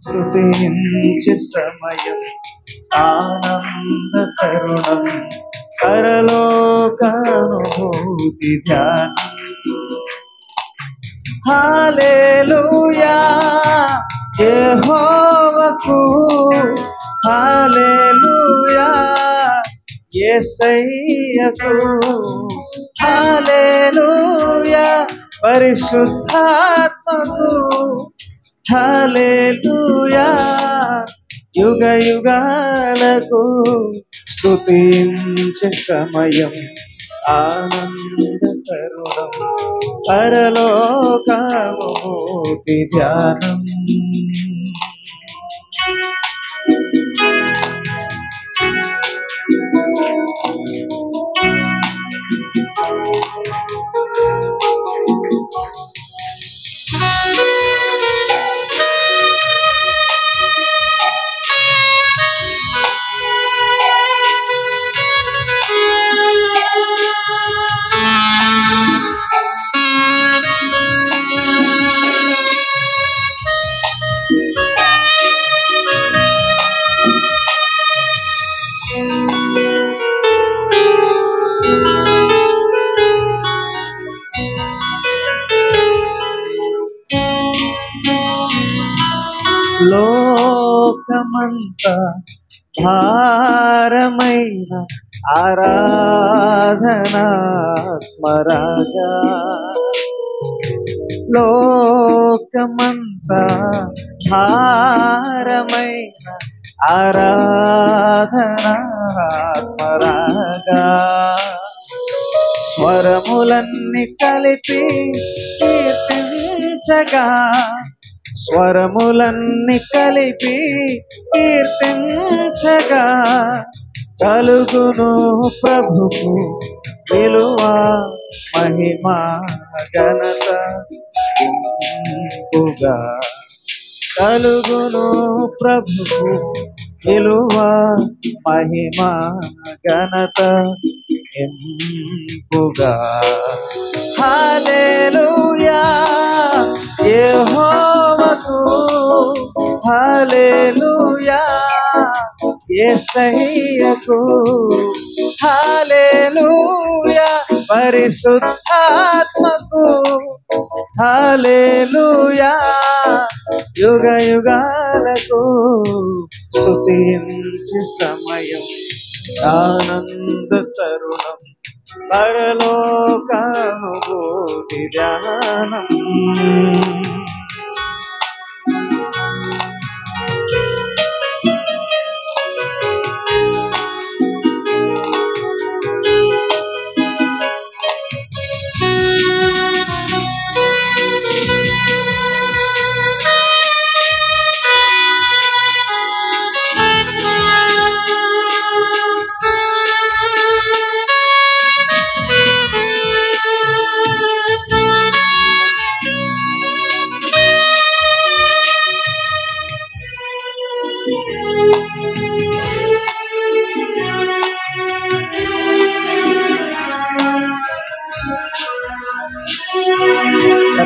స్తుతించే సమయం ఆనంద తరుణం పరలోకానుభూతి ధ్యానం. హల్లెలూయా యెహోవాకు, హల్లెలూయా యేసయ్యకు, హల్లెలూయా పరిశుద్ధాత్మకు, హల్లెలూయా యుగ యుగాలకు స్తుతించే సమయం ఆనంద తరుణం పరలోకానుభూతి ధ్యానం. లోకమంతా భారమైన ఆరాధనాత్మరాగా, లోకమంతా భారమైన ఆరాధనాత్మరాగా, స్వరములన్నీ కలిపి కీర్తించగా, స్వరములన్నీ కలిపి కీర్తించగా కలుగును ప్రభుకు విలువ మహిమ ఘనత ఇంపుగా. కలుగును ప్రభుకు విలువ మహిమ ఘనత ఇంపుగా. హల్లెలూయా యెహోవాకు, హల్లెలూయా యేసయ్యకు, హల్లెలూయా పరిశుద్ధాత్మకు, హల్లెలూయా యుగ యుగాలకు స్తుతించే సమయం ఆనంద తరుణం పరలోకానుభూతి ధ్యానం.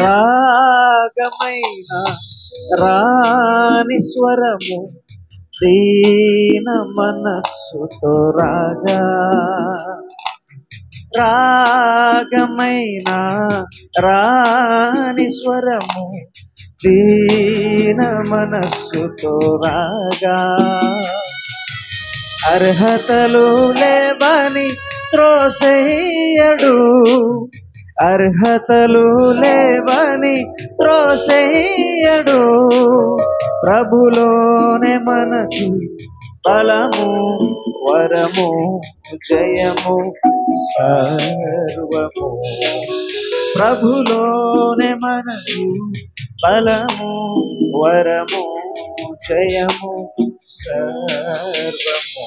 రాగమైన రాని స్వరము దీన మనస్సుతో రాగా, రాగమైన రాని స్వరము దీన మనస్సుతో రాగా, అర్హతలు లేవని త్రోసేయడు, అర్హతలు లేవని త్రోసేయడు, ప్రభులోనే మనకు బలము వరము జయము సర్వము. ప్రభులోనే మనకు బలము వరము జయము సర్వము.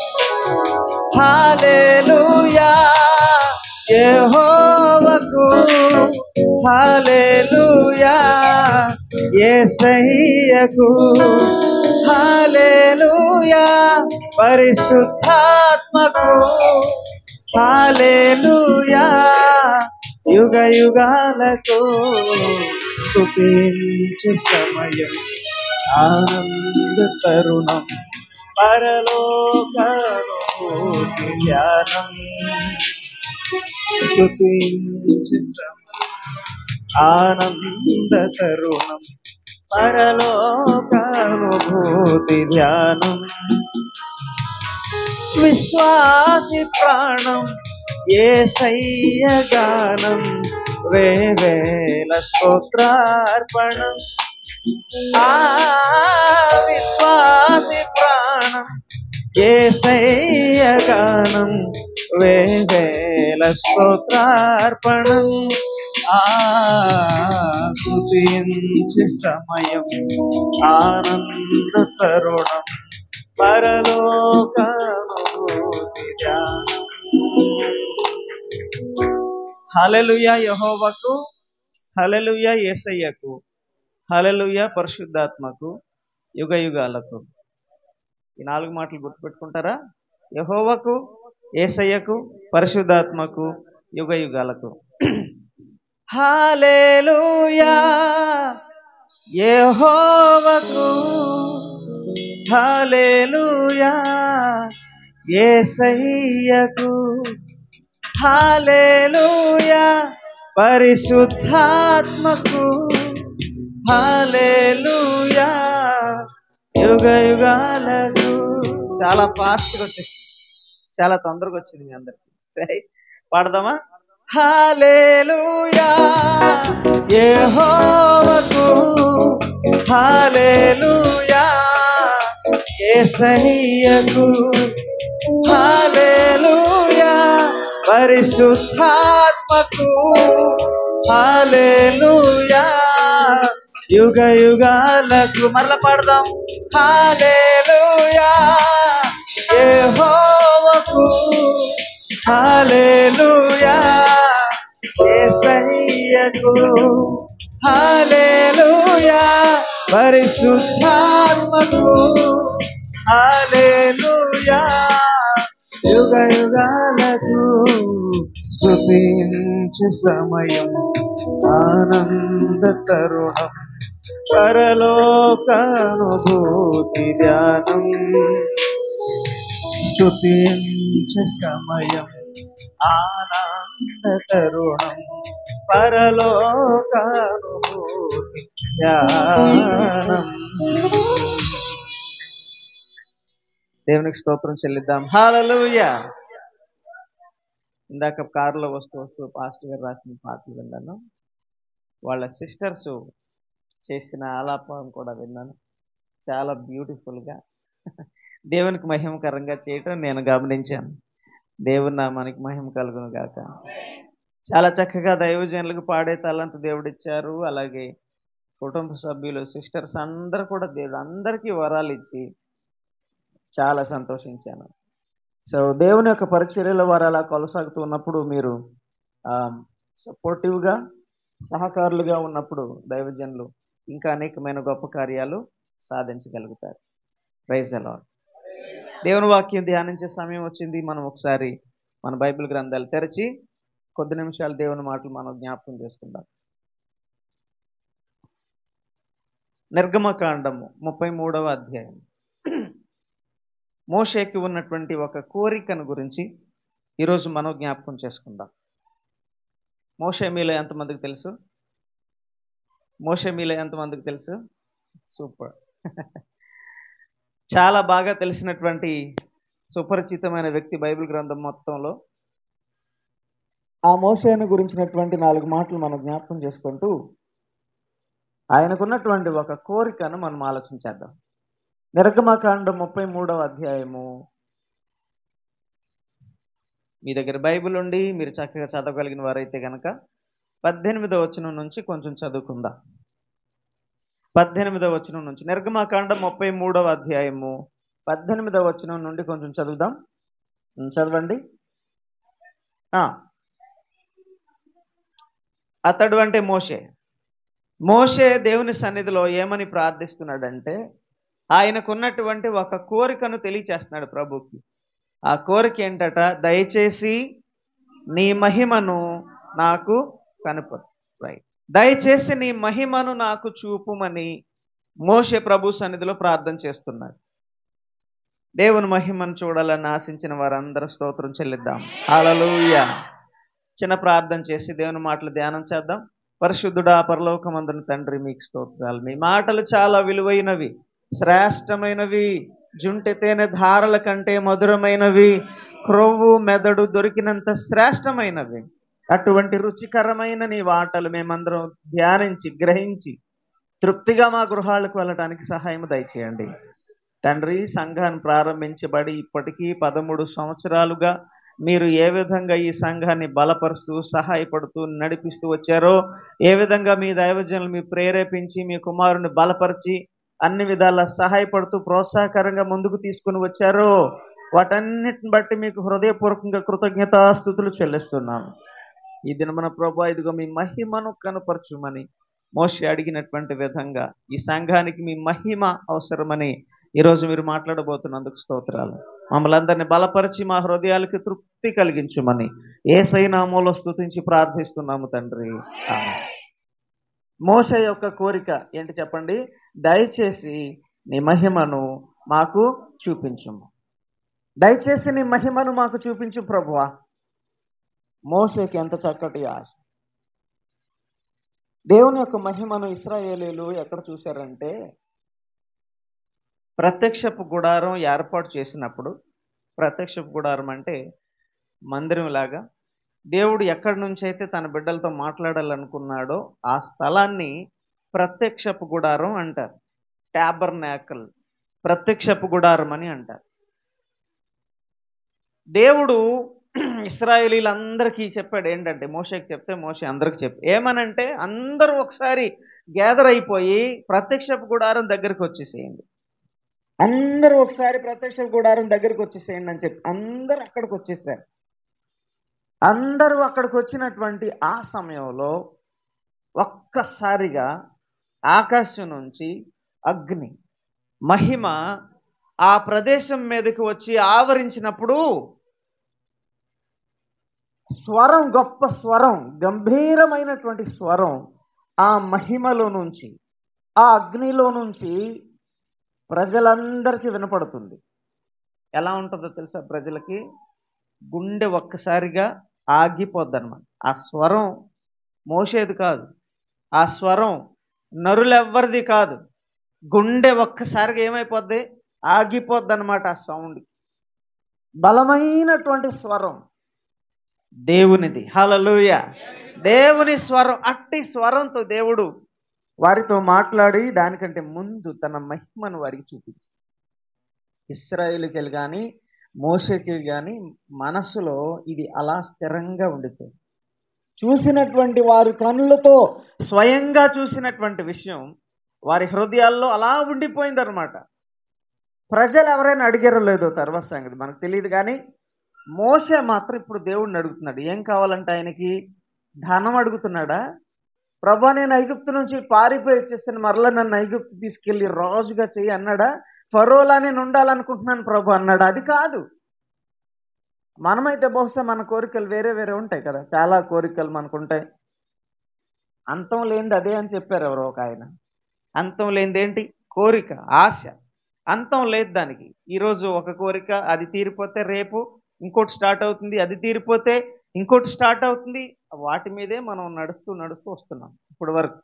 హల్లెలూయా యెహోవాకు, హల్లెలూయా యేసయ్యకు, హల్లెలూయా పరిశుద్ధాత్మకు, హల్లెలూయా యుగ యుగాలకు స్తుతించే సమయం ఆనంద తరుణం పరలోకానుభూతి ధ్యానం స్తుతించు ఆనంద తరుణం పరలోకానుభూతి ధ్యానం విశ్వాసి ప్రాణం యేసయ్య గానం వేవేల స్తోత్రార్పణం విశ్వాసి ప్రాణం యేసయ్య గానం వేవేల స్తోత్రార్పణం స్తుతించే సమయం ఆనంద తరుణం పరలోకానుభూతి ధ్యానం. హల్లెలూయా యెహోవాకు, హల్లెలూయా యేసయ్యకు, హల్లెలూయా పరిశుద్ధాత్మకు, యుగ యుగాలకు. ఈ 4 మాటలు గుర్తుపెట్టుకుంటారా? యెహోవాకు, యేసయ్యకు, పరిశుద్ధాత్మకు, యుగ యుగాలకు. హల్లెలూయా యెహోవాకు, హల్లెలూయా యేసయ్యకు, హల్లెలూయా పరిశుద్ధాత్మకు, హల్లెలూయా యుగ యుగాలకు. చాలా ఫాస్ట్గా వచ్చేసింది, చాలా తొందరగా వచ్చింది మీ అందరికి. పాడదామా? హల్లెలూయా యెహోవాకు, హల్లెలూయా యేసయ్యకు, హల్లెలూయా పరిశుద్ధాత్మకు, హల్లెలూయా యుగ యుగాలకు. మరలా పాడదాం. హల్లెలూయా యెహోవాకు, హల్లెలూయా యేసయ్యకు, హల్లెలూయా పరిశుద్ధాత్మకు, హల్లెలూయా యుగ యుగాలకు. స్తుతించే సమయం ఆనంద తరుణం పరలోకానుభూతి ధ్యానం స్తుతించే సమయం ఆనంద తరుణం పరలోకానుభూతి ధ్యానం. దేవునికి స్తోత్రం చెల్లిద్దాం. హల్లెలూయా. ఇందాక కారులో వస్తూ పాస్టర్ గారు రాసిన పాటలు విన్నాను. వాళ్ళ సిస్టర్స్ చేసిన ఆలాపం కూడా విన్నాను. చాలా బ్యూటిఫుల్గా దేవునికి మహిమకరంగా చేయటం నేను గమనించాను. దేవుని నామానికి మహిమ కలుగును గాక. చాలా చక్కగా దైవజనులకు పాడే తలంటు దేవుడిచ్చారు. అలాగే కుటుంబ సభ్యులు, సిస్టర్స్ అందరూ కూడా దేవుడు అందరికీ వరాలు ఇచ్చి చాలా సంతోషించాను. సో దేవుని యొక్క పరిచర్యలో వారు అలా కొనసాగుతూ ఉన్నప్పుడు మీరు సపోర్టివ్గా సహకారులుగా ఉన్నప్పుడు దైవజనులు ఇంకా అనేకమైన గొప్ప కార్యాలు సాధించగలుగుతారు. Praise the lord. దేవుని వాక్యం ధ్యానించే సమయం వచ్చింది. మనం ఒకసారి మన బైబిల్ గ్రంథాలు తెరిచి కొద్ది నిమిషాలు దేవుని మాటలు మనం జ్ఞాపకం చేసుకుందాం. నిర్గమకాండము 33వ అధ్యాయం. మోషేకి ఉన్నటువంటి ఒక కోరికను గురించి ఈరోజు మనం జ్ఞాపకం చేసుకుందాం. మోషే మీలో ఎంతమందికి తెలుసు? మోషే మీలో ఎంతమందికి తెలుసు? సూపర్. చాలా బాగా తెలిసినటువంటి సుపరిచితమైన వ్యక్తి బైబిల్ గ్రంథం మొత్తంలో. ఆ మోషేను గురించినటువంటి 4 మాటలు మనం జ్ఞాపకం చేసుకుంటూ ఆయనకున్నటువంటి ఒక కోరికను మనం ఆలోచించేద్దాం. నిర్గమకాండం 33వ అధ్యాయము. మీ దగ్గర బైబిల్ ఉండి మీరు చక్కగా చదవగలిగిన వారైతే కనుక 18వ వచనం నుంచి కొంచెం చదువుకుందాం. 18వ వచనం నుంచి నిర్గమకాండం 33వ అధ్యాయము 18వ వచనం నుండి కొంచెం చదువుదాం. చదవండి. అతడు అంటే మోషే. మోషే దేవుని సన్నిధిలో ఏమని ప్రార్థిస్తున్నాడంటే ఆయనకున్నటువంటి ఒక కోరికను తెలియచేస్తున్నాడు ప్రభుకి. ఆ కోరిక ఏంటట? దయచేసి నీ మహిమను నాకు కనపడు. రైట్. దయచేసి నీ మహిమను నాకు చూపుమని మోషే ప్రభు సన్నిధిలో ప్రార్థన చేస్తున్నాడు. దేవుని మహిమను చూడాలని ఆశించిన వారందరూ స్తోత్రం చెల్లిద్దాం. హల్లెలూయా. చిన్న ప్రార్థన చేసి దేవుని మాటలు ధ్యానం చేద్దాం. పరిశుద్ధుడా పరలోకమందున తండ్రి, మీకు స్తోత్రాలు. మీ మాటలు చాలా విలువైనవి, శ్రేష్టమైనవి, జుంటె తేనె ధారల కంటే మధురమైనవి, క్రొవ్వు మెదడు దొరికినంత శ్రేష్టమైనవి. అటువంటి రుచికరమైన నీ మాటలు మేమందరం ధ్యానించి గ్రహించి తృప్తిగా మా గృహాలకు వెళ్ళడానికి సహాయం దయచేయండి తండ్రి. సంఘాన్ని ప్రారంభించబడి ఇప్పటికీ 13 సంవత్సరాలుగా మీరు ఏ విధంగా ఈ సంఘాన్ని బలపరుస్తూ సహాయపడుతూ నడిపిస్తూ వచ్చారో, ఏ విధంగా మీ దైవజనులు మీ ప్రేరేపించి మీ కుమారుని బలపరిచి అన్ని విధాలా సహాయపడుతూ ప్రోత్సాహకరంగా ముందుకు తీసుకుని వచ్చారో, వాటన్నిటిని బట్టి మీకు హృదయపూర్వకంగా కృతజ్ఞతాస్తుతులు చెల్లిస్తున్నాను. ఈ దినమున ప్రభువా, ఇదిగో మీ మహిమను కనుపరచుమని మోషే అడిగినటువంటి విధంగా ఈ సంఘానికి మీ మహిమ అవసరమని ఈరోజు మీరు మాట్లాడబోతున్నందుకు స్తోత్రాలు. మమ్మల్ని అందరినీ బలపరిచి మా హృదయాలకి తృప్తి కలిగించుమని యేసయ్య నామములో స్తుతించి ప్రార్థిస్తున్నాము తండ్రి. ఆమేన్. మోషే యొక్క కోరిక ఏంటి చెప్పండి? దయచేసి నీ మహిమను మాకు చూపించుము. దయచేసి నీ మహిమను మాకు చూపించు ప్రభువా. మోషేకి ఎంత చక్కటి ఆశ. దేవుని యొక్క మహిమను ఇశ్రాయేలీయులు ఎక్కడ చూశారంటే, ప్రత్యక్షపు గుడారం ఏర్పాటు చేసినప్పుడు, ప్రత్యక్షపు గుడారం అంటే మందిరం లాగా, దేవుడు ఎక్కడి నుంచి అయితే తన బిడ్డలతో మాట్లాడాలనుకున్నాడో ఆ స్థలాన్ని ప్రత్యక్షపు గుడారం అంటారు. ట్యాబర్నాకల్, ప్రత్యక్షపు గుడారం అని అంటారు. దేవుడు ఇశ్రాయేలీలందరికీ చెప్పాడు ఏంటంటే, మోషేకి చెప్తే మోషే అందరికి చెప్పి ఏమనంటే, అందరూ ఒకసారి గ్యాదర్ అయిపోయి ప్రత్యక్షపు గుడారం దగ్గరికి వచ్చేసేయండి, అందరూ ఒకసారి ప్రత్యక్ష గుడారం దగ్గరికి వచ్చేసేయండి అని చెప్పి అందరూ అక్కడికి వచ్చేసారు. అందరూ అక్కడికి వచ్చినటువంటి ఆ సమయంలో ఒక్కసారిగా ఆకాశం నుంచి అగ్ని మహిమ ఆ ప్రదేశం మీదకి వచ్చి ఆవరించినప్పుడు స్వరం, గొప్ప స్వరం, గంభీరమైనటువంటి స్వరం ఆ మహిమలో నుంచి, ఆ అగ్నిలో నుంచి ప్రజలందరికీ వినపడుతుంది. ఎలా ఉంటుందో తెలుసా? ప్రజలకి గుండె ఒక్కసారిగా ఆగిపోద్ది అన్నమాట. ఆ స్వరం మోషేది కాదు, ఆ స్వరం నరులెవ్వరిది కాదు. గుండె ఒక్కసారిగా ఏమైపోద్ది? ఆగిపోద్ది అన్నమాట. ఆ సౌండ్ బలమైనటువంటి స్వరం దేవునిది. హల్లెలూయా. దేవుని స్వరం. అట్టి స్వరంతో దేవుడు వారితో మాట్లాడి దానికంటే ముందు తన మహిమను వారికి చూపించి, ఇశ్రాయేలుకి కానీ మోషేకి కానీ మనసులో ఇది అలా స్థిరంగా ఉండిపోయింది. చూసినటువంటి వారి కన్నులతో స్వయంగా చూసినటువంటి విషయం వారి హృదయాల్లో అలా ఉండిపోయింది అనమాట. ప్రజలు ఎవరైనా అడిగారో లేదో తర్వాత సంగతి మనకు తెలియదు, కానీ మోషే మాత్రం ఇప్పుడు దేవుడిని అడుగుతున్నాడు. ఏం కావాలంటే ఆయనకి ధనం అడుగుతున్నాడా? ప్రభా, నేను ఐగుప్తు నుంచి పారిపోయి వచ్చేసాను, మరలా నన్ను ఐగుప్తు తీసుకెళ్ళి రాజుగా చెయ్యి అన్నాడా? ఫరోలా నేను ఉండాలనుకుంటున్నాను ప్రభు అన్నాడా? అది కాదు. మనమైతే బహుశా మన కోరికలు వేరే వేరే ఉంటాయి కదా, చాలా కోరికలు మనకుంటాయి. అంతం లేనిది అదే అని చెప్పారు ఎవరో ఒక ఆయన. అంతం లేనిది ఏంటి? కోరిక, ఆశ. అంతం లేదు దానికి. ఈరోజు ఒక కోరిక, అది తీరిపోతే రేపు ఇంకోటి స్టార్ట్ అవుతుంది, అది తీరిపోతే ఇంకోటి స్టార్ట్ అవుతుంది. వాటి మీదే మనం నడుస్తూ నడుస్తూ వస్తున్నాం ఇప్పుడు వరకు.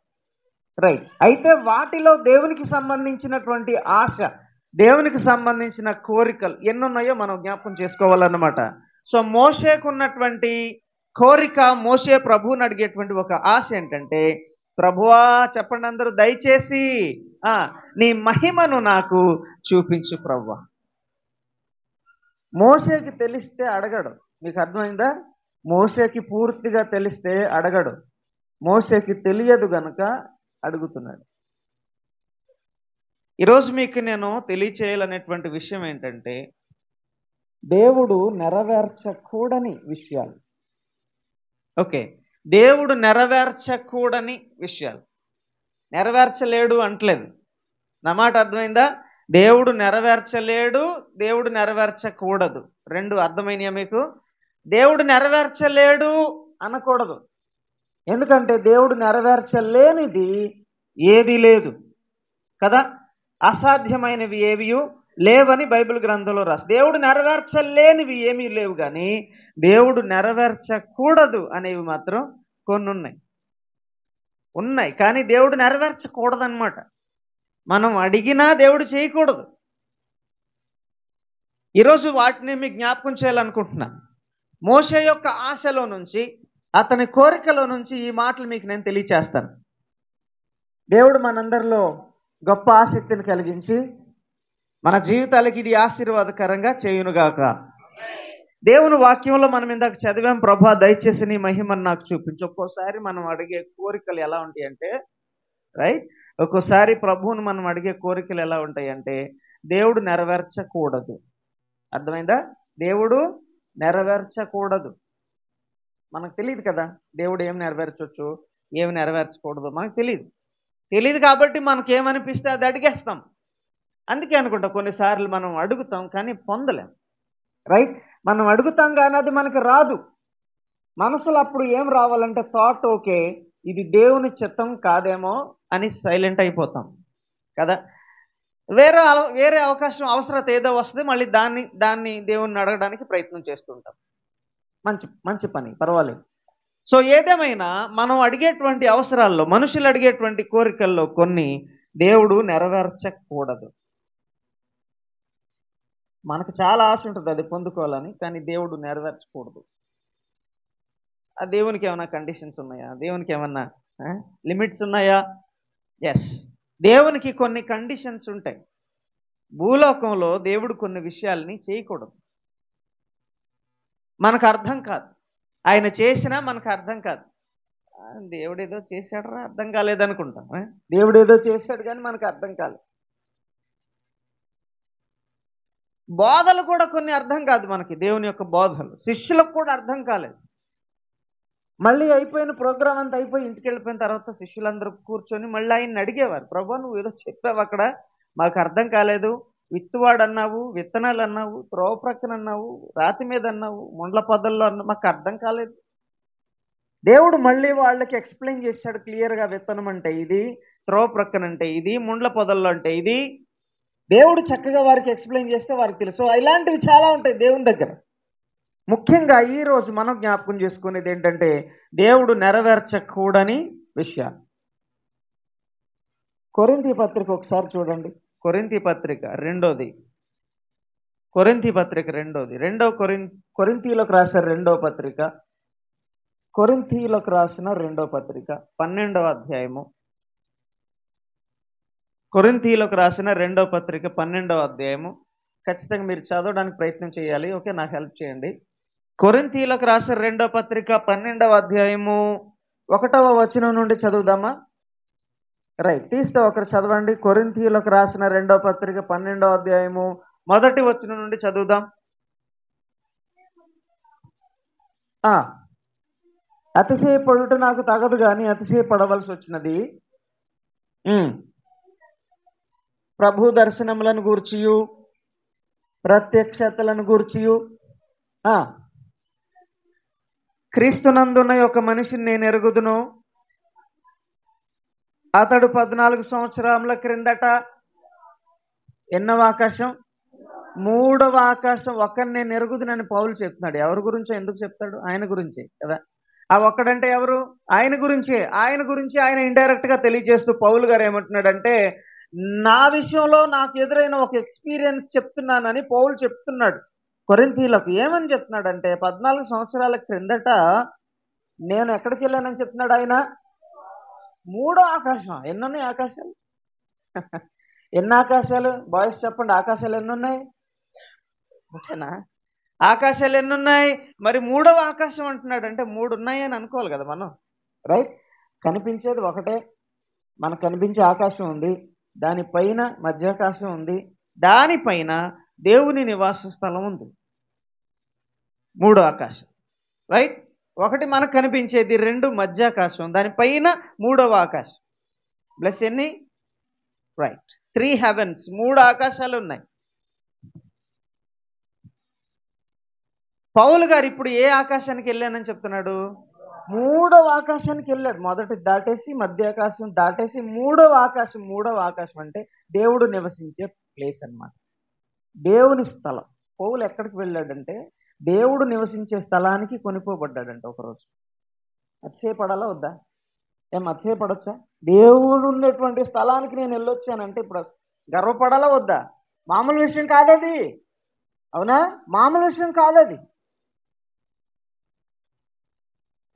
రైట్. అయితే వాటిలో దేవునికి సంబంధించినటువంటి ఆశ, దేవునికి సంబంధించిన కోరికలు ఎన్నున్నాయో మనం జ్ఞాపకం చేసుకోవాలన్నమాట. సో మోషేకు ఉన్నటువంటి కోరిక, మోషే ప్రభువుని అడిగేటువంటి ఒక ఆశ ఏంటంటే, ప్రభువా చెప్పండి అందరూ, దయచేసి నీ మహిమను నాకు చూపించు ప్రభువా. మోషేకి తెలిస్తే అడగడు. మీకు అర్థమైందా? మోషేకి పూర్తిగా తెలిస్తే అడగడు. మోషేకి తెలియదు గనుక అడుగుతున్నాడు. ఈరోజు మీకు నేను తెలియచేయాలనేటువంటి విషయం ఏంటంటే, దేవుడు నెరవేర్చకూడని విషయాలు. ఓకే, దేవుడు నెరవేర్చకూడని విషయాలు. నెరవేర్చలేడు అంటలేదు, నా మాట అర్థమైందా? దేవుడు నెరవేర్చలేడు, దేవుడు నెరవేర్చకూడదు, రెండు అర్థమైనయా మీకు? దేవుడు నెరవేర్చలేడు అనకూడదు, ఎందుకంటే దేవుడు నెరవేర్చలేనిది ఏది లేదు. కదా. అసాధ్యమైనవి ఏవి లేవని బైబిల్ గ్రంథంలో రాసి, దేవుడు నెరవేర్చలేనివి ఏమీ లేవు, కానీ దేవుడు నెరవేర్చకూడదు అనేవి మాత్రం కొన్ని ఉన్నాయి. కానీ దేవుడు నెరవేర్చకూడదు అనమాట. మనం అడిగినా దేవుడు చేయకూడదు. ఈరోజు వాటిని మీకు జ్ఞాపకం చేయాలనుకుంటున్నాను. మోషే యొక్క ఆశలో నుంచి, అతని కోరికలో నుంచి ఈ మాటలు మీకు నేను తెలియచేస్తాను. దేవుడు మనందరిలో గొప్ప ఆసక్తిని కలిగించి మన జీవితాలకి ఇది ఆశీర్వాదకరంగా చేయునుగాక. దేవుని వాక్యంలో మనం ఇందాక చదివాం, ప్రభా దయచేసి నీ మహిమను నాకు చూపించు. ఒక్కోసారి మనం అడిగే కోరికలు ఎలా ఉంటాయి అంటే, రైట్, ఒక్కోసారి ప్రభువును మనం అడిగే కోరికలు ఎలా ఉంటాయంటే దేవుడు నెరవేర్చకూడదు. అర్థమైందా? దేవుడు నెరవేర్చకూడదు. మనకు తెలియదు కదా దేవుడు ఏం నెరవేర్చవచ్చు, ఏమి నెరవేర్చకూడదు మనకు తెలియదు కాబట్టి మనకేమనిపిస్తే అది అడిగేస్తాం. అందుకే అనుకుంటా కొన్నిసార్లు మనం అడుగుతాం కానీ పొందలేం. రైట్, మనం అడుగుతాం కానీ అది మనకు రాదు. మనసులో అప్పుడు ఏం రావాలంటే థాట్, ఓకే ఇది దేవుని చిత్తం కాదేమో అని సైలెంట్ అయిపోతాం కదా. వేరే అవకాశం, అవసరత ఏదో వస్తుంది, మళ్ళీ దాన్ని దేవుణ్ణి అడగడానికి ప్రయత్నం చేస్తుంటాం. మంచి పని, పర్వాలేదు. సో ఏదేమైనా మనం అడిగేటువంటి అవసరాల్లో, మనుషులు అడిగేటువంటి కోరికల్లో కొన్ని దేవుడు నెరవేర్చకూడదు. మనకు చాలా ఆశ ఉంటుంది అది పొందుకోవాలని, కానీ దేవుడు నెరవేర్చకూడదు. ఆ దేవునికి ఏమైనా కండిషన్స్ ఉన్నాయా? దేవునికి ఏమన్నా లిమిట్స్ ఉన్నాయా? ఎస్, దేవునికి కొన్ని కండిషన్స్ ఉంటాయి. భూలోకంలో దేవుడు కొన్ని విషయాల్ని చేయకూడదు. మనకు అర్థం కాదు, ఆయన చేసినా మనకు అర్థం కాదు. దేవుడేదో చేశాడరా, అర్థం కాలేదనుకుంటాం. దేవుడేదో చేశాడు కానీ మనకు అర్థం కాలేదు. బోధలు కూడా కొన్ని అర్థం కాదు మనకి, దేవుని యొక్క బోధలు శిష్యులకు కూడా అర్థం కాలేదు. మళ్ళీ అయిపోయిన ప్రోగ్రామ్ అంతా అయిపోయి ఇంటికి వెళ్ళిపోయిన తర్వాత శిష్యులందరూ కూర్చొని మళ్ళీ ఆయన్ని అడిగేవారు, ప్రభు నువ్వు ఏదో చెప్పావు అక్కడ, మాకు అర్థం కాలేదు. విత్తువాడు అన్నావు, విత్తనాలు అన్నావు, త్రోవ ప్రక్కన అన్నావు, రాతి మీద అన్నావు, ముండ్ల పొదల్లో అన్నావు, మాకు అర్థం కాలేదు. దేవుడు మళ్ళీ వాళ్ళకి ఎక్స్ప్లెయిన్ చేశాడు క్లియర్గా. విత్తనం అంటే ఇది, త్రోవ ప్రక్కన అంటే ఇది, ముండ్ల పొదల్లో అంటే ఇది. దేవుడు చక్కగా వారికి ఎక్స్ప్లెయిన్ చేస్తే వారికి తెలుసు. ఇలాంటివి చాలా ఉంటాయి దేవుని దగ్గర. ముఖ్యంగా ఈరోజు మనం జ్ఞాపకం చేసుకునేది ఏంటంటే దేవుడు నెరవేర్చకూడని విషయాలు. కొరింథీ పత్రిక ఒకసారి చూడండి. కొరింథీ పత్రిక రెండోది, కొరింథీలోకి రాసిన రెండో పత్రిక, కొరింథీలోకి రాసిన రెండో పత్రిక 12వ అధ్యాయము, కొరింథీలోకి రాసిన రెండో పత్రిక 12వ అధ్యాయము. ఖచ్చితంగా మీరు చదవడానికి ప్రయత్నం చేయాలి, ఓకే, నాకు హెల్ప్ చేయండి. కొరింథీలోకి రాసిన రెండో పత్రిక 12వ అధ్యాయము 1వ వచనం నుండి చదువుదామా? రైట్, తీస్తే ఒకరు చదవండి. కొరింథీలోకి రాసిన రెండో పత్రిక 12వ అధ్యాయము 1వ వచనం నుండి చదువుదాం. అతిశయపడుట నాకు తగదు కానీ అతిశయపడవలసి వచ్చినది ప్రభు దర్శనములను గూర్చియు ప్రత్యక్షతలను గూర్చియు క్రీస్తునందున్న ఒక మనిషిని నేను ఎరుగుదును. అతడు 14 సంవత్సరాల క్రిందట ఎన్నవ ఆకాశం? 3వ ఆకాశం ఒకరిని నేను ఎరుగుదునని పౌలు చెప్తున్నాడు. ఎవరి గురించో ఎందుకు చెప్తాడు? ఆయన గురించే కదా. ఆ ఒక్కడంటే ఎవరు? ఆయన గురించే. ఆయన ఇండైరెక్ట్ గా తెలియజేస్తూ పౌలు గారు ఏమంటున్నాడంటే, నా విషయంలో నాకు ఎదురైన ఒక ఎక్స్పీరియన్స్ చెప్తున్నానని పౌలు చెప్తున్నాడు కొరింథీలకు. ఏమని చెప్తున్నాడంటే 14 సంవత్సరాల క్రిందట నేను ఎక్కడికి వెళ్ళానని చెప్తున్నాడు ఆయన. 3వ ఆకాశం. ఎన్నున్నాయి ఆకాశాలు? ఎన్ని ఆకాశాలు? బాయ్స్ చెప్పండి, ఆకాశాలు ఎన్నున్నాయి? ఓకేనా? ఆకాశాలు ఎన్నున్నాయి? మరి 3వ ఆకాశం అంటున్నాడు అంటే 3 ఉన్నాయి అని అనుకోవాలి కదా మనం, రైట్? కనిపించేది ఒకటే, మనకు కనిపించే ఆకాశం ఉంది, దానిపైన మధ్యాకాశం ఉంది, దానిపైన దేవుని నివాస స్థలం ఉంది. 3వ ఆకాశం, రైట్? ఒకటి మనకు కనిపించేది, 2 మధ్యాకాశం, దానిపైన 3వ ఆకాశం. ప్లస్ ఎన్ని? రైట్, 3 హెవెన్స్, 3 ఆకాశాలు ఉన్నాయి. పౌలు గారు ఇప్పుడు ఏ ఆకాశానికి వెళ్ళానని చెప్తున్నాడు? మూడవ ఆకాశానికి వెళ్ళాడు. మొదటి దాటేసి మధ్య ఆకాశం దాటేసి మూడవ ఆకాశం అంటే దేవుడు నివసించే ప్లేస్ అన్నమాట. దేవుని స్థలం. పౌలు ఎక్కడికి వెళ్ళాడంటే దేవుడు నివసించే స్థలానికి కొనిపోబడ్డాడంట ఒకరోజు. అతిశయపడాలా వద్దా? ఏం అతిశయపడొచ్చా? దేవుడు ఉన్నటువంటి స్థలానికి నేను వెళ్ళొచ్చానంటే ఇప్పుడు గర్వపడాలా వద్దా? మామూలు విషయం కాదది. అవునా? మామూలు విషయం కాదది.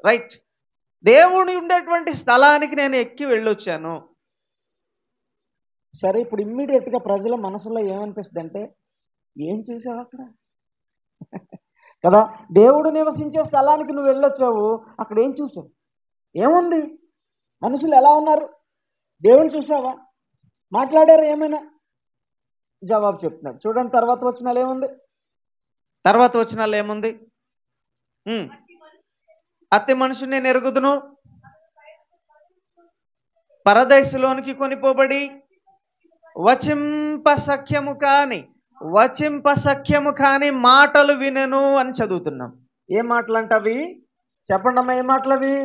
రైట్. దేవుడు ఉండేటువంటి స్థలానికి నేను ఎక్కి వెళ్ళొచ్చాను. సరే, ఇప్పుడు ఇమ్మీడియట్గా ప్రజల మనసులో ఏమనిపిస్తుంది అంటే, ఏం చేసావు అక్కడ? కదా, దేవుడు నివసించే స్థలానికి నువ్వు వెళ్ళొచ్చావు, అక్కడ ఏం చూసావు? ఏముంది? మనుషులు ఎలా ఉన్నారు? దేవుని చూసావా? మాట్లాడారు ఏమైనా? జవాబు చెప్తున్నాడు. చూడండి, తర్వాత వచనాలు ఏముంది? అతి మనుషుని నేను ఎరుగుదును, పరదేశంలోనికి కొనిపోబడి వచింప సఖ్యము కాని మాటలు వినెను అని చదువుతున్నాం. ఏ మాటలు అంటవి? చెప్పండమ్మా, ఏ మాటలు అవి?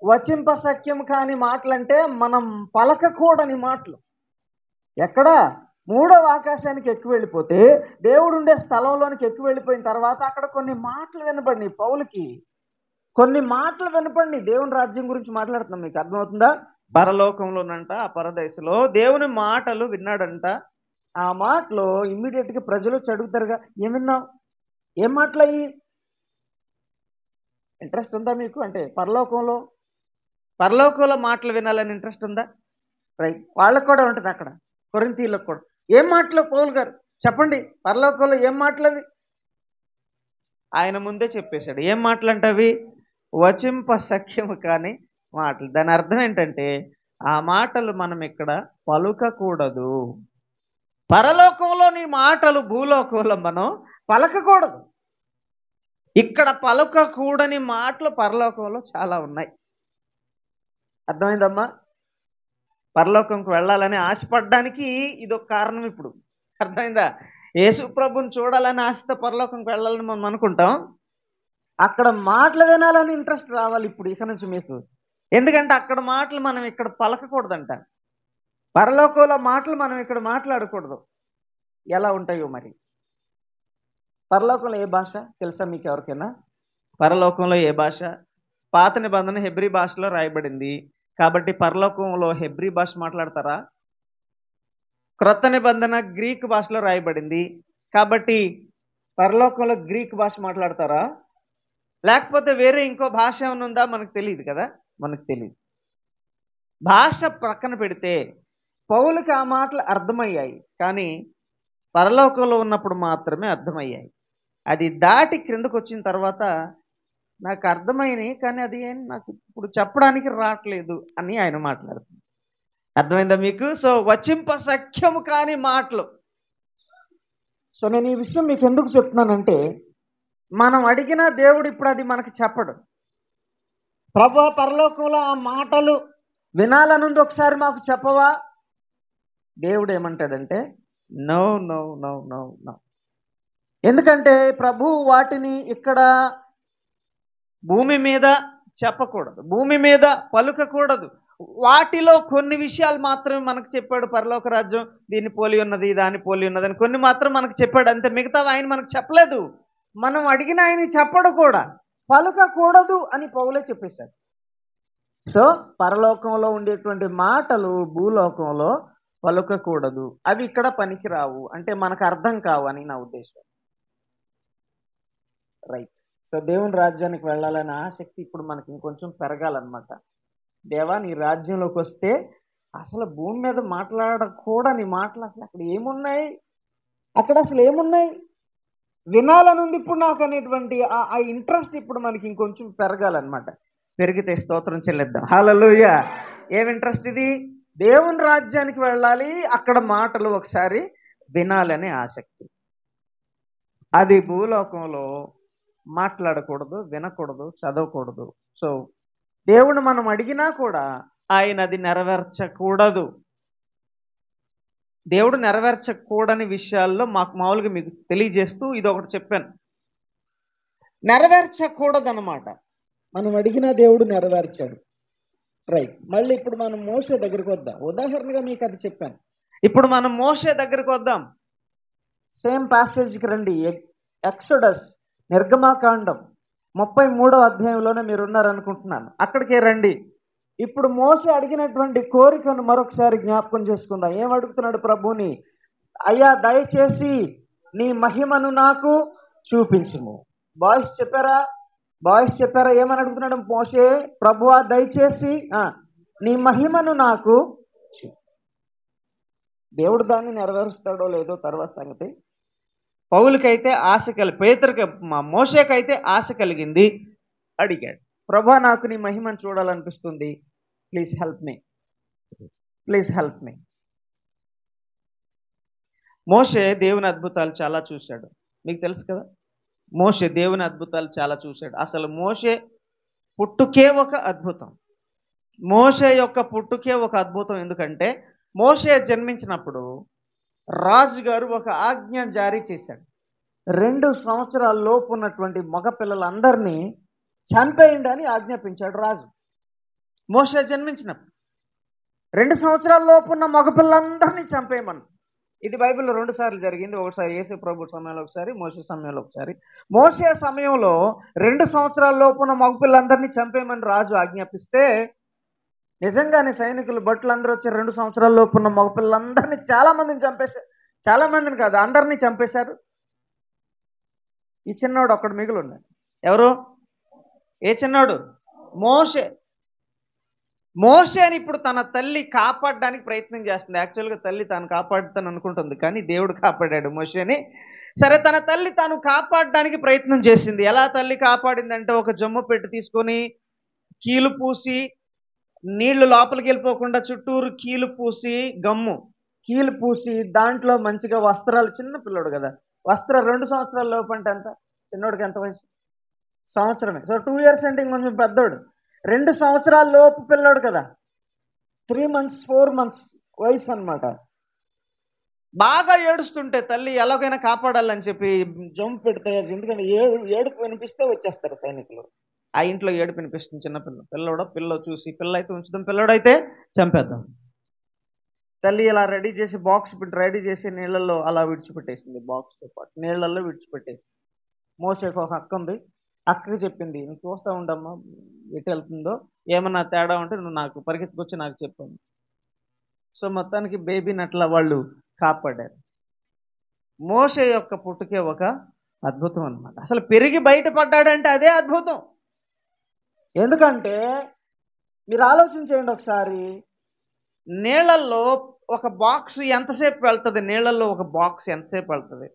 వచింప సఖ్యము కాని మాటలు అంటే మనం పలకకూడని మాటలు. ఎక్కడ? మూడవ ఆకాశానికి ఎక్కువ వెళ్ళిపోతే, దేవుడు ఉండే స్థలంలోనికి ఎక్కువ వెళ్ళిపోయిన తర్వాత అక్కడ కొన్ని మాటలు వినపడినాయి పౌలుకి. కొన్ని మాటలు వినపడినాయి. దేవుని రాజ్యం గురించి మాట్లాడుతున్నాం. మీకు అర్థమవుతుందా? పరలోకంలోనంట, ఆ పరదేశంలో దేవుని మాటలు విన్నాడంట. ఆ మాటలు ఇమ్మీడియట్గా ప్రజలు అడుగుతారుగా, ఏం విన్నావు? ఏం మాటలు అయ్యి? ఇంట్రెస్ట్ ఉందా మీకు? అంటే పరలోకంలో మాటలు వినాలని ఇంట్రెస్ట్ ఉందా? రైట్. వాళ్ళకు కూడా ఉంటుంది అక్కడ, కొరింథీయులకు కూడా. ఏం మాటలు పౌలు గారు చెప్పండి, పరలోకంలో ఏం మాటలవి? ఆయన ముందే చెప్పేశాడు. ఏం మాటలు అంటే అవి? వచింప సఖ్యము కాని మాటలు. దాని అర్థం ఏంటంటే, ఆ మాటలు మనం ఇక్కడ పలుకకూడదు. పరలోకంలోని మాటలు భూలోకంలో మనం పలకకూడదు. ఇక్కడ పలకకూడని మాటలు పరలోకంలో చాలా ఉన్నాయి. అర్థమైందమ్మా? పరలోకంకు వెళ్ళాలని ఆశపడడానికి ఇదొక కారణం. ఇప్పుడు అర్థమైందా? యేసు ప్రభుని చూడాలని ఆశతో పరలోకంకు వెళ్ళాలని మనం అనుకుంటాం. అక్కడ మాటలు వినాలని ఇంట్రెస్ట్ రావాలి ఇప్పుడు ఇక నుంచి మీకు. ఎందుకంటే అక్కడ మాటలు మనం ఇక్కడ పలకకూడదంట. పరలోకంలో మాటలు మనం ఇక్కడ మాట్లాడకూడదు. ఎలా ఉంటాయో మరి. పరలోకంలో ఏ భాష తెలుసా మీకు ఎవరికైనా? పరలోకంలో ఏ భాష? పాత నిబంధన హెబ్రీ భాషలో రాయబడింది కాబట్టి పరలోకంలో హెబ్రీ భాష మాట్లాడతారా? క్రొత్త నిబంధన గ్రీక్ భాషలో రాయబడింది కాబట్టి పరలోకంలో గ్రీక్ భాష మాట్లాడతారా? లేకపోతే వేరే ఇంకో భాష ఏమైనా ఉందా? మనకు తెలియదు కదా. మనకు తెలియదు. భాష ప్రక్కన పెడితే పౌలుకి ఆ మాటలు అర్థమయ్యాయి, కానీ పరలోకంలో ఉన్నప్పుడు మాత్రమే అర్థమయ్యాయి. అది దాటి క్రిందకు వచ్చిన తర్వాత నాకు అర్థమైనాయి, కానీ అది నాకు ఇప్పుడు చెప్పడానికి రావట్లేదు అని ఆయన మాట్లాడుతుంది. అర్థమైందా మీకు? సో వచింప సఖ్యము కాని మాటలు. సో నేను ఈ విషయం మీకు ఎందుకు చెప్తున్నానంటే, మనం అడిగిన దేవుడు ఇప్పుడు అది మనకు చెప్పడు. ప్రభువా, పరలోకంలో ఆ మాటలు వినాలనుంది, ఒకసారి మాకు చెప్పవా? దేవుడు ఏమంటాడంటే, no no no no no. ఎందుకంటే ప్రభు వాటిని ఇక్కడ భూమి మీద చెప్పకూడదు, భూమి మీద పలుకకూడదు. వాటిలో కొన్ని విషయాలు మాత్రమే మనకు చెప్పాడు. పరలోక రాజ్యం దీన్ని పోలి ఉన్నది, దాన్ని పోలి ఉన్నది అని కొన్ని మాత్రం మనకు చెప్పాడు అంతే. మిగతావి ఆయన మనకు చెప్పలేదు. మనం అడిగిన ఆయన చెప్పడు కూడా. పలుకకూడదు అని పౌలే చెప్పేశాడు. సో పరలోకంలో ఉండేటువంటి మాటలు భూలోకంలో పలుకకూడదు. అవి ఇక్కడ పనికిరావు, అంటే మనకు అర్థం కావు అని నా ఉద్దేశం. రైట్. సో దేవుని రాజ్యానికి వెళ్ళాలనే ఆసక్తి ఇప్పుడు మనకి ఇంకొంచెం పెరగాలన్నమాట. దేవా, నీ రాజ్యంలోకి వస్తే అసలు భూమి మీద మాట్లాడకూడని మాటలు అసలు అక్కడ ఏమున్నాయి? అక్కడ అసలు ఏమున్నాయి? వినాలని ఉంది ఇప్పుడు నాకు అనేటువంటి ఆ ఇంట్రెస్ట్ ఇప్పుడు మనకి ఇంకొంచెం పెరగాలన్నమాట. పెరిగితే స్తోత్రం చెల్లిద్దాం. హల్లెలూయా. ఏం ఇంట్రెస్ట్ ఇది? దేవుని రాజ్యానికి వెళ్ళాలి, అక్కడ మాటలు ఒకసారి వినాలనే ఆసక్తి. అది భూలోకంలో మాట్లాడకూడదు, వినకూడదు, చదవకూడదు. సో దేవుడు మనం అడిగినా కూడా ఆయన అది నెరవేర్చకూడదు. దేవుడు నెరవేర్చకూడని విషయాల్లో మామూలుగా మీకు తెలియజేస్తూ ఇది ఒకటి చెప్పాను. నెరవేర్చకూడదు అన్నమాట. మనం అడిగిన దేవుడు నెరవేర్చాడు. రైట్. మళ్ళీ ఇప్పుడు మనం మోషే దగ్గరికి వద్దాం. ఉదాహరణగా మీకు అది చెప్పాను. ఇప్పుడు మనం మోషే దగ్గరికి వద్దాం. సేమ్ ప్యాసేజ్కి రండి. ఎక్సోడస్, నిర్గమాకాండం 33వ అధ్యాయంలోనే మీరు ఉన్నారనుకుంటున్నాను. అక్కడికే రండి. ఇప్పుడు మోషే అడిగినటువంటి కోరికను మరొకసారి జ్ఞాపకం చేసుకుందాం. ఏం అడుగుతున్నాడు ప్రభుని? అయ్యా, దయచేసి నీ మహిమను నాకు చూపించుము. బాయ్స్ చెప్పారా ఏమని అడుగుతున్నాడు మోషే? ప్రభువా, దయచేసి నీ మహిమను నాకు దేవుడు దాన్ని నెరవేరుస్తాడో లేదో తర్వాత సంగతి. పౌలుకైతే ఆశ పేతురుకి మోషేకైతే ఆశ కలిగింది. అడిగాడు, ప్రభా, నాకు నీ మహిమను చూడాలనిపిస్తుంది, ప్లీజ్ హెల్ప్ మీ. మోషే దేవుని అద్భుతాలు చాలా చూశాడు. మీకు తెలుసు కదా, మోషే దేవుని అద్భుతాలు చాలా చూశాడు. అసలు మోషే పుట్టుకే ఒక అద్భుతం. మోషే యొక్క పుట్టుకే ఒక అద్భుతం. ఎందుకంటే మోషే జన్మించినప్పుడు రాజుగారు ఒక ఆజ్ఞ జారీ చేశాడు. 2 సంవత్సరాల లోపు ఉన్నటువంటి మగ పిల్లలందరినీ చంపేయండి అని ఆజ్ఞాపించాడు రాజు. మోషే జన్మించినప్పుడు 2 సంవత్సరాల లోపు ఉన్న మగపిల్లలందరినీ చంపేయమని. ఇది బైబిల్లో 2 సార్లు జరిగింది. ఒకసారి యేసు ప్రభు సమయంలో ఒకసారి, మోషే సమయంలో ఒకసారి. మోషే సమయంలో 2 సంవత్సరాల లోపు ఉన్న మగపిల్లలందరినీ చంపేయమని రాజు ఆజ్ఞాపిస్తే నిజంగానే సైనికులు భటులందరూ వచ్చి 2 సంవత్సరాల లోపు ఉన్న మగపిల్లలందరినీ చాలా మందిని చంపేశారు. చాలా మందిని కాదు, అందరినీ చంపేశారు. ఈ చిన్నోడు ఒక్కడు మిగిలి ఉన్నాడు. ఎవరు? ఏ చిన్నోడు? మోషేని ఇప్పుడు తన తల్లి కాపాడడానికి ప్రయత్నం చేస్తుంది. యాక్చువల్గా తల్లి తాను కాపాడుతాను అనుకుంటుంది, కానీ దేవుడు కాపాడాడు మోషేని. సరే, తన తల్లి తాను కాపాడడానికి ప్రయత్నం చేసింది. ఎలా తల్లి కాపాడిందంటే, ఒక జమ్ము పెట్టి తీసుకొని కీలు పూసి, నీళ్లు లోపలికి వెళ్ళిపోకుండా చుట్టూరు కీలు పూసి దాంట్లో మంచిగా వస్త్రాలు, చిన్న పిల్లడు కదా, 2 సంవత్సరాల లోపు అంటే ఎంత? చిన్నోడికి ఎంత వయసు? సంవత్సరమే. సో 2 years అంటే కొంచెం పెద్దోడు. 2 సంవత్సరాల లోపు పిల్లోడు కదా, 3 months 4 months వయసు అన్నమాట. బాగా ఏడుస్తుంటే తల్లి ఎలాగైనా కాపాడాలని చెప్పి జంప్ పెడితే, ఎందుకంటే ఏడుపు వినిపిస్తే వచ్చేస్తారు సైనికులు. ఆ ఇంట్లో ఏడుపు వినిపిస్తుంది. చిన్న పిల్ల చూసి, పిల్ల అయితే ఉంచుదాం, పిల్లడైతే చంపేద్దాం. తల్లి ఇలా బాక్స్ రెడీ చేసి నీళ్ళల్లో అలా విడిచిపెట్టేసింది. బాక్స్తో పాటు నీళ్ళల్లో విడిచిపెట్టేసి. మోషేకు ఒక అక్క ఉంది. అక్కకి చెప్పింది, నువ్వు చూస్తూ ఉండమ్మా ఎటు వెళ్తుందో, ఏమన్నా తేడా ఉంటే నువ్వు నాకు పరిగెత్తుకొచ్చి నాకు చెప్పాను. సో మొత్తానికి బేబీని అట్లా వాళ్ళు కాపాడారు. మోషే యొక్క పుట్టుకే ఒక అద్భుతం అన్నమాట. అసలు పెరిగి బయటపడ్డాడంటే అదే అద్భుతం. ఎందుకంటే మీరు ఆలోచించేయండి ఒకసారి, నీళ్ళల్లో ఒక బాక్స్ ఎంతసేపు వెళ్తుంది? నీళ్ళల్లో ఒక బాక్స్ ఎంతసేపు వెళ్తుంది?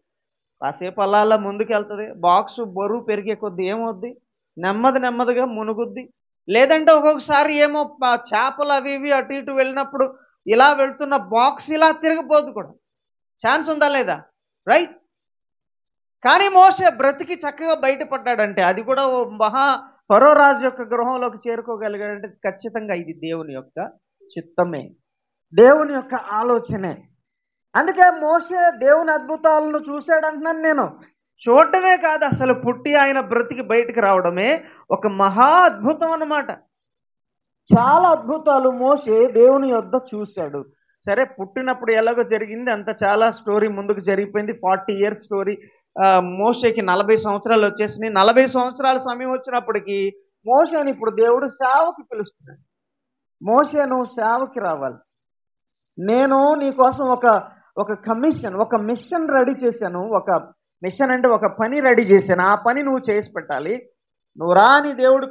కాసేపు అలా ముందుకు వెళ్తుంది. బాక్స్ బరువు పెరిగే కొద్దీ ఏమవుద్ది? నెమ్మదిగా మునుగుద్ది. లేదంటే ఒక్కొక్కసారి ఏమో చేపలు అవి ఇవి అటు ఇటు వెళ్ళినప్పుడు ఇలా వెళ్తున్న బాక్స్ ఇలా తిరిగిపోద్ది కూడా. ఛాన్స్ ఉందా లేదా? రైట్. కానీ మోషే బ్రతికి చక్కగా బయటపడ్డాడంటే, అది కూడా ఫరో రాజు యొక్క గృహంలోకి చేరుకోగలిగాడంటే ఖచ్చితంగా ఇది దేవుని యొక్క చిత్తమే, దేవుని యొక్క ఆలోచనే. అందుకే మోషే దేవుని అద్భుతాలను చూశాడంటున్నాను నేను. చూడటమే కాదు, అసలు పుట్టి ఆయన బ్రతికి బయటికి రావడమే ఒక మహా అద్భుతం అన్నమాట. చాలా అద్భుతాలు మోషే దేవుని యొద్ద చూశాడు. సరే, పుట్టినప్పుడు ఎలాగో జరిగింది అంత చాలా స్టోరీ ముందుకు జరిగిపోయింది. 40 years స్టోరీ. మోషేకి 40 సంవత్సరాలు వచ్చేసినాయి. 40 సంవత్సరాల సమయం వచ్చినప్పటికీ మోషేని ఇప్పుడు దేవుడు సేవకి పిలుస్తున్నాడు. మోషే, నువ్వు సేవకి రావాలి. నేను నీ కోసం ఒక మిషన్ రెడీ చేశాను. ఒక మిషన్ అంటే ఒక పని రెడీ చేశాను. ఆ పని నువ్వు చేసి పెట్టాలి. నువ్వు రాని దేవుడు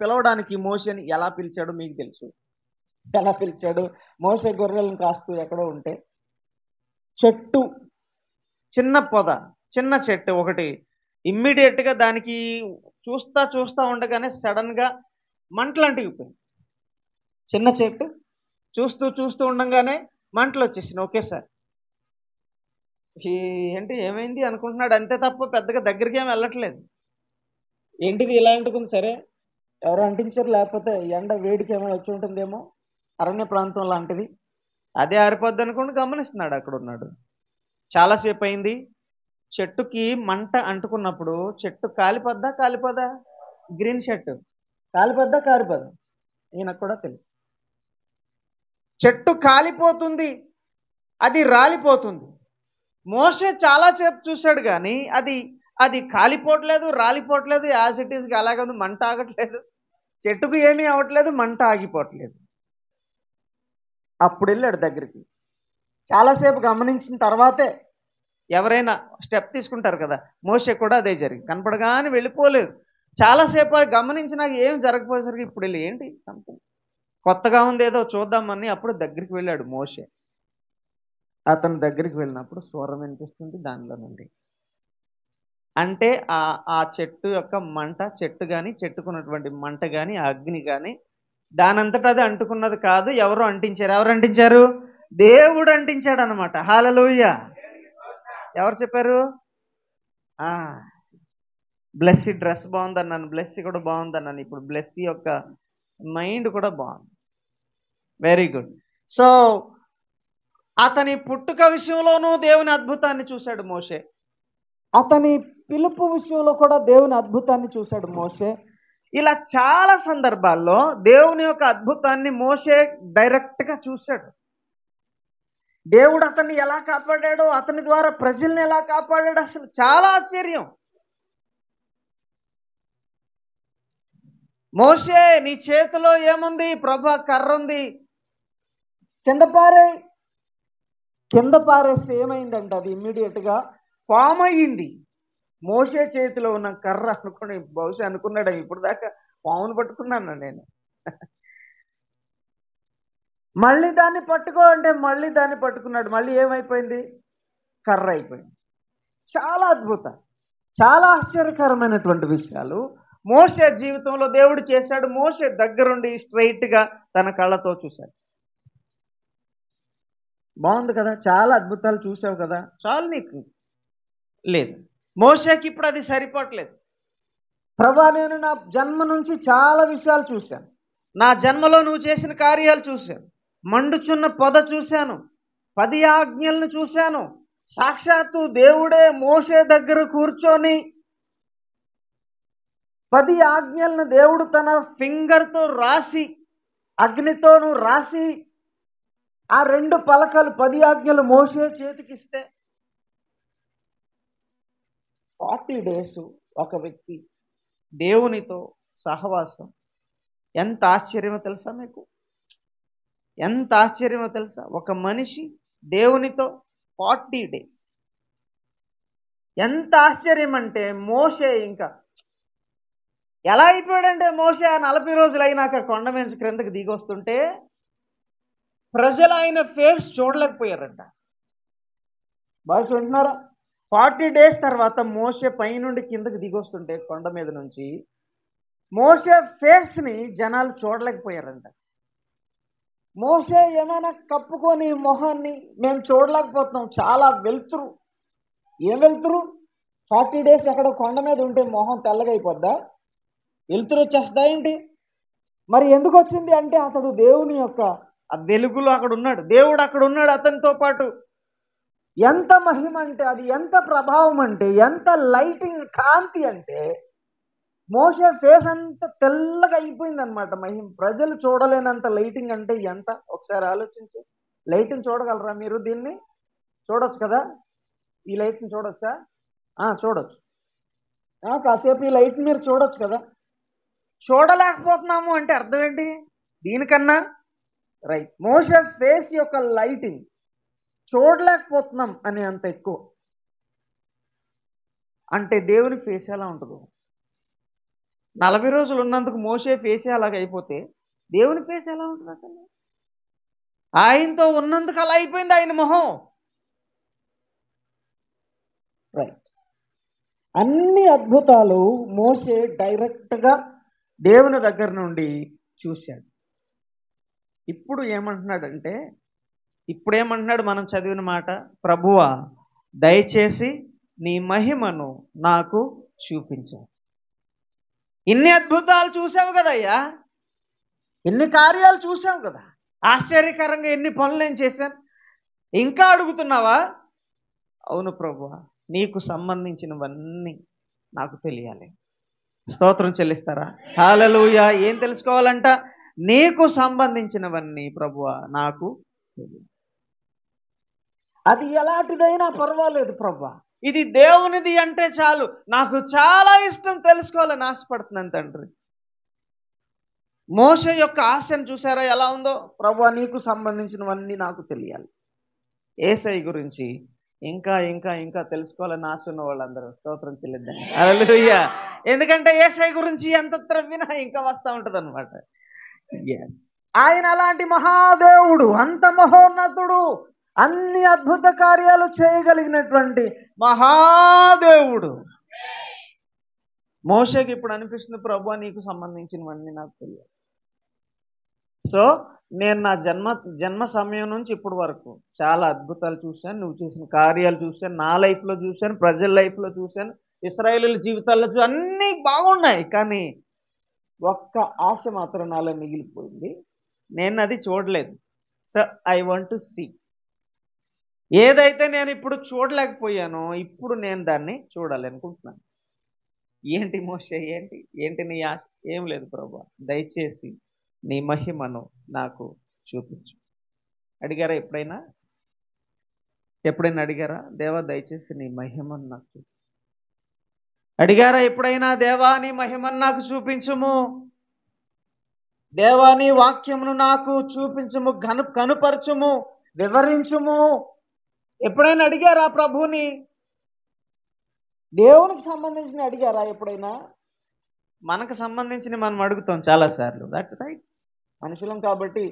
పిలవడానికి మోషేని ఎలా పిలిచాడో మీకు తెలుసు. ఎలా పిలిచాడు? మోషే గొర్రెలను కాస్తూ ఎక్కడో ఉంటే చెట్టు, చిన్న చెట్టు ఒకటి ఇమ్మీడియట్గా దానికి చూస్తా ఉండగానే సడన్గా మంటలు అంటిగిపోయింది. చిన్న చెట్టు చూస్తూ ఉండగానే మంటలు వచ్చేసింది ఒకేసారి. ఏంటి ఏమైంది అనుకుంటున్నాడు అంతే తప్ప పెద్దగా దగ్గరికి ఏమి వెళ్ళట్లేదు. ఏంటిది ఇలా అంటుకుంది? సరే, ఎవరు అంటించారు, లేకపోతే ఎండ వేడికి ఏమైనా వచ్చి ఉంటుందేమో, అరణ్య ప్రాంతం లాంటిది, అదే ఆరిపోద్ది అనుకుని గమనిస్తున్నాడు. అక్కడ ఉన్నాడు. చాలాసేపు అయింది. చెట్టుకి మంట అంటుకున్నప్పుడు చెట్టు కాలిపోద్దా? గ్రీన్ షర్ట్ కాలిపోద్దా కారిపోద్దా ఈయనకు కూడా తెలుసు. చెట్టు కాలిపోతుంది, అది రాలిపోతుంది. మోషే చాలాసేపు చూశాడు కానీ అది అది కాలిపోవట్లేదు, రాలిపోవట్లేదు, యాజ్ ఇట్ ఈస్గా అలాగే ఉంది. మంట ఆగట్లేదు, చెట్టుకు ఏమీ అవ్వట్లేదు, మంట ఆగిపోవట్లేదు. అప్పుడు వెళ్ళాడు దగ్గరికి. చాలాసేపు గమనించిన తర్వాతే ఎవరైనా స్టెప్ తీసుకుంటారు కదా, మోషే కూడా అదే జరిగింది. కనపడగానే వెళ్ళిపోలేదు, చాలాసేపు అది గమనించినాక ఏం జరగపోయేసరికి ఇప్పుడు వెళ్ళి ఏంటి సంథింగ్ కొత్తగా ఉంది ఏదో చూద్దామని అప్పుడు దగ్గరికి వెళ్ళాడు మోషే. అతను దగ్గరికి వెళ్ళినప్పుడు స్వరం వినిపిస్తుంది దానిలో నుండి. అంటే ఆ చెట్టు యొక్క మంట, చెట్టు కానీ చెట్టుకున్నటువంటి మంట కానీ అగ్ని కానీ దానంతటా అది అంటుకున్నది కాదు, ఎవరు అంటించారు. ఎవరు అంటించారు? దేవుడు అంటించాడు అనమాట. హల్లెలూయా. ఎవరు చెప్పారు? బ్లెస్సీ డ్రెస్ బాగుందన్నాను, బ్లెస్సీ కూడా బాగుందన్నాను. ఇప్పుడు బ్లెస్సీ యొక్క మైండ్ కూడా బాగుంది. Very good. సో అతని పుట్టుక విషయంలోనూ దేవుని అద్భుతాన్ని చూశాడు మోషే. అతని పిలుపు విషయంలో కూడా దేవుని అద్భుతాన్ని చూశాడు మోషే. ఇలా చాలా సందర్భాల్లో దేవుని యొక్క అద్భుతాన్ని మోషే డైరెక్ట్గా చూశాడు. దేవుడు అతన్ని ఎలా కాపాడాడో, అతని ద్వారా ప్రజల్ని ఎలా కాపాడాడో అసలు చాలా ఆశ్చర్యం. మోషే నీ చేతిలో ఏముంది? ప్రభా కర్ర ఉంది, కింద పారేస్తే ఏమైందంట? అది ఇమ్మీడియట్గా పాము అయ్యింది. మోషే చేతిలో ఉన్న కర్ర అనుకుని బహుశా అనుకున్నాడు, ఇప్పుడు దాకా పామును పట్టుకున్నాను నేను. మళ్ళీ దాన్ని పట్టుకో అంటే మళ్ళీ దాన్ని పట్టుకున్నాడు. మళ్ళీ ఏమైపోయింది? కర్ర అయిపోయింది. చాలా అద్భుతం, చాలా ఆశ్చర్యకరమైనటువంటి విషయాలు మోషే జీవితంలో దేవుడు చేశాడు. మోషే దగ్గరుండి స్ట్రైట్గా తన కళ్ళతో చూశాడు. బాగుంది కదా, చాలా అద్భుతాలు చూసావు కదా, చాలు నీకు. లేదు, మోషేకి ఇప్పుడు అది సరిపోవట్లేదు. ప్రభా నేను నా జన్మ నుంచి చాలా విషయాలు చూశాను, నా జన్మలో నువ్వు చేసిన కార్యాలు చూశాను, మండుచున్న పొద చూశాను, 10 ఆజ్ఞలను చూశాను. సాక్షాత్తు దేవుడే మోషే దగ్గర కూర్చొని 10 ఆజ్ఞలను దేవుడు తన ఫింగర్తో రాసి, అగ్నితోనూ రాసి, ఆ 2 పలకలు 10 ఆజ్ఞలు మోషే చేతికిస్తే 40 డేస్ ఒక వ్యక్తి దేవునితో సహవాసం. ఎంత ఆశ్చర్యమో తెలుసా మీకు? ఎంత ఆశ్చర్యమో తెలుసా? ఒక మనిషి దేవునితో 40 డేస్. ఎంత ఆశ్చర్యం అంటే మోషే ఇంకా ఎలా అయిపోయాడంటే, మోషే ఆ 40 రోజులు అయినాక కొండ మీద క్రిందకి దిగి వస్తుంటే ప్రజలు ఆయన ఫేస్ చూడలేకపోయారంట. బాయ్స్ వింటున్నారా? 40 డేస్ తర్వాత మోషే పైనుండి కిందకి దిగొస్తుంటే కొండ మీద నుంచి మోషే ఫేస్ని జనాలు చూడలేకపోయారంట. మోషే ఏమైనా కప్పుకొని మొహాన్ని మేము చూడలేకపోతున్నాం, చాలా వెలుతురు. ఏం వెలుతురు? 40 డేస్ ఎక్కడ కొండ మీద ఉంటే మొహం తెల్లగా అయిపోద్దా? వెలుతురు వచ్చేస్తా ఏంటి? మరి ఎందుకు వచ్చింది అంటే అతడు దేవుని యొక్క ఆ వెలుగులో అక్కడ ఉన్నాడు, దేవుడు అక్కడ ఉన్నాడు అతనితో పాటు. ఎంత మహిమ అంటే, అది ఎంత ప్రభావం అంటే, ఎంత లైటింగ్ కాంతి అంటే, మోషే ఫేస్ అంతా తెల్లగా అయిపోయింది అనమాట. మహిమ ప్రజలు చూడలేనంత లైటింగ్ అంటే ఎంత? ఒకసారి ఆలోచించి. లైట్ని చూడగలరా మీరు? దీన్ని చూడొచ్చు కదా, ఈ లైట్ని చూడొచ్చా? చూడొచ్చు. కాసేపు ఈ లైట్ మీరు చూడొచ్చు కదా. చూడలేకపోతున్నాము అంటే అర్థం ఏంటి దీనికన్నా? రైట్, మోషే ఫేస్ యొక్క లైటింగ్ చూడలేకపోతున్నాం అని అంత ఎక్కువ. అంటే దేవుని ఫేస్ ఎలా ఉంటుందో, 40 రోజులు ఉన్నందుకు మోషే ఫేస్ అలాగ అయిపోతే దేవుని ఫేస్ ఎలా ఉంటుంది అసలు? ఆయనతో ఉన్నందుకు అలా అయిపోయింది ఆయన మొహం. రైట్, అన్ని అద్భుతాలు మోషే డైరెక్ట్గా దేవుని దగ్గర నుండి చూశాడు. ఇప్పుడు ఏమంటున్నాడు మనం చదివిన మాట? ప్రభువా దయచేసి నీ మహిమను నాకు చూపించు. ఇన్ని అద్భుతాలు చూసావు కదయ్యా, ఎన్ని కార్యాలు చూసావు కదా, ఆశ్చర్యకరంగా ఎన్ని పనులు నేను చేశాను, ఇంకా అడుగుతున్నావా? అవును ప్రభువా, నీకు సంబంధించినవన్నీ నాకు తెలియాలి. స్తోత్రం చెల్లిస్తారా? హల్లెలూయా. ఏం తెలుసుకోవాలంట? నీకు సంబంధించినవన్నీ ప్రభువా నాకు తెలియదు. అది ఎలాంటిదైనా పర్వాలేదు ప్రభా. ఇది దేవునిది అంటే చాలు, నాకు చాలా ఇష్టం, తెలుసుకోవాలని ఆశపడుతున్నాను తండ్రి. మోషే యొక్క ఆశను చూసారా ఎలా ఉందో? ప్రభా నీకు సంబంధించినవన్నీ నాకు తెలియాలి. యేసయ్య గురించి ఇంకా ఇంకా ఇంకా తెలుసుకోవాలని ఆశ ఉన్న వాళ్ళందరూ స్తోత్రం చెల్లిద్దాం. హల్లెలూయా. ఎందుకంటే యేసయ్య గురించి ఎంత త్రవ్వినా ఇంకా వస్తూ ఉంటుంది అనమాట. ఎస్, ఆయన అలాంటి మహాదేవుడు, అంత మహోన్నతుడు, అన్ని అద్భుత కార్యాలు చేయగలిగినటువంటి మహాదేవుడు. మోషేకి ఇప్పుడు అనిపిస్తుంది, ప్రభువా నీకు సంబంధించినవన్నీ నాకు తెలియదు. సో నేను నా జన్మ సమయం నుంచి ఇప్పటి వరకు చాలా అద్భుతాలు చూశాను, నువ్వు చేసిన కార్యాలు చూశాను, నా లైఫ్లో చూశాను, ప్రజల లైఫ్లో చూశాను, ఇశ్రాయేలీయుల జీవితాల్లో అన్నీ బాగున్నాయి. కానీ ఒక్క ఆశ మాత్రం నాలో మిగిలిపోయింది, నేను అది చూడలేదు. So I want to see. ఏదైతే నేను ఇప్పుడు చూడలేకపోయానో ఇప్పుడు నేను దాన్ని చూడాలి అనుకుంటున్నాను. ఏంటి మోషే, ఏంటి నీ ఆశ? ఏం లేదు ప్రభువా, దయచేసి నీ మహిమను నాకు చూపించు. అడిగారా ఎప్పుడైనా అడిగారా? దేవా దయచేసి నీ మహిమను నాకు చూపించు. అడిగారా ఎప్పుడైనా? దేవా నీ మహిమను నాకు చూపించుము, దేవా నీ వాక్యమును నాకు చూపించుము, కనుపరచుము, వివరించుము. ఎప్పుడైనా అడిగారా ప్రభుని? దేవునికి సంబంధించిన అడిగారా ఎప్పుడైనా? మనకు సంబంధించిన మనం అడుగుతాం చాలాసార్లు. దట్స్ రైట్, మనుషులం కాబట్టి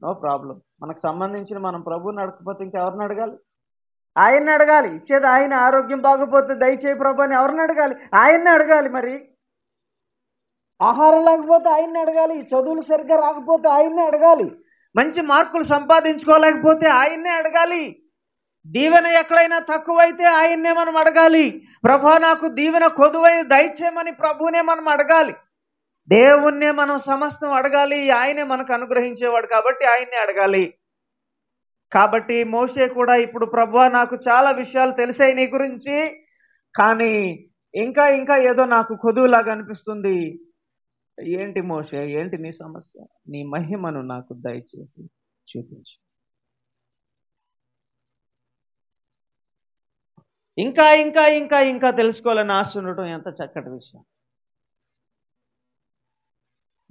నో ప్రాబ్లం. మనకు సంబంధించిన మనం ప్రభుని అడగకపోతే ఇంకెవరిని అడగాలి? ఆయన్ని అడగాలి. ఇచ్చేది ఆయన. ఆరోగ్యం బాగపోతే దయచేయి ప్రభు అని ఎవరిని అడగాలి? ఆయన్ని అడగాలి. మరి ఆహారం లేకపోతే ఆయన్ని అడగాలి, చదువులు సరిగ్గా రాకపోతే ఆయన్నే అడగాలి, మంచి మార్కులు సంపాదించుకోలేకపోతే ఆయన్నే అడగాలి, దీవెన ఎక్కడైనా తక్కువైతే ఆయన్నే మనం అడగాలి. ప్రభా నాకు దీవెన కొదువై దయచేయమని ప్రభువునే మనం అడగాలి. దేవుణ్ణే మనం సమస్తం అడగాలి. ఆయనే మనకు అనుగ్రహించేవాడు కాబట్టి ఆయన్నే అడగాలి. కాబట్టి మోషే కూడా ఇప్పుడు ప్రభువా నాకు చాలా విషయాలు తెలిసాయి నీ గురించి, కానీ ఇంకా ఇంకా ఏదో నాకు కొదువులాగా అనిపిస్తుంది. ఏంటి మోషే, ఏంటి నీ సమస్య? నీ మహిమను నాకు దయచేసి చూపించు. ఇంకా ఇంకా ఇంకా ఇంకా తెలుసుకోవాలని ఆశ ఉండటం ఎంత చక్కటి విషయం.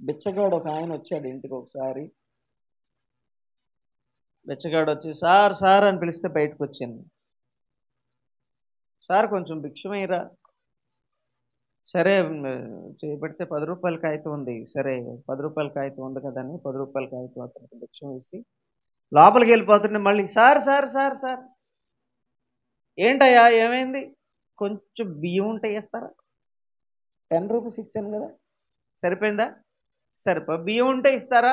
బిచ్చగాడు ఒక ఆయన వచ్చాడు ఇంటికి ఒకసారి. బిచ్చగాడు వచ్చి సార్ సార్ అని పిలిస్తే బయటకు వచ్చింది. సార్ కొంచెం భిక్షమయ్యరా. సరే చేపెడితే 10 రూపాయల కాగితం ఉంది. సరే 10 రూపాయల కాగితం ఉంది కదా అని 10 రూపాయల కాగితం అతనికి భిక్షం వేసి లోపలికి వెళ్ళిపోతుంటే మళ్ళీ సార్ సార్ సార్ సార్ ఏంటయ్యా ఏమైంది? కొంచెం బియ్యం ఉంటే వేస్తారా? 10 రూపీస్ ఇచ్చాను కదా, సరిపోయిందా? బియ్యం ఉంటే ఇస్తారా?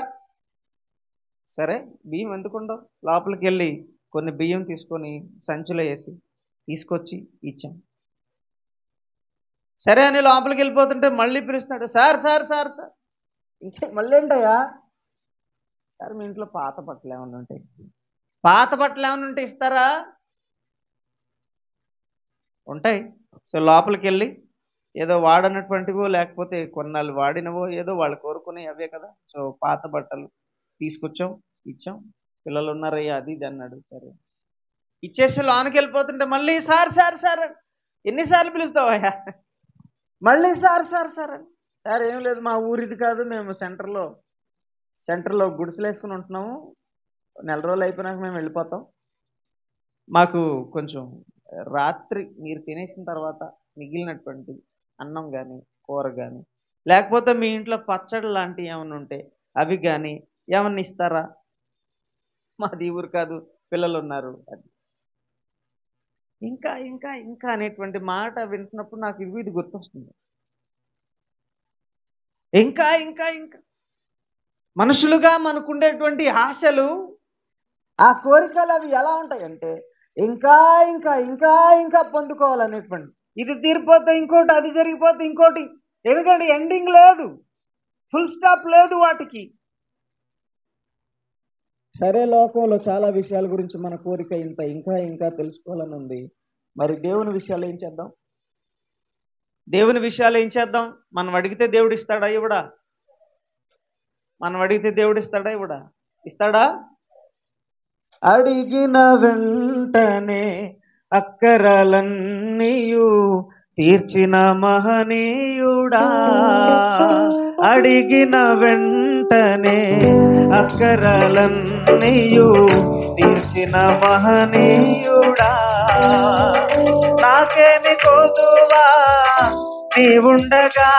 సరే బియ్యం ఎందుకుండవు? లోపలికి వెళ్ళి కొన్ని బియ్యం తీసుకొని సంచిలో వేసి తీసుకొచ్చి ఇచ్చాం. సరే అని లోపలికి వెళ్ళిపోతుంటే మళ్ళీ పిలుస్తున్నాడు, సార్ సార్ సార్ సార్. ఇంకా మళ్ళీ ఏంటయ్యా? సార్ మీ ఇంట్లో పాత బట్టలు ఏమైనా ఉంటాయి, పాత బట్టలు ఏమైనా ఉంటే ఇస్తారా? ఉంటాయి. సో లోపలికి వెళ్ళి ఏదో వాడనటువంటివో లేకపోతే కొన్నాళ్ళు వాడినవో ఏదో వాళ్ళు కోరుకునే అవే కదా. సో పాత బట్టలు తీసుకొచ్చాం, ఇచ్చాం. పిల్లలు ఉన్నారయ్యా అది ఇది అన్నాడు. సరే ఇచ్చేసి లోనికి వెళ్ళిపోతుంటే మళ్ళీ సార్ సార్ సార్. ఎన్నిసార్లు పిలుస్తావయ్యా? మళ్ళీ సార్ సార్ సార్ అని. సార్ ఏం లేదు, మా ఊరిది కాదు, మేము సెంటర్లో గుడిసెలు వేసుకుని ఉంటున్నాము, నెల రోజులు అయిపోయినాక మేము వెళ్ళిపోతాం. మాకు కొంచెం రాత్రి మీరు తినేసిన తర్వాత మిగిలినటువంటి అన్నం కానీ కూర కానీ లేకపోతే మీ ఇంట్లో పచ్చడి లాంటివి ఏమైనా ఉంటే అవి కానీ ఏమన్నా ఇస్తారా? మాది ఊరు కాదు, పిల్లలు ఉన్నారు. అది ఇంకా ఇంకా ఇంకా అనేటువంటి మాట వింటున్నప్పుడు నాకు ఇది గుర్తొస్తుంది. ఇంకా ఇంకా ఇంకా మనుషులుగా మనకుండేటువంటి ఆశలు, ఆ కోరికలు అవి ఎలా ఉంటాయంటే ఇంకా ఇంకా ఇంకా ఇంకా పొందుకోవాలనేటువంటి, ఇది తీరిపోతే ఇంకోటి, అది జరిగిపోతే ఇంకోటి. ఎందుకంటే ఎండింగ్ లేదు, ఫుల్ స్టాప్ లేదు వాటికి. సరే లోకంలో చాలా విషయాల గురించి మన కోరిక ఇంత ఇంకా ఇంకా తెలుసుకోవాలని ఉంది. మరి దేవుని విషయాలు ఏం చేద్దాం? దేవుని విషయాలు ఏం చేద్దాం? మనం అడిగితే దేవుడు ఇస్తాడా ఇవ్వడా? మనం అడిగితే దేవుడు ఇస్తాడా ఇవ్వడా? ఇస్తాడా? అడిగిన వెంటనే అక్కరలన్నీయు తీర్చిన మహనీయుడా, అడిగిన వెంటనే అక్కరలన్నీయు తీర్చిన మహనీయుడా, నాకేమి కొదువా నీవుండగా,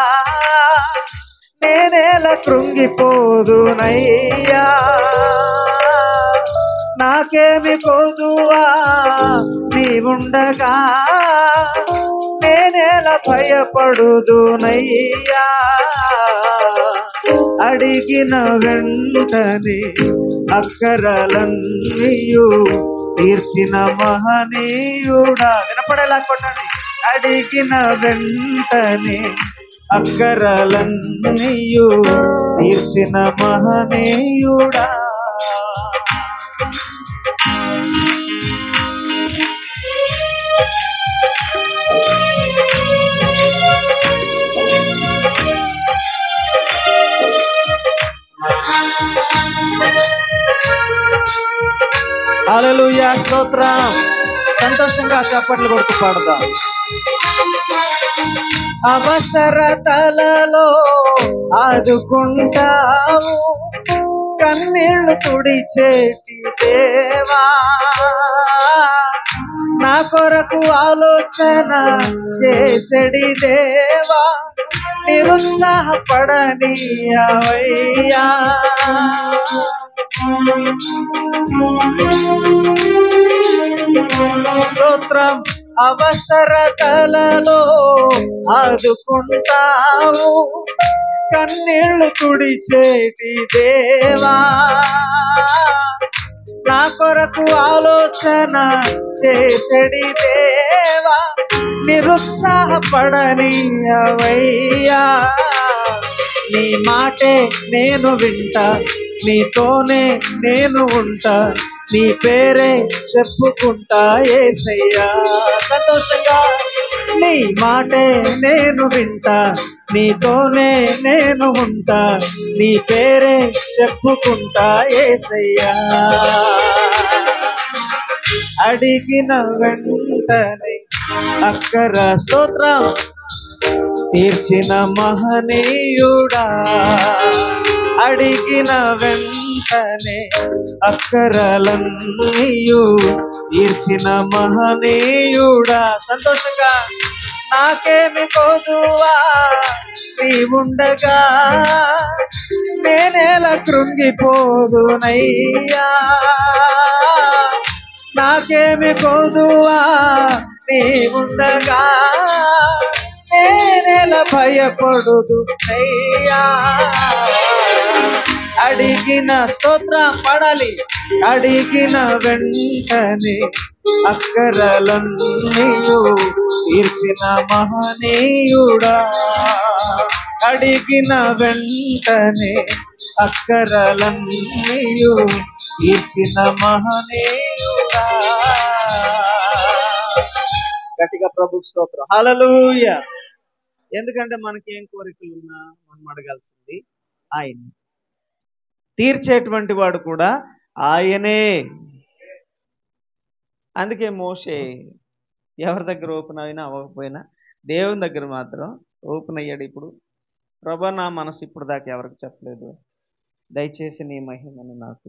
నేనేలా కృంగిపోదునయ్యా, నాకేమి కొదువా నీవుండగా, నేనేలా భయపడుదునయ్యా, అడిగిన వెంటనే అక్కరలన్నీయు తీర్చిన మహనీయుడా. వినపడేలా కొట్టండి. అడిగిన వెంటనే అక్కరలన్నీయు తీర్చిన మహనీయుడా. హల్లెలూయా, స్తోత్రం. సంతోషంగా చప్పట్లు కొడుతూ పాడదాం. అవసరతలలో ఆదుకుంటావు, కన్నీళ్లు తుడిచేటి దేవా, నా కొరకు ఆలోచన చేసెడి దేవా, నిరుత్సాహపడనీయవయ్యా. స్తోత్రం. అవసరతలలో ఆదుకుంటావు, కన్నీళ్లు తుడిచేటి దేవా, నా కొరకు ఆలోచన చేసెడి దేవా, నిరుత్సాహపడనీయవయ్యా. నీ మాటే నేను వింటా, నీతోనే నేను ఉంటా, నీ పేరే చెప్పుకుంటా యేసయ్యా. సంతోషంగా నీ మాటే నేను వింటా, నీతోనే నేను ఉంటా, నీ పేరే చెప్పుకుంటా యేసయ్యా. అడిగిన వెంటనే అక్కర స్తోత్రం తీర్చిన మహనీయుడా, అడిగిన వెంటనే అక్కరలన్నీయు తీర్చిన మహనీయుడా. సంతోషంగా నాకేమి కొదువా నీవుండగా, నేనేలా కృంగిపోదునయ్యా, నాకేమి కొదువా నీవుండగా, నేనేలా భయపడుదునయ్యా. అడిగిన స్తోత్రం పడాలి. అడిగిన వెంటనే అక్కరలన్నీయు తీర్చిన మహనీయుడా, అడిగిన వెంటనే అక్కరలన్నీయు తీర్చిన మహనీయుడా. గట్టిగా ప్రభు స్తోత్రం. హల్లెలూయా. ఎందుకంటే మనకి ఏం కోరికలు ఉన్నా మనం అడగాల్సింది ఆయన. తీర్చేటువంటి వాడు కూడా ఆయనే. అందుకే మోషే ఎవరి దగ్గర ఓపెన్ అయినా అవ్వకపోయినా దేవుని దగ్గర మాత్రం ఓపెన్ అయ్యాడు. ఇప్పుడు ప్రభా, నా మనసు ఇప్పుడు దాకా ఎవరికి చెప్పలేదు, దయచేసి నీ మహిమను నాకు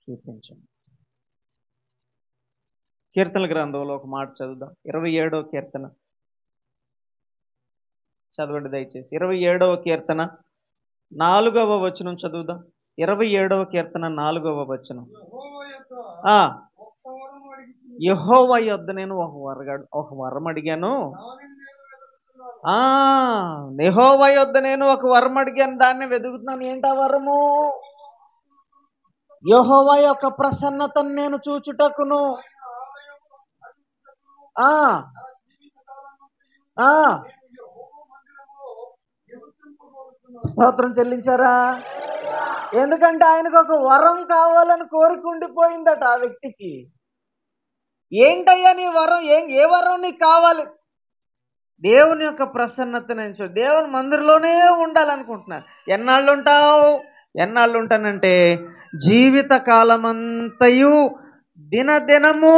చూపించండి. కీర్తనల గ్రంథంలో ఒక మాట చదువుదాం. 27వ కీర్తన చదవండి దయచేసి. 27వ కీర్తన 4వ వచనం చదువుదాం. 27వ కీర్తన 4వ వచనం. యెహోవా యొద్ద నేను ఒక వరం అడిగాను. యెహోవా యొద్ద నేను ఒక వరం అడిగాను, దాన్ని వెతుకుతున్నాను. ఏంటా వరము? యెహోవా యొక్క ప్రసన్నతను నేను చూచుటకును. స్తోత్రం చెల్లించారా? ఎందుకంటే ఆయనకు ఒక వరం కావాలని కోరుకుండిపోయిందట ఆ వ్యక్తికి. ఏంటయ్యా నీ వరం? ఏ వరం నీకు కావాలి? దేవుని యొక్క ప్రసన్నత నేను దేవుని మందిరంలోనే ఉండాలనుకుంటున్నాను. ఎన్నాళ్ళు ఉంటానంటే జీవిత కాలమంతయు దినదినము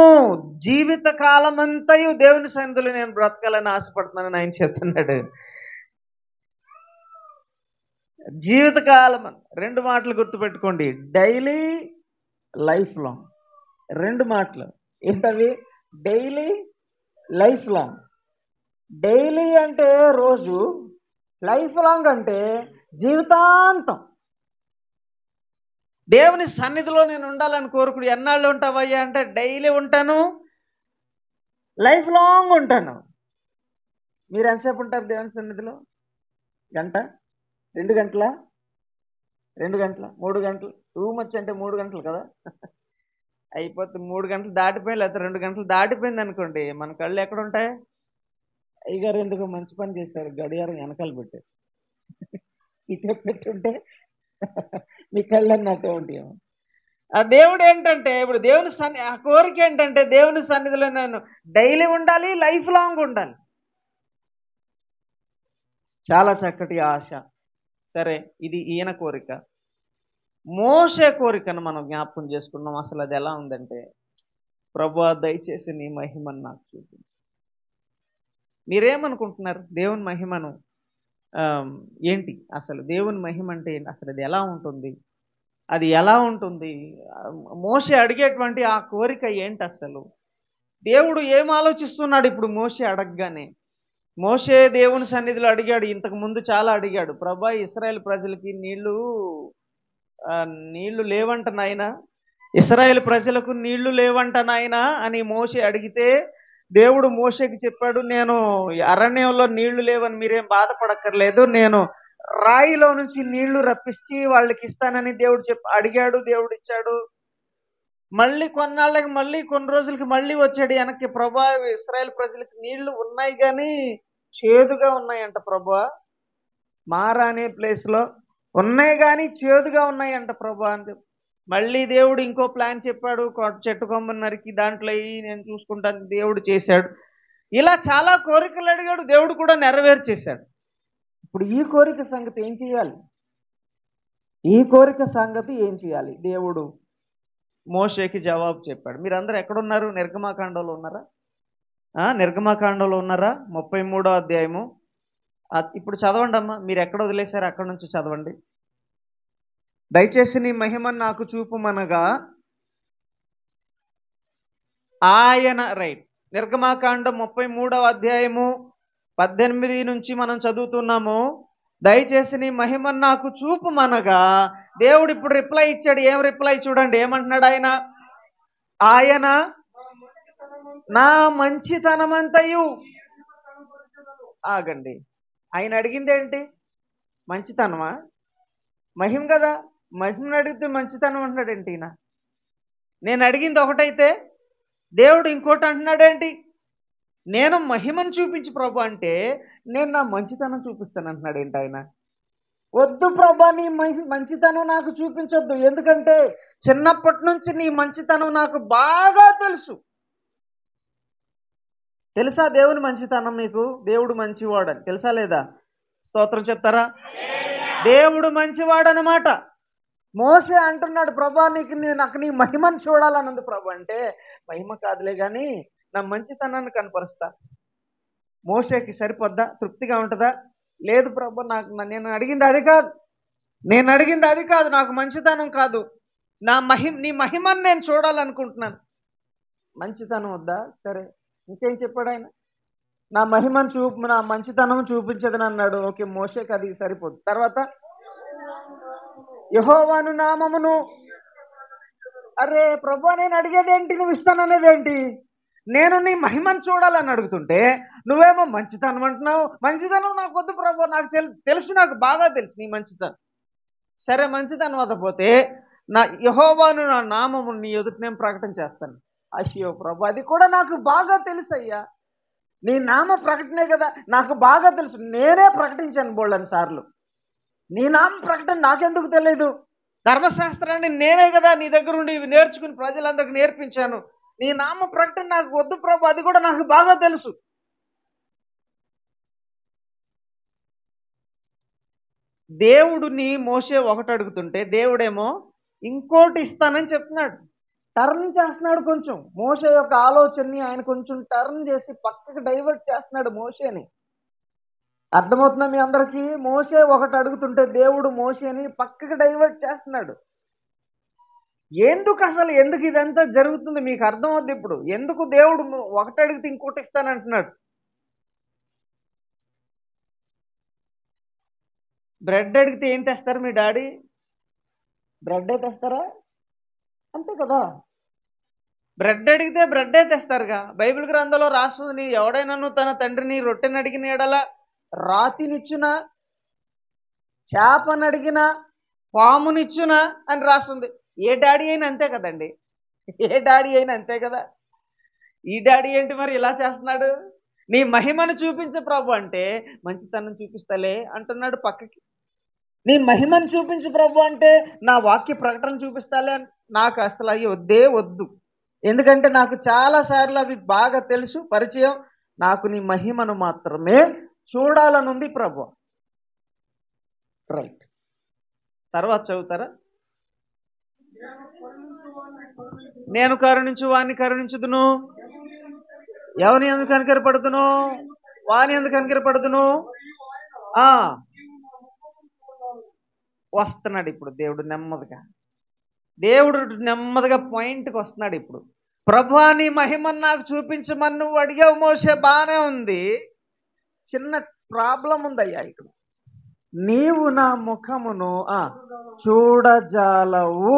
జీవిత కాలమంతయు దేవుని సన్నిధిలో నేను బ్రతకాలని ఆశపడుతున్నానని ఆయన చెప్తున్నాడు. జీవితకాలం 2 మాటలు గుర్తుపెట్టుకోండి, డైలీ, లైఫ్ లాంగ్. 2 మాటలు ఏంటవి? Daily, life long. డైలీ అంటే రోజు, లైఫ్ లాంగ్ అంటే జీవితాంతం. దేవుని సన్నిధిలో నేను ఉండాలని కోరుకుని ఎన్నాళ్ళు ఉంటావయ్యా అంటే డైలీ ఉంటాను, లైఫ్ లాంగ్ ఉంటాను. మీరు ఎంతసేపు ఉంటారు దేవుని సన్నిధిలో? గంట, 2 గంటల, 2 గంటల, 3 గంటలు? టూ మచ్ అంటే 3 గంటలు కదా అయిపోతుంది. 3 గంటలు దాటిపోయి లేకపోతే 2 గంటలు దాటిపోయింది అనుకోండి, మన కళ్ళు ఎక్కడ ఉంటాయి? అయ్యగారు ఎందుకు మంచి పని చేశారు, గడియారం వెనకాల పెట్టారు. ఇటే పెట్టుంటే మీ కళ్ళు అన్నట్టు ఉంటాయి. ఆ దేవుడు ఏంటంటే ఇప్పుడు ఆ కోరిక ఏంటంటే దేవుని సన్నిధిలో నేను డైలీ ఉండాలి, లైఫ్ లాంగ్ ఉండాలి. చాలా చక్కటి ఆశ. సరే, ఇది ఈయన కోరిక. మోషే కోరికను మనం జ్ఞాపకం చేసుకున్నాం. అసలు అది ఎలా ఉందంటే, ప్రభువా దయచేసి నీ మహిమను నాకు చూపించు. మీరేమనుకుంటున్నారు దేవుని మహిమను? ఏంటి అసలు దేవుని మహిమ అంటే అసలు అది ఎలా ఉంటుంది? అది ఎలా ఉంటుంది? మోషే అడిగేటువంటి ఆ కోరిక ఏంటి అసలు? దేవుడు ఏం ఆలోచిస్తున్నాడు ఇప్పుడు మోషే అడగగానే? మోషే దేవుని సన్నిధిలో అడిగాడు, ఇంతకు ముందు చాలా అడిగాడు, ప్రభా ఇశ్రాయేల్ ప్రజలకి నీళ్లు లేవంట నాయనా, ఇశ్రాయేల్ ప్రజలకు నీళ్లు లేవంట నాయనా అని మోషే అడిగితే దేవుడు మోషేకి చెప్పాడు, నేను అరణ్యంలో నీళ్లు లేవని మీరేం బాధపడక్కర్లేదు, నేను రాయిలో నుంచి నీళ్లు రప్పించి వాళ్ళకి ఇస్తానని దేవుడు అడిగాడు, దేవుడు ఇచ్చాడు. మళ్ళీ కొన్ని రోజులకి మళ్ళీ వచ్చాడు వెనక్కి, ప్రభా ఇశ్రాయేల్ ప్రజలకి నీళ్లు ఉన్నాయి కానీ చేదుగా ఉన్నాయంట ప్రభా, మారా అనే ప్లేస్లో ఉన్నాయి కానీ చేదుగా ఉన్నాయంట ప్రభా అని చెప్పి మళ్ళీ దేవుడు ఇంకో ప్లాన్ చెప్పాడు, చెట్టు కొమ్మని నరికి దాంట్లో నేను చూసుకుంటాను, దేవుడు చేశాడు. ఇలా చాలా కోరికలు అడిగాడు, దేవుడు కూడా నెరవేర్చేశాడు. ఇప్పుడు ఈ కోరిక సంగతి ఏం చేయాలి? దేవుడు మోషేకి జవాబు చెప్పాడు. మీరందరూ ఎక్కడున్నారు? నిర్గమాకాండంలో ఉన్నారా? నిర్గమాకాండంలో ఉన్నారా? 33వ అధ్యాయము. ఇప్పుడు చదవండి అమ్మా, మీరు ఎక్కడ వదిలేశారు అక్కడ నుంచి చదవండి. దయచేసి నీ మహిమను నాకు చూపుమనగా ఆయన, రైట్, నిర్గమాకాండం 33వ అధ్యాయము 18 నుంచి మనం చదువుతున్నాము. దయచేసి నీ మహిమను నాకు చూపుమనగా దేవుడు ఇప్పుడు రిప్లై ఇచ్చాడు. ఏం రిప్లై చూడండి, ఏమంటున్నాడు ఆయన? ఆయన నా మంచితనమంతయు. ఆగండి, ఆయన అడిగింది ఏంటి? మంచితనమా? మహిమ కదా, మహిమను అడిగితే మంచితనం అంటున్నాడేంటి ఈయన? నేను అడిగింది ఒకటైతే దేవుడు ఇంకోటి అంటున్నాడేంటి? నేను మహిమను చూపించి ప్రభు అంటే నేను నా మంచితనం చూపిస్తాను అంటున్నాడు ఏంటి ఆయన? వద్దు ప్రభా, నీ మంచితనం నాకు చూపించొద్దు, ఎందుకంటే చిన్నప్పటి నుంచి నీ మంచితనం నాకు బాగా తెలుసు. తెలుసా దేవుని మంచితనం మీకు? దేవుడు మంచివాడని తెలుసా లేదా? స్తోత్రం చెప్తారా? దేవుడు మంచివాడనమాట. మోషే అంటున్నాడు, ప్రభా నాకు నీ మహిమను చూడాలన్నది ప్రభు అంటే, మహిమ కాదులే కానీ నా మంచితనాన్ని కనపరుస్తా. మోషేకి సరిపోద్దా? తృప్తిగా ఉంటుందా? లేదు ప్రభు, నేను అడిగింది అది కాదు, నాకు మంచితనం కాదు, నీ మహిమను నేను చూడాలనుకుంటున్నాను. మంచితనం వద్దా? సరే, ఇంకేం చెప్పాడు ఆయన? నా మంచితనం చూపించదని అన్నాడు. ఓకే, మోషేకి అది సరిపోదు. తర్వాత యెహోవాను నామమును. అరే ప్రభు, నేను అడిగేది ఏంటి, నువ్వు ఇస్తాననేది ఏంటి? నేను నీ మహిమను చూడాలని అడుగుతుంటే నువ్వేమో మంచితనం అంటున్నావు. మంచితనం నాకు వద్దు ప్రభు, నాకు తెలుసు, నాకు బాగా తెలుసు నీ మంచితనం. సరే, మంచితనం వదపోతే నా యెహోవాను నా నామము నీ ఎదుట నేను ప్రకటన చేస్తాను. అయ్యో ప్రభు, అది కూడా నాకు బాగా తెలుసు అయ్యా, నీ నామ ప్రకటనే కదా నాకు బాగా తెలుసు, నేనే ప్రకటించాను బోళ్ళని సార్లు. నీ నామ ప్రకటన నాకెందుకు తెలియదు? ధర్మశాస్త్రాన్ని నేనే కదా నీ దగ్గర ఉండి నేర్చుకుని ప్రజలందరికీ నేర్పించాను. నీ నామ ప్రకటన నాకు వద్దు ప్రభు, అది కూడా నాకు బాగా తెలుసు. దేవుడిని మోషే ఒకటి అడుగుతుంటే దేవుడేమో ఇంకోటి ఇస్తానని చెప్తున్నాడు. టర్న్ చేస్తున్నాడు కొంచెం. మోషే యొక్క ఆలోచనని ఆయన కొంచెం టర్న్ చేసి పక్కకి డైవర్ట్ చేస్తున్నాడు మోషేని. అర్థమవుతుందా మీ అందరికీ? మోషే ఒకటి అడుగుతుంటే దేవుడు మోషేని పక్కకి డైవర్ట్ చేస్తున్నాడు. ఎందుకు ఇదంతా జరుగుతుంది మీకు అర్థమవుద్ది ఇప్పుడు. ఎందుకు దేవుడు ఒకటి అడిగితే ఇంకోటి ఇస్తానంటున్నాడు? బ్రెడ్ అడిగితే ఏం తెస్తారు మీ డాడీ? బ్రెడ్డే తెస్తారా? అంతే కదా. బ్రెడ్ అడిగితే బ్రెడ్డే తెస్తారుగా. బైబిల్ గ్రంథంలో రాస్తుంది, ఎవడైనాను తన తండ్రిని రొట్టెని అడిగిన ఎడల రాతినిచ్చునా, చేపనడిగినా, పామునిచ్చునా అని రాస్తుంది. ఏ డాడీ అయినా అంతే కదండి. ఏ డాడీ అయినా అంతే కదా. ఈ డాడీ ఏంటి మరి ఇలా చేస్తున్నాడు? నీ మహిమను చూపించు ప్రభు అంటే మంచితనం చూపిస్తలే అంటున్నాడు పక్కకి. నీ మహిమను చూపించు ప్రభు అంటే నా వాక్య ప్రకటన చూపిస్తాలే. నాకు అసలు అవి వద్దు. ఎందుకంటే నాకు చాలా సార్లు అవి బాగా తెలుసు, పరిచయం. నాకు నీ మహిమను మాత్రమే చూడాలనుంది ప్రభు. రైట్, తర్వాత చదువుతారా? నేను కరుణించు వాణ్ణి కరుణించుదును, ఎవని ఎందుకు కనికరపడుతును, వాని ఎందుకు కనికరపడుతును. వస్తున్నాడు ఇప్పుడు దేవుడు నెమ్మదిగా పాయింట్కి వస్తున్నాడు ఇప్పుడు. ప్రభువా నీ మహిమను నాకు చూపించమని నువ్వు అడిగావు మోషే, బాగానే ఉంది. చిన్న ప్రాబ్లం ఉందయ్యా ఇక్కడ. నీవు నా ముఖమును చూడజాలవు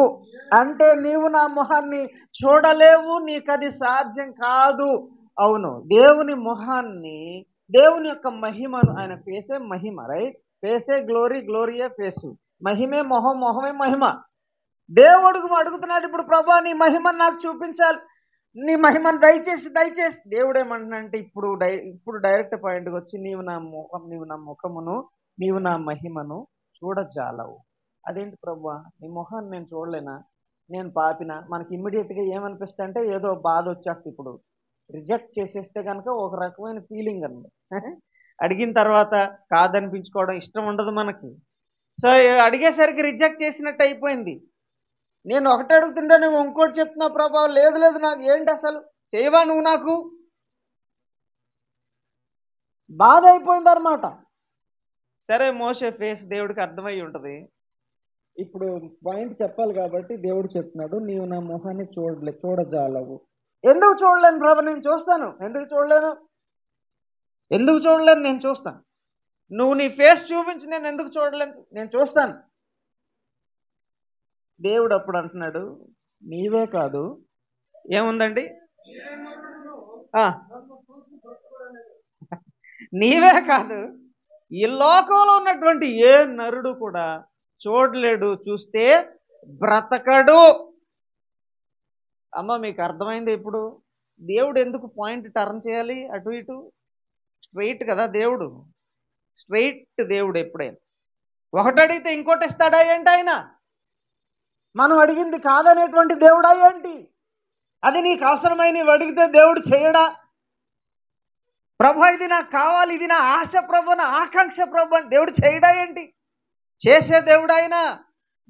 అంటే నీవు నా ముఖాన్ని చూడలేవు, నీకు అది సాధ్యం కాదు. అవును, దేవుని ముఖాన్ని, దేవుని యొక్క మహిమను, ఆయన ఫేసే మహిమ, రైట్? ఫేసే గ్లోరీ, గ్లోరీయే ఫేసు. మహిమే మొహం, మొహమే మహిమ. దేవుడు అడుగుతున్నాడు ఇప్పుడు, ప్రభా నీ మహిమను నాకు చూపించాలి, నీ మహిమను దయచేసి. దేవుడు ఏమంటున్నాడంటే ఇప్పుడు డైరెక్ట్ పాయింట్కి వచ్చి నీవు నా ముఖమును, నీవు నా మహిమను చూడజాలవు. అదేంటి ప్రభా, నీ ముఖాన్ని నేను చూడలేనా? నేను పాపినా? మనకి ఇమ్మీడియట్గా ఏమనిపిస్తుంది అంటే ఏదో బాధ వచ్చేస్తే, ఇప్పుడు రిజెక్ట్ చేసేస్తే కనుక ఒక రకమైన ఫీలింగ్ అండి. అడిగిన తర్వాత కాదనిపించుకోవడం ఇష్టం ఉండదు మనకి. సో అడిగేసరికి రిజెక్ట్ చేసినట్టు అయిపోయింది. నేను ఒకటి అడుగుతుంటే నువ్వు ఇంకోటి చెప్తున్నావు ప్రభా. లేదు నాకు ఏంటి అసలు చేయవా నువ్వు? నాకు బాధ అయిపోయింది అనమాట. సరే, మోషే ఫేస్ దేవుడికి అర్థమై ఉంటుంది. ఇప్పుడు పాయింట్ చెప్పాలి కాబట్టి దేవుడు చెప్తున్నాడు, నీవు నా ముఖాన్ని చూడజాలవు. ఎందుకు చూడలేను ప్రభా? నేను చూస్తాను. ఎందుకు చూడలేను? నేను చూస్తాను. నువ్వు నీ ఫేస్ చూపించి నేను ఎందుకు చూడలేను? నేను చూస్తాను. దేవుడు అప్పుడు అంటున్నాడు, నీవే కాదు, ఏముందండి, నీవే కాదు, ఈ లోకంలో ఉన్నటువంటి ఏ నరుడు కూడా చూడలేడు, చూస్తే బ్రతకడు. అమ్మ మీకు అర్థమైంది ఇప్పుడు? దేవుడు ఎందుకు పాయింట్ టర్న్ చేయాలి అటు ఇటు? స్ట్రైట్ కదా దేవుడు, స్ట్రైట్ దేవుడు. ఎప్పుడైనా ఒకటి అడిగితే ఇంకోటి ఇస్తాడా ఏంటి ఆయన? మనం అడిగింది కాదనేటువంటి దేవుడా ఏంటి? అది నీకు అవసరమైనవి అడిగితే దేవుడు చేయడా? ప్రభు ఇది నాకు కావాలి, ఇది నా ఆశ ప్రభు, నా ఆకాంక్ష ప్రభు అని దేవుడు చేయడా ఏంటి? చేసే దేవుడు ఆయన.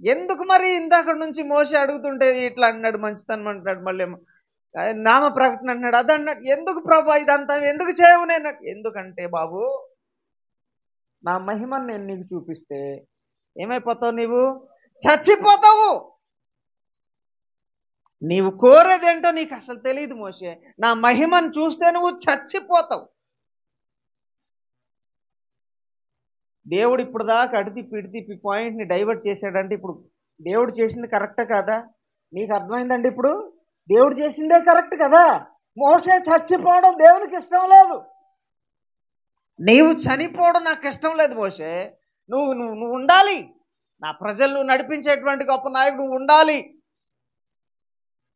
ఎందుకు మరి ఇందాక నుంచి మోసే అడుగుతుంటే ఇట్లా అన్నాడు, మంచితనం అంటున్నాడు, మళ్ళీ నామ ప్రకటన అన్నాడు, అది అన్నాడు. ఎందుకు ప్రభు ఇదంతా ఎందుకు చేయవు? నేను ఎందుకంటే బాబు, నా మహిమను నేను నీకు చూపిస్తే ఏమైపోతావు? నీవు చచ్చిపోతావు. నీవు కోరేదేంటో నీకు అసలు తెలియదు మోషే. నా మహిమను చూస్తే నువ్వు చచ్చిపోతావు. దేవుడు ఇప్పుడు దాకా అడితిప్పి పాయింట్ని డైవర్ట్ చేశాడంటే ఇప్పుడు దేవుడు చేసింది కరెక్టే కాదా? నీకు అర్థమైందండి? ఇప్పుడు దేవుడు చేసిందే కరెక్ట్ కదా. మోషే చచ్చిపోవడం దేవునికి ఇష్టం లేదు. నీవు చనిపోవడం నాకు ఇష్టం లేదు మోషే. నువ్వు ఉండాలి. నా ప్రజలు నువ్వు నడిపించేటువంటి గొప్ప నాయకుడు నువ్వు ఉండాలి.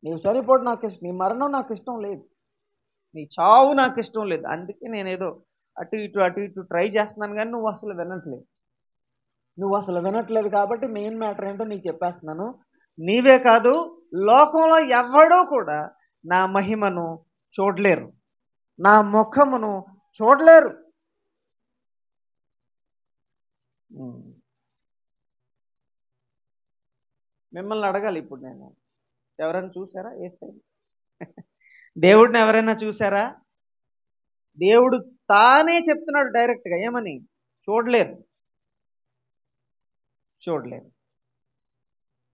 నీవు చనిపోవడం నాకు ఇష్టం, నీ మరణం నాకు ఇష్టం లేదు, నీ చావు నాకు ఇష్టం లేదు. అందుకే నేనేదో అటు ఇటు ట్రై చేస్తున్నాను, కానీ నువ్వు అసలు వినట్లేదు. కాబట్టి మెయిన్ మ్యాటర్ ఏంటో నీకు చెప్పేస్తున్నాను. నీవే కాదు, లోకంలో ఎవడూ కూడా నా మహిమను చూడలేరు, నా ముఖమును చూడలేరు. మిమ్మల్ని అడగాలి ఇప్పుడు నేను, ఎవరైనా చూసారా యేసయ్య? దేవుడిని ఎవరైనా చూసారా? దేవుడు తానే చెప్తున్నాడు డైరెక్ట్గా, ఏమని? చూడలేరు.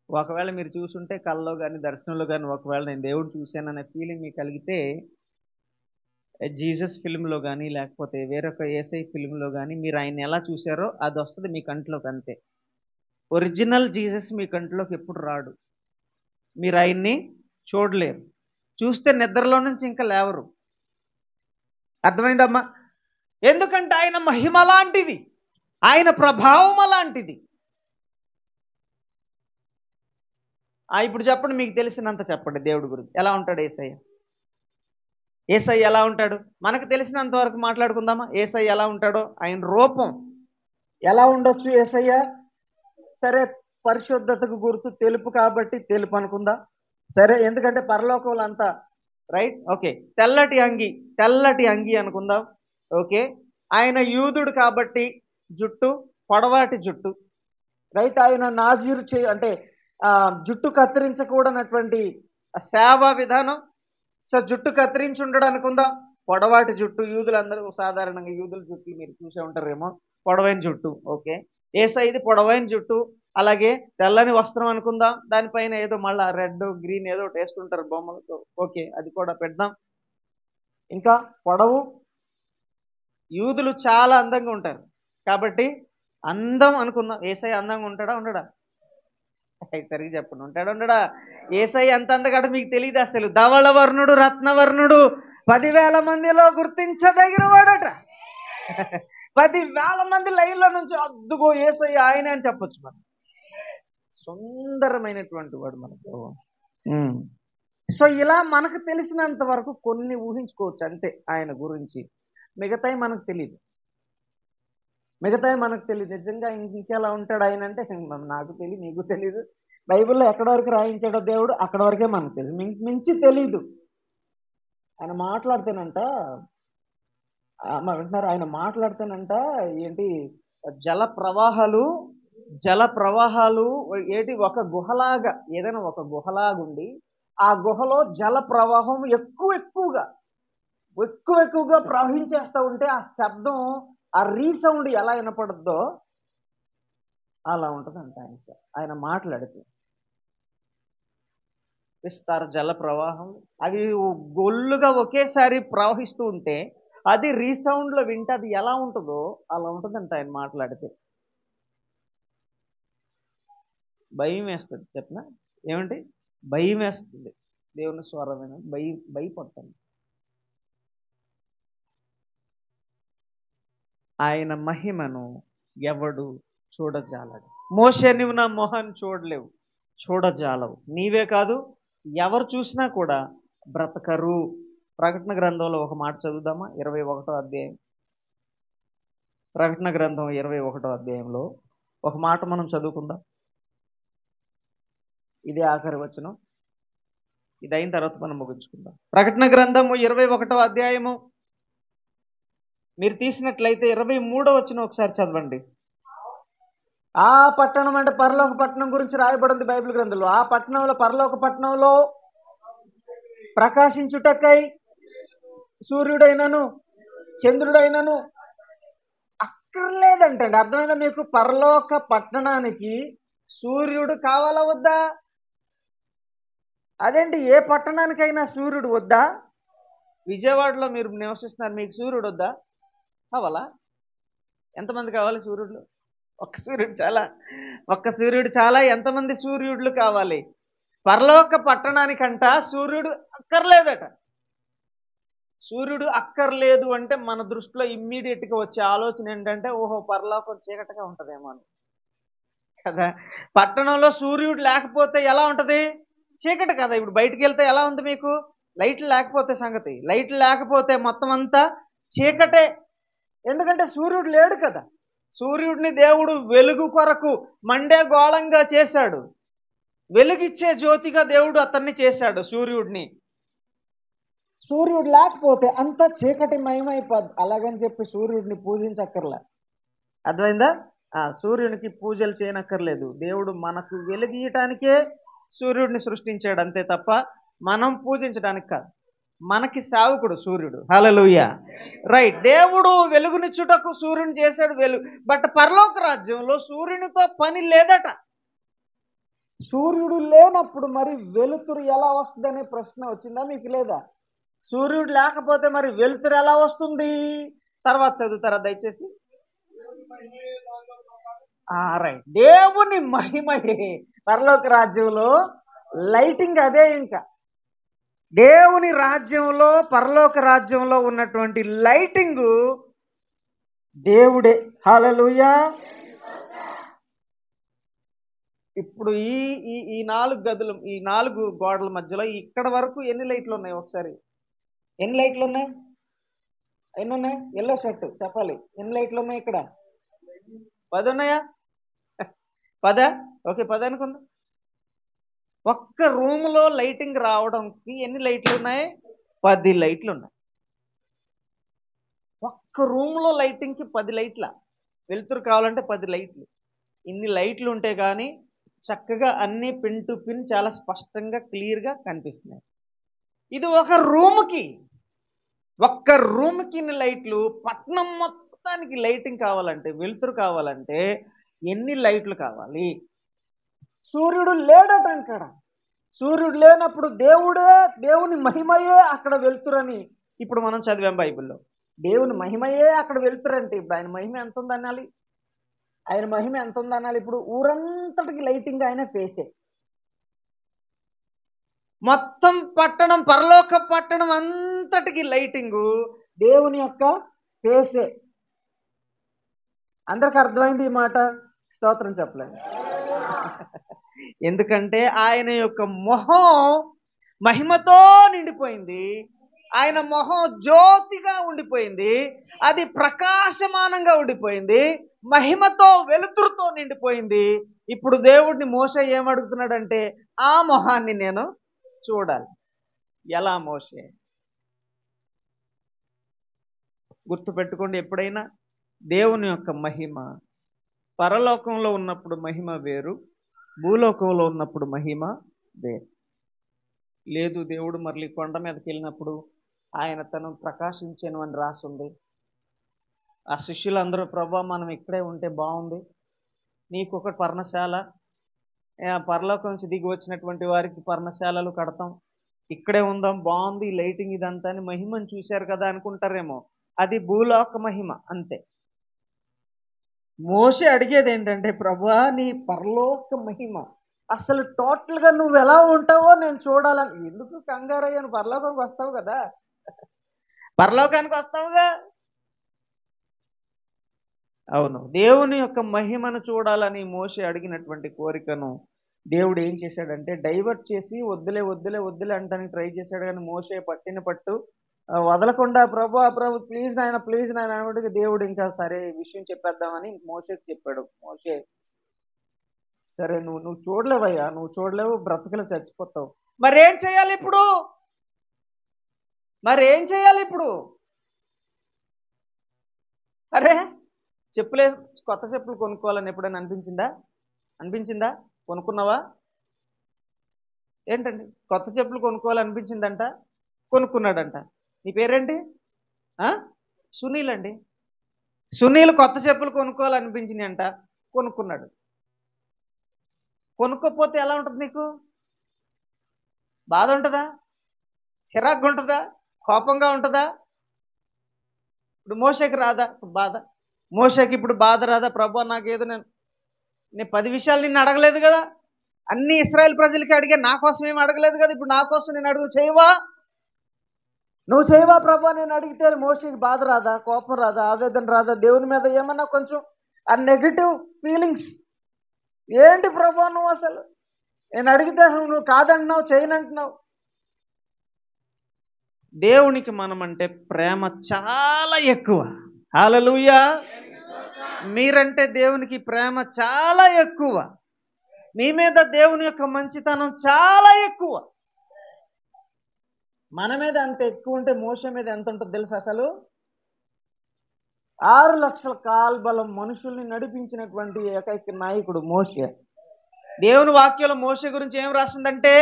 ఒకవేళ మీరు చూసుంటే కళ్ళలో కానీ దర్శనంలో కానీ ఒకవేళ నేను దేవుడు చూశాననే ఫీలింగ్ మీకు కలిగితే, జీసస్ ఫిల్మ్లో కానీ లేకపోతే వేరొక యేసయ్య ఫిల్మ్లో కానీ మీరు ఆయన ఎలా చూశారో అది వస్తుంది మీ కంట్లోకి, అంతే. ఒరిజినల్ జీసస్ మీ కంట్లోకి ఎప్పుడు రాడు. మీరు ఆయన్ని చూడలేరు. చూస్తే నిద్రలో నుంచి ఇంకా లేవరు. అర్థమైందమ్మా? ఎందుకంటే ఆయన మహిమ లాంటిది, ఆయన ప్రభావం అలాంటిది. ఇప్పుడు చెప్పండి, మీకు తెలిసినంత చెప్పండి దేవుడి గురించి. ఎలా ఉంటాడు యేసయ్య? యేసయ్య ఎలా ఉంటాడు? మనకు తెలిసినంత వరకు మాట్లాడుకుందామా? యేసయ్య ఎలా ఉంటాడో, ఆయన రూపం ఎలా ఉండొచ్చు యేసయ్య? సరే, పరిశుద్ధతకు గుర్తు తెలుపు కాబట్టి తెలుపు అనుకుందా. సరే, ఎందుకంటే పరలోకంలో అంతా రైట్. ఓకే, తెల్లటి అంగి అనుకుందాం. ఓకే, ఆయన యూదుడు కాబట్టి జుట్టు పొడవాటి జుట్టు, రైట్. ఆయన నాజీరు అంటే జుట్టు కత్తిరించకూడనటువంటి సేవా విధానం. సో జుట్టు కత్తిరించి ఉండడు అనుకుందాం, పొడవాటి జుట్టు. యూదులందరూ సాధారణంగా యూదుల జుట్టు మీరు చూసే ఉంటారేమో, పొడవైన జుట్టు. ఓకే, యేసయ్యది పొడవైన జుట్టు. అలాగే తెల్లని వస్త్రం అనుకుందాం, దానిపైన ఏదో మళ్ళీ రెడ్ గ్రీన్ ఏదో వేస్తుంటారు బొమ్మలతో. ఓకే, అది కూడా పెడదాం. ఇంకా పొడవు. యూదులు చాలా అందంగా ఉంటారు కాబట్టి అందం అనుకుందాం. యేసయ్య అందంగా ఉంటాడా ఉండడా? సరిగ్గా చెప్పండి, ఉంటాడా? యేసయ్య ఎంత అందగాడో మీకు తెలియదు అసలు. ధవళవర్ణుడు, రత్నవర్ణుడు, 10,000 మందిలో గుర్తించదగిన వాడట. 10,000 మంది లైన్లో నుంచి అద్దుగో యేసయ్య ఆయన అని చెప్పొచ్చు. మనం సుందరమైనటువంటి వాడు మనకు. సో ఇలా మనకు తెలిసినంత వరకు కొన్ని ఊహించుకోవచ్చు అంతే ఆయన గురించి. మిగతాయి మనకు తెలియదు. నిజంగా ఇంకెలా ఉంటాడు ఆయన అంటే నాకు తెలియదు, నీకు తెలీదు. బైబిల్లో ఎక్కడి వరకు రాయించాడో దేవుడు అక్కడ వరకే మనకు తెలియదు, మించి తెలీదు. ఆయన మాట్లాడితేనంట వింటున్నారు, ఆయన మాట్లాడితేనంట ఏంటి, జల ప్రవాహాలు ఏంటి, ఒక గుహలాగా, ఏదైనా ఒక గుహలాగుండి ఆ గుహలో జల ప్రవాహం ఎక్కువగా ప్రవహించేస్తూ ఉంటే ఆ శబ్దం, ఆ రీసౌండ్ ఎలా వినపడుద్దో అలా ఉంటుందంట ఆయన మాట్లాడితే. విస్తార జల ప్రవాహం అవి గొల్లుగా ఒకేసారి ప్రవహిస్తూ ఉంటే అది రీసౌండ్లో వింటే అది ఎలా ఉంటుందో అలా ఉంటుందంట ఆయన మాట్లాడితే. భయం వేస్తుంది, చెప్పనా? ఏమంటే భయం వేస్తుంది. దేవుని స్వరమైన భయపడతాను. ఆయన మహిమను ఎవడు చూడజాలడు. మోషే, నువ్వు నా మొహాన్ని చూడలేవు, చూడజాలవు. నీవే కాదు, ఎవరు చూసినా కూడా బ్రతకరు. ప్రకటన గ్రంథంలో ఒక మాట చదువుదామా? 21వ అధ్యాయం. ప్రకటన గ్రంథం 21వ అధ్యాయంలో ఒక మాట మనం చదువుకుందాం. ఇదే ఆఖరి వచనం. ఇది అయిన తర్వాత మనం ముగించుకుందాం. ప్రకటన గ్రంథము 21వ అధ్యాయము మీరు తీసినట్లయితే 23వ వచనం ఒకసారి చదవండి. ఆ పట్టణం అంటే పరలోక పట్టణం గురించి రాయబడింది బైబిల్ గ్రంథంలో. ఆ పట్టణంలో, పరలోక పట్టణంలో ప్రకాశించుటకై సూర్యుడైనను చంద్రుడైనను అక్కర్లేదంటండి. అర్థమైందా మీకు? పరలోక పట్టణానికి సూర్యుడు కావాలా వద్దా? అదేంటి, ఏ పట్టణానికైనా సూర్యుడు వద్దా? విజయవాడలో మీరు నివసిస్తున్నారు, మీకు సూర్యుడు వద్దా? కావాలా? ఎంతమంది కావాలి సూర్యుడు? ఒక్క సూర్యుడు చాలా. ఎంతమంది సూర్యుడులు కావాలి? పరలోక పట్టణానికంట సూర్యుడు అక్కర్లేదట. సూర్యుడు అక్కర్లేదు అంటే మన దృష్టిలో ఇమ్మీడియట్గా వచ్చే ఆలోచన ఏంటంటే, ఓహో పరలోకం చీకటిగా ఉంటుందేమో అని కదా. పట్టణంలో సూర్యుడు లేకపోతే ఎలా ఉంటుంది? చీకటి కదా. ఇప్పుడు బయటికి వెళ్తే ఎలా ఉంది మీకు? లైట్లు లేకపోతే సంగతి, లైట్లు లేకపోతే మొత్తం అంతా చీకటే. ఎందుకంటే సూర్యుడు లేడు కదా. సూర్యుడిని దేవుడు వెలుగు కొరకు మండే గోళంగా చేశాడు, వెలుగిచ్చే జ్యోతిగా దేవుడు అతన్ని చేశాడు సూర్యుడిని. సూర్యుడు లేకపోతే అంత చీకటి మయమైపోద్ది. అలాగని చెప్పి సూర్యుడిని పూజించక్కర్లే. అర్థమైందా? సూర్యునికి పూజలు చేయనక్కర్లేదు. దేవుడు మనకు వెలుగీయటానికే సూర్యుడిని సృష్టించాడు అంతే తప్ప మనం పూజించడానికి కాదు. మనకి సేవకుడు సూర్యుడు. హల్లెలూయా. రైట్. దేవుడు వెలుగునిచ్చుటకు సూర్యుని చేశాడు బట్ పరలోక రాజ్యంలో సూర్యునితో పని లేదట. సూర్యుడు లేనప్పుడు మరి వెలుతురు ఎలా వస్తుందనే ప్రశ్న వచ్చిందా మీకు? లేదా? సూర్యుడు లేకపోతే మరి వెలుతురు ఎలా వస్తుంది? తర్వాత చదువుతారా దయచేసి? రైట్. దేవుని మహిమయే పరలోక రాజ్యంలో లైటింగ్. అదే ఇంకా దేవుని రాజ్యంలో, పరలోక రాజ్యంలో ఉన్నటువంటి లైటింగ్ దేవుడే. హల్లెలూయా. ఇప్పుడు ఈ ఈ ఈ 4 గదులు, ఈ 4 గోడల మధ్యలో ఇక్కడ వరకు ఎన్ని లైట్లు ఉన్నాయి? ఒకసారి ఎన్ని లైట్లు ఉన్నాయి? ఎన్ని ఉన్నాయి? ఎల్లో షర్ట్ చెప్పాలి. ఎన్ని లైట్లు ఉన్నాయి ఇక్కడ? 10 ఉన్నాయా? 10? ఓకే, 10 అనుకుందా. ఒక్క రూమ్లో లైటింగ్ రావడానికి ఎన్ని లైట్లు ఉన్నాయి? 10 లైట్లు ఉన్నాయి. ఒక్క రూమ్లో లైటింగ్కి 10 లైట్ల. వెలుతురు కావాలంటే 10 లైట్లు. ఇన్ని లైట్లు ఉంటే కానీ చక్కగా అన్ని పిన్ టు పిన్ చాలా స్పష్టంగా క్లియర్గా కనిపిస్తున్నాయి. ఇది ఒక్క రూమ్కి ఇన్ని లైట్లు. పట్నం మొత్తానికి లైటింగ్ కావాలంటే, వెలుతురు కావాలంటే ఎన్ని లైట్లు కావాలి? సూర్యుడు లేడట అక్కడ. సూర్యుడు లేనప్పుడు దేవుని మహిమయే అక్కడ వెలుతురని ఇప్పుడు మనం చదివాం బైబిల్లో. దేవుని మహిమయే అక్కడ వెలుతురంటే ఇప్పుడు ఆయన మహిమ ఎంత ఉందనాలి? ఆయన మహిమ ఎంత ఉందనాలి? ఇప్పుడు ఊరంతటికి లైటింగ్ ఆయన ఫేసే. మొత్తం పట్టణం, పరలోక పట్టణం అంతటికి లైటింగు దేవుని యొక్క ఫేసే. అందరికి అర్థమైంది ఈ మాట? స్తోత్రం చెప్పలేదు. ఎందుకంటే ఆయన యొక్క మొహం మహిమతో నిండిపోయింది. ఆయన మొహం జ్యోతిగా ఉండిపోయింది. అది ప్రకాశమానంగా ఉండిపోయింది. మహిమతో, వెలుతురుతో నిండిపోయింది. ఇప్పుడు దేవుడిని మోషే ఏమడుగుతున్నాడంటే ఆ మొహాన్ని నేను చూడాలి. ఎలా మోషే? గుర్తుపెట్టుకోండి, ఎప్పుడైనా దేవుని యొక్క మహిమ పరలోకంలో ఉన్నప్పుడు మహిమ వేరు, భూలోకంలో ఉన్నప్పుడు మహిమ వేరు. లేదు, దేవుడు మరలి కొండ మీదకి వెళ్ళినప్పుడు ఆయన తను ప్రకాశించాను అని రాసుంది. ఆ శిష్యులందరూ, ప్రభా మనం ఇక్కడే ఉంటే బాగుంది, నీకు ఒక పర్ణశాల, పరలోకం నుంచి దిగి వచ్చినటువంటి వారికి పర్ణశాలలు కడతాం, ఇక్కడే ఉందాం, బాగుంది లైటింగ్ ఇదంతా అని మహిమను చూశారు కదా అనుకుంటారేమో. అది భూలోక మహిమ అంతే. మోషే అడిగేది ఏంటంటే, ప్రభా నీ పరలోక మహిమ అసలు టోటల్గా నువ్వు ఎలా ఉంటావో నేను చూడాలని. ఎందుకు కంగారయ్యాను? పరలోకానికి వస్తావు కదా, పరలోకానికి వస్తావుగా. అవును, దేవుని యొక్క మహిమను చూడాలని మోషే అడిగినటువంటి కోరికను దేవుడు ఏం చేశాడంటే డైవర్ట్ చేసి వద్దులే వద్దులే వద్దులే అంటానికి ట్రై చేశాడు. కానీ మోషే పట్టిన పట్టు వదలకుండా ప్రభు ప్లీజ్ నాయన ప్లీజ్ నాయన అన్నట్టుగా దేవుడు ఇంకా సరే విషయం చెప్పేద్దామని మోషేకి చెప్పాడు. మోషే సరే నువ్వు చూడలేవయ్యా, నువ్వు చూడలేవు, బ్రతకలు చచ్చిపోతావు, మరేం చేయాలి ఇప్పుడు? అరే చెప్పులే, కొత్త చెప్పులు కొనుక్కోవాలని ఎప్పుడైనా అనిపించిందా? కొనుక్కున్నావా? ఏంటండి, కొత్త చెప్పులు కొనుక్కోవాలనిపించిందంట, కొనుక్కున్నాడంట. నీ పేరేంటి? సునీల్ అండి. సునీల్ కొత్త చెప్పులు కొనుక్కోవాలనిపించింది అంట, కొనుక్కున్నాడు. కొనుక్కోపోతే ఎలా ఉంటుంది నీకు? బాధ ఉంటుందా? చిరాగ్గా ఉంటుందా? కోపంగా ఉంటుందా? ఇప్పుడు మోషేకి రాదా బాధ? మోషేకి ఇప్పుడు బాధ రాదా? ప్రభు నాకేదో నేను 10 విషయాలు నిన్ను అడగలేదు కదా, అన్ని ఇశ్రాయేల్ ప్రజలకి అడిగా, నా కోసం ఏమి అడగలేదు కదా, ఇప్పుడు నా కోసం నేను అడుగు నువ్వు చేయవా ప్రభా నేను అడిగితే? మోషేకి బాధ రాదా? కోపం రాదా? ఆవేదన రాదా? దేవుని మీద ఏమన్నా కొంచెం ఆ నెగిటివ్ ఫీలింగ్స్ ఏంటి ప్రభా? నువ్వు అసలు నేను అడిగితే నువ్వు కాదంటున్నావు, చేయనంటున్నావు. దేవునికి మనమంటే ప్రేమ చాలా ఎక్కువ. హల్లెలూయా. మీరంటే దేవునికి ప్రేమ చాలా ఎక్కువ. మీ మీద దేవుని యొక్క మంచితనం చాలా ఎక్కువ. మన మీద అంత ఎక్కువ ఉంటే మోషే మీద ఎంత ఉంటుంది తెలుసు? అసలు 6,00,000 కాల్బలం మనుషుల్ని నడిపించినటువంటి ఏకైక నాయకుడు మోషే. దేవుని వాక్యంలో మోషే గురించి ఏం రాసిందంటే,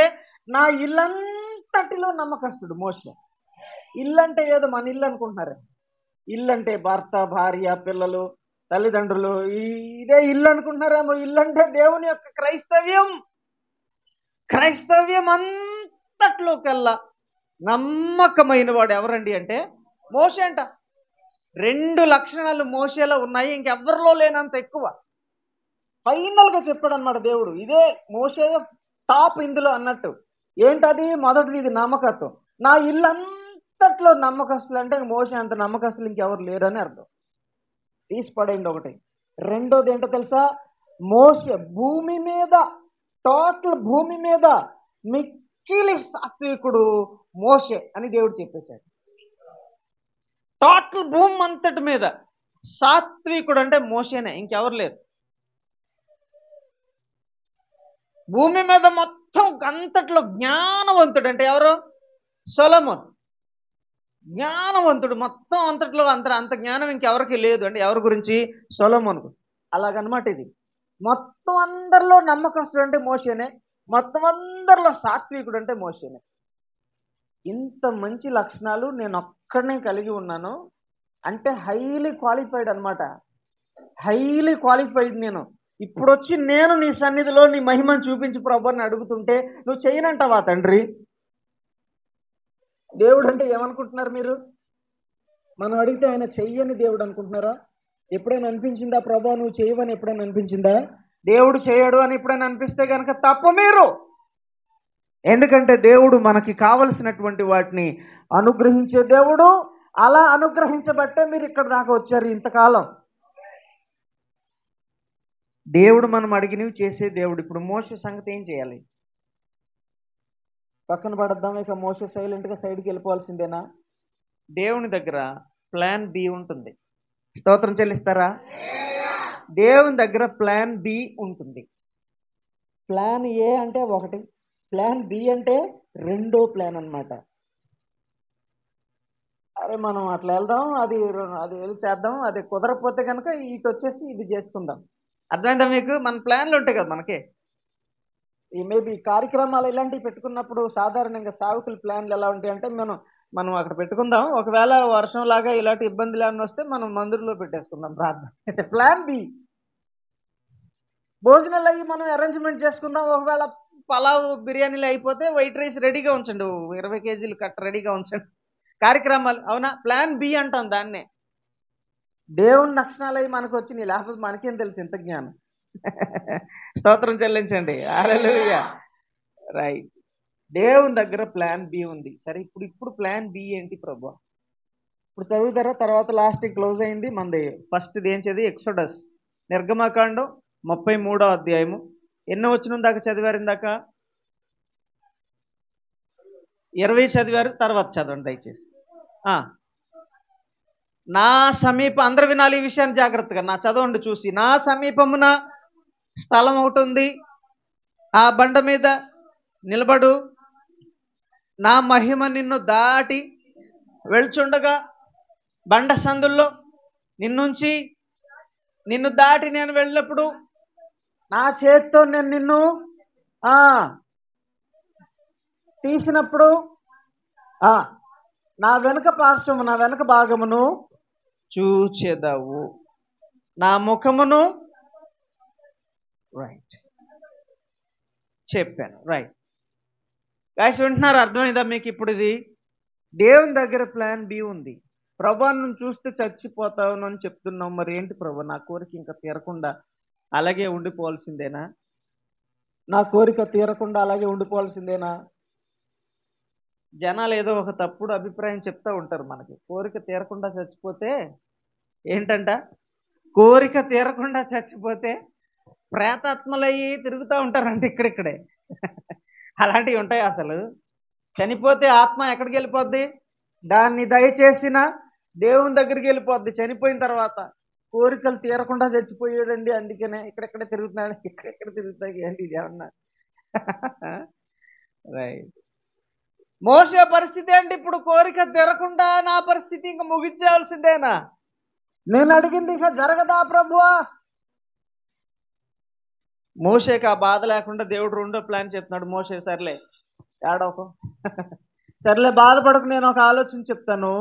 నా ఇల్లంతటిలో నమ్మకస్తుడు మోషే. ఇల్లు అంటే ఏదో మన ఇల్లు అనుకుంటున్నారు. ఇల్లు అంటే భర్త, భార్య, పిల్లలు, తల్లిదండ్రులు, ఇదే ఇల్లు అనుకుంటున్నారేమో. ఇల్లు అంటే దేవుని యొక్క క్రైస్తవ్యం అంతట్లో కల్లా నమ్మకమైన వాడు ఎవరండి అంటే మోషే అంట. 2 లక్షణాలు మోషేలో ఉన్నాయి, ఇంకెవ్వరిలో లేనంత ఎక్కువ. ఫైనల్ గా చెప్పాడు అనమాట దేవుడు, ఇదే మోషే టాప్ ఇందులో అన్నట్టు. ఏంటది? మొదటిది ఇది నమ్మకత్వం. నా ఇల్లు అంతట్లో నమ్మకస్తులు అంటే మోషే అంత నమ్మకస్తులు ఇంకెవరు లేరని అర్థం. తీసి పడేయండి ఒకటి. రెండోది ఏంటో తెలుసా? మోషే భూమి మీద, టోటల్ భూమి మీద మిక్కిలి సాత్వికుడు మోషే అని దేవుడు చెప్పేశాడు. టోటల్ భూమి అంతటి మీద సాత్వికుడు అంటే మోషేనే, ఇంకెవరు లేరు. భూమి మీద మొత్తం అంతట్లో జ్ఞానవంతుడు అంటే ఎవరు? సొలొమోన్. జ్ఞానవంతుడు మొత్తం అంతట్లో అంత జ్ఞానం ఇంకెవరికి లేదు అంటే ఎవరి గురించి? సొలొమోన్. అలాగనమాట. ఇది మొత్తం అందరిలో నమ్మకస్తుడు అంటే మోషేనే, మొత్తం అందరిలో సాత్వికుడు అంటే మోషేనే. ఇంత మంచి లక్షణాలు నేను ఒక్కడనే కలిగి ఉన్నాను అంటే హైలీ క్వాలిఫైడ్ అనమాట. హైలీ క్వాలిఫైడ్ నేను. ఇప్పుడు వచ్చి నేను నీ సన్నిధిలో నీ మహిమను చూపించి ప్రభు అని అడుగుతుంటే నువ్వు చేయనంటావా తండ్రి? దేవుడు అంటే ఏమనుకుంటున్నారు మీరు? మనం అడిగితే ఆయన చెయ్యని దేవుడు అనుకుంటున్నారా? ఎప్పుడైనా అనిపించిందా ప్రభు నువ్వు చేయవని? ఎప్పుడైనా అనిపించిందా? దేవుడు చేయడు అని ఎప్పుడైనా అనిపిస్తే కనుక తప్పు మీరు. ఎందుకంటే దేవుడు మనకి కావలసినటువంటి వాటిని అనుగ్రహించే దేవుడు. అలా అనుగ్రహించబట్టే మీరు ఇక్కడ దాకా వచ్చారు ఇంతకాలం. దేవుడు మనం అడిగినవి చేసే దేవుడు. ఇప్పుడు మోషే సంగతి ఏం చేయాలి? పక్కన పడద్దాం. ఇక మోషే సైలెంట్ గా సైడ్కి వెళ్ళిపోవాల్సిందేనా? దేవుని దగ్గర ప్లాన్ బి ఉంటుంది. స్తోత్రం చెల్లిస్తారా? దేవుని దగ్గర ప్లాన్ బి ఉంటుంది. ప్లాన్ ఏ అంటే ఒకటి, ప్లాన్ బి అంటే రెండో ప్లాన్ అన్నమాట. అరే మనం అట్లా వెళ్దాం, అది వెళ్ళి చేద్దాం, అది కుదరకపోతే కనుక ఇటు వచ్చేసి ఇది చేసుకుందాం. అర్థమైందా మీకు? మన ప్లాన్లు ఉంటాయి కదా మనకి. ఈ మేబీ కార్యక్రమాలు ఇలాంటివి పెట్టుకున్నప్పుడు సాధారణంగా సావుకుల ప్లాన్లు ఎలా ఉంటాయి అంటే మనం అక్కడ పెట్టుకుందాం, ఒకవేళ వర్షం లాగా ఇలాంటి ఇబ్బందులు ఏమైనా వస్తే మనం మందిరంలో పెట్టేసుకుందాం ప్రార్థన. Plan B. భోజనాలు అయ్యి మనం అరేంజ్మెంట్ చేసుకుందాం, ఒకవేళ పలావ్ బిర్యానీలు అయిపోతే వైట్ రైస్ రెడీగా ఉంచండి, 20 కేజీలు కట్ట రెడీగా ఉంచండి. కార్యక్రమాలు అవునా? ప్లాన్ బి అంటాం దాన్నే. దేవుని లక్షణాలు అవి మనకు వచ్చినాయి, లేకపోతే మనకేం తెలుసు ఇంత జ్ఞానం. స్తోత్రం చెల్లించండి. హల్లెలూయా. రైట్. దేవుని దగ్గర ప్లాన్ బి ఉంది. సరే, ఇప్పుడు ప్లాన్ బి ఏంటి ప్రభు? ఇప్పుడు చదువుతారా? తర్వాత లాస్ట్ క్లోజ్ అయింది మనది. ఫస్ట్ ఏం చదివి? ఎక్సోడస్, నిర్గమకాండం 33వ అధ్యాయము. ఎన్నో వచనం దాకా చదివారు? ఇందాక 20 చదివారు. తర్వాత చదవండి దయచేసి. నా సమీప, అందరు వినాలి ఈ విషయాన్ని జాగ్రత్తగా. నా చదవండి చూసి. నా సమీపమున స్థలం ఒకటి ఉంది, ఆ బండ మీద నిలబడు, నా మహిమ నిన్ను దాటి వెళ్చుండగా బండ సందుల్లో నిన్ను దాటి నేను వెళ్ళినప్పుడు నా చేతితో నేను నిన్ను తీసినప్పుడు నా వెనుక పార్శ్వము, నా వెనుక భాగమును చూచెదవు, నా ముఖమును రైట్ చెప్పాను. రైట్ గాయ్స్, వింటున్నారు? అర్థమైందా మీకు ఇప్పుడు? ఇది దేవుని దగ్గర ప్లాన్ బి ఉంది. ప్రభా నువ్వు చూస్తే చచ్చిపోతావు అని చెప్తున్నావు, మరి ఏంటి ప్రభా? నా కోరిక ఇంకా తీరకుండా అలాగే ఉండిపోవాల్సిందేనా? నా కోరిక తీరకుండా అలాగే ఉండిపోవాల్సిందేనా? జనాలు ఏదో ఒక తప్పుడు అభిప్రాయం చెప్తూ ఉంటారు మనకి. కోరిక తీరకుండా చచ్చిపోతే ఏంటంట? కోరిక తీరకుండా చచ్చిపోతే ప్రేతాత్మలయ్యి తిరుగుతూ ఉంటారంట ఇక్కడిక్కడే. అలాంటివి ఉంటాయి అసలు? చనిపోతే ఆత్మ ఎక్కడికి వెళ్ళిపోద్ది? దాన్ని దయచేసిన దేవుని దగ్గరికి వెళ్ళిపోద్ది. చనిపోయిన తర్వాత కోరికలు తీరకుండా చచ్చిపోయాడండి, అందుకనే ఇక్కడెక్కడ తిరుగుతున్నాడు, ఇక్కడెక్కడ తిరుగుతాయి ఏంటి ఇది ఏమన్నా? రైట్. మోషే పరిస్థితి ఏంటి ఇప్పుడు? కోరిక తీరకుండా నా పరిస్థితి ఇంకా ముగించాల్సిందేనా? నేను అడిగింది ఇక జరగదా ప్రభువా? మోషేకి ఆ బాధ లేకుండా దేవుడు రెండో ప్లాన్ చెప్తున్నాడు. మోషే సర్లే ఏడవకు, సర్లే బాధపడకు, నేను ఒక ఆలోచన చెప్తాను.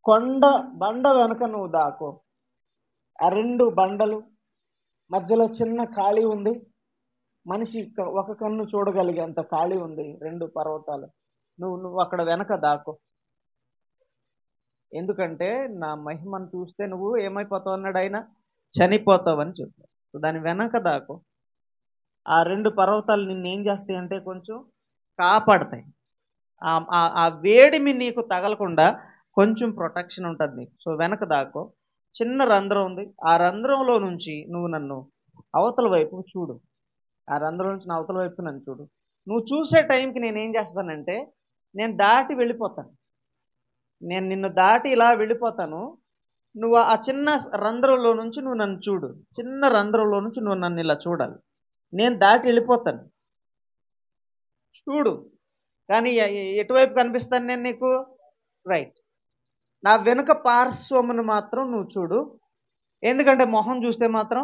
కొండ బండ వెనక నువ్వు దాకో. ఆ 2 బండలు మధ్యలో చిన్న ఖాళీ ఉంది. మనిషి ఒక కన్ను చూడగలిగేంత ఖాళీ ఉంది. 2 పర్వతాలు. నువ్వు అక్కడ వెనక దాకో. ఎందుకంటే నా మహిమను చూస్తే నువ్వు ఏమైపోతావు అన్నాడు ఆయన, చనిపోతావు అని చెప్పాడు. దాని వెనక దాకో. ఆ 2 పర్వతాలు నిన్నేం చేస్తాయి అంటే కొంచెం కాపాడతాయి. ఆ వేడిమి నీకు తగలకుండా కొంచెం ప్రొటెక్షన్ ఉంటుంది నీకు. సో వెనక దాకో. చిన్న రంధ్రం ఉంది. ఆ రంధ్రంలో నుంచి నువ్వు నన్ను అవతల వైపు చూడు. ఆ రంధ్రం నుంచి అవతల వైపు నన్ను చూడు. నువ్వు చూసే టైంకి నేనేం చేస్తానంటే నేను దాటి వెళ్ళిపోతాను. నేను నిన్ను దాటి ఇలా వెళ్ళిపోతాను. నువ్వు ఆ చిన్న రంధ్రంలో నుంచి నువ్వు నన్ను చూడు. చిన్న రంధ్రంలో నుంచి నువ్వు నన్ను ఇలా చూడాలి. నేను దాటి వెళ్ళిపోతాను, చూడు. కానీ ఎటువైపు కనిపిస్తాను నేను నీకు? రైట్. నా వెనుక పార్శ్వమును మాత్రం నువ్వు చూడు. ఎందుకంటే మొహం చూస్తే మాత్రం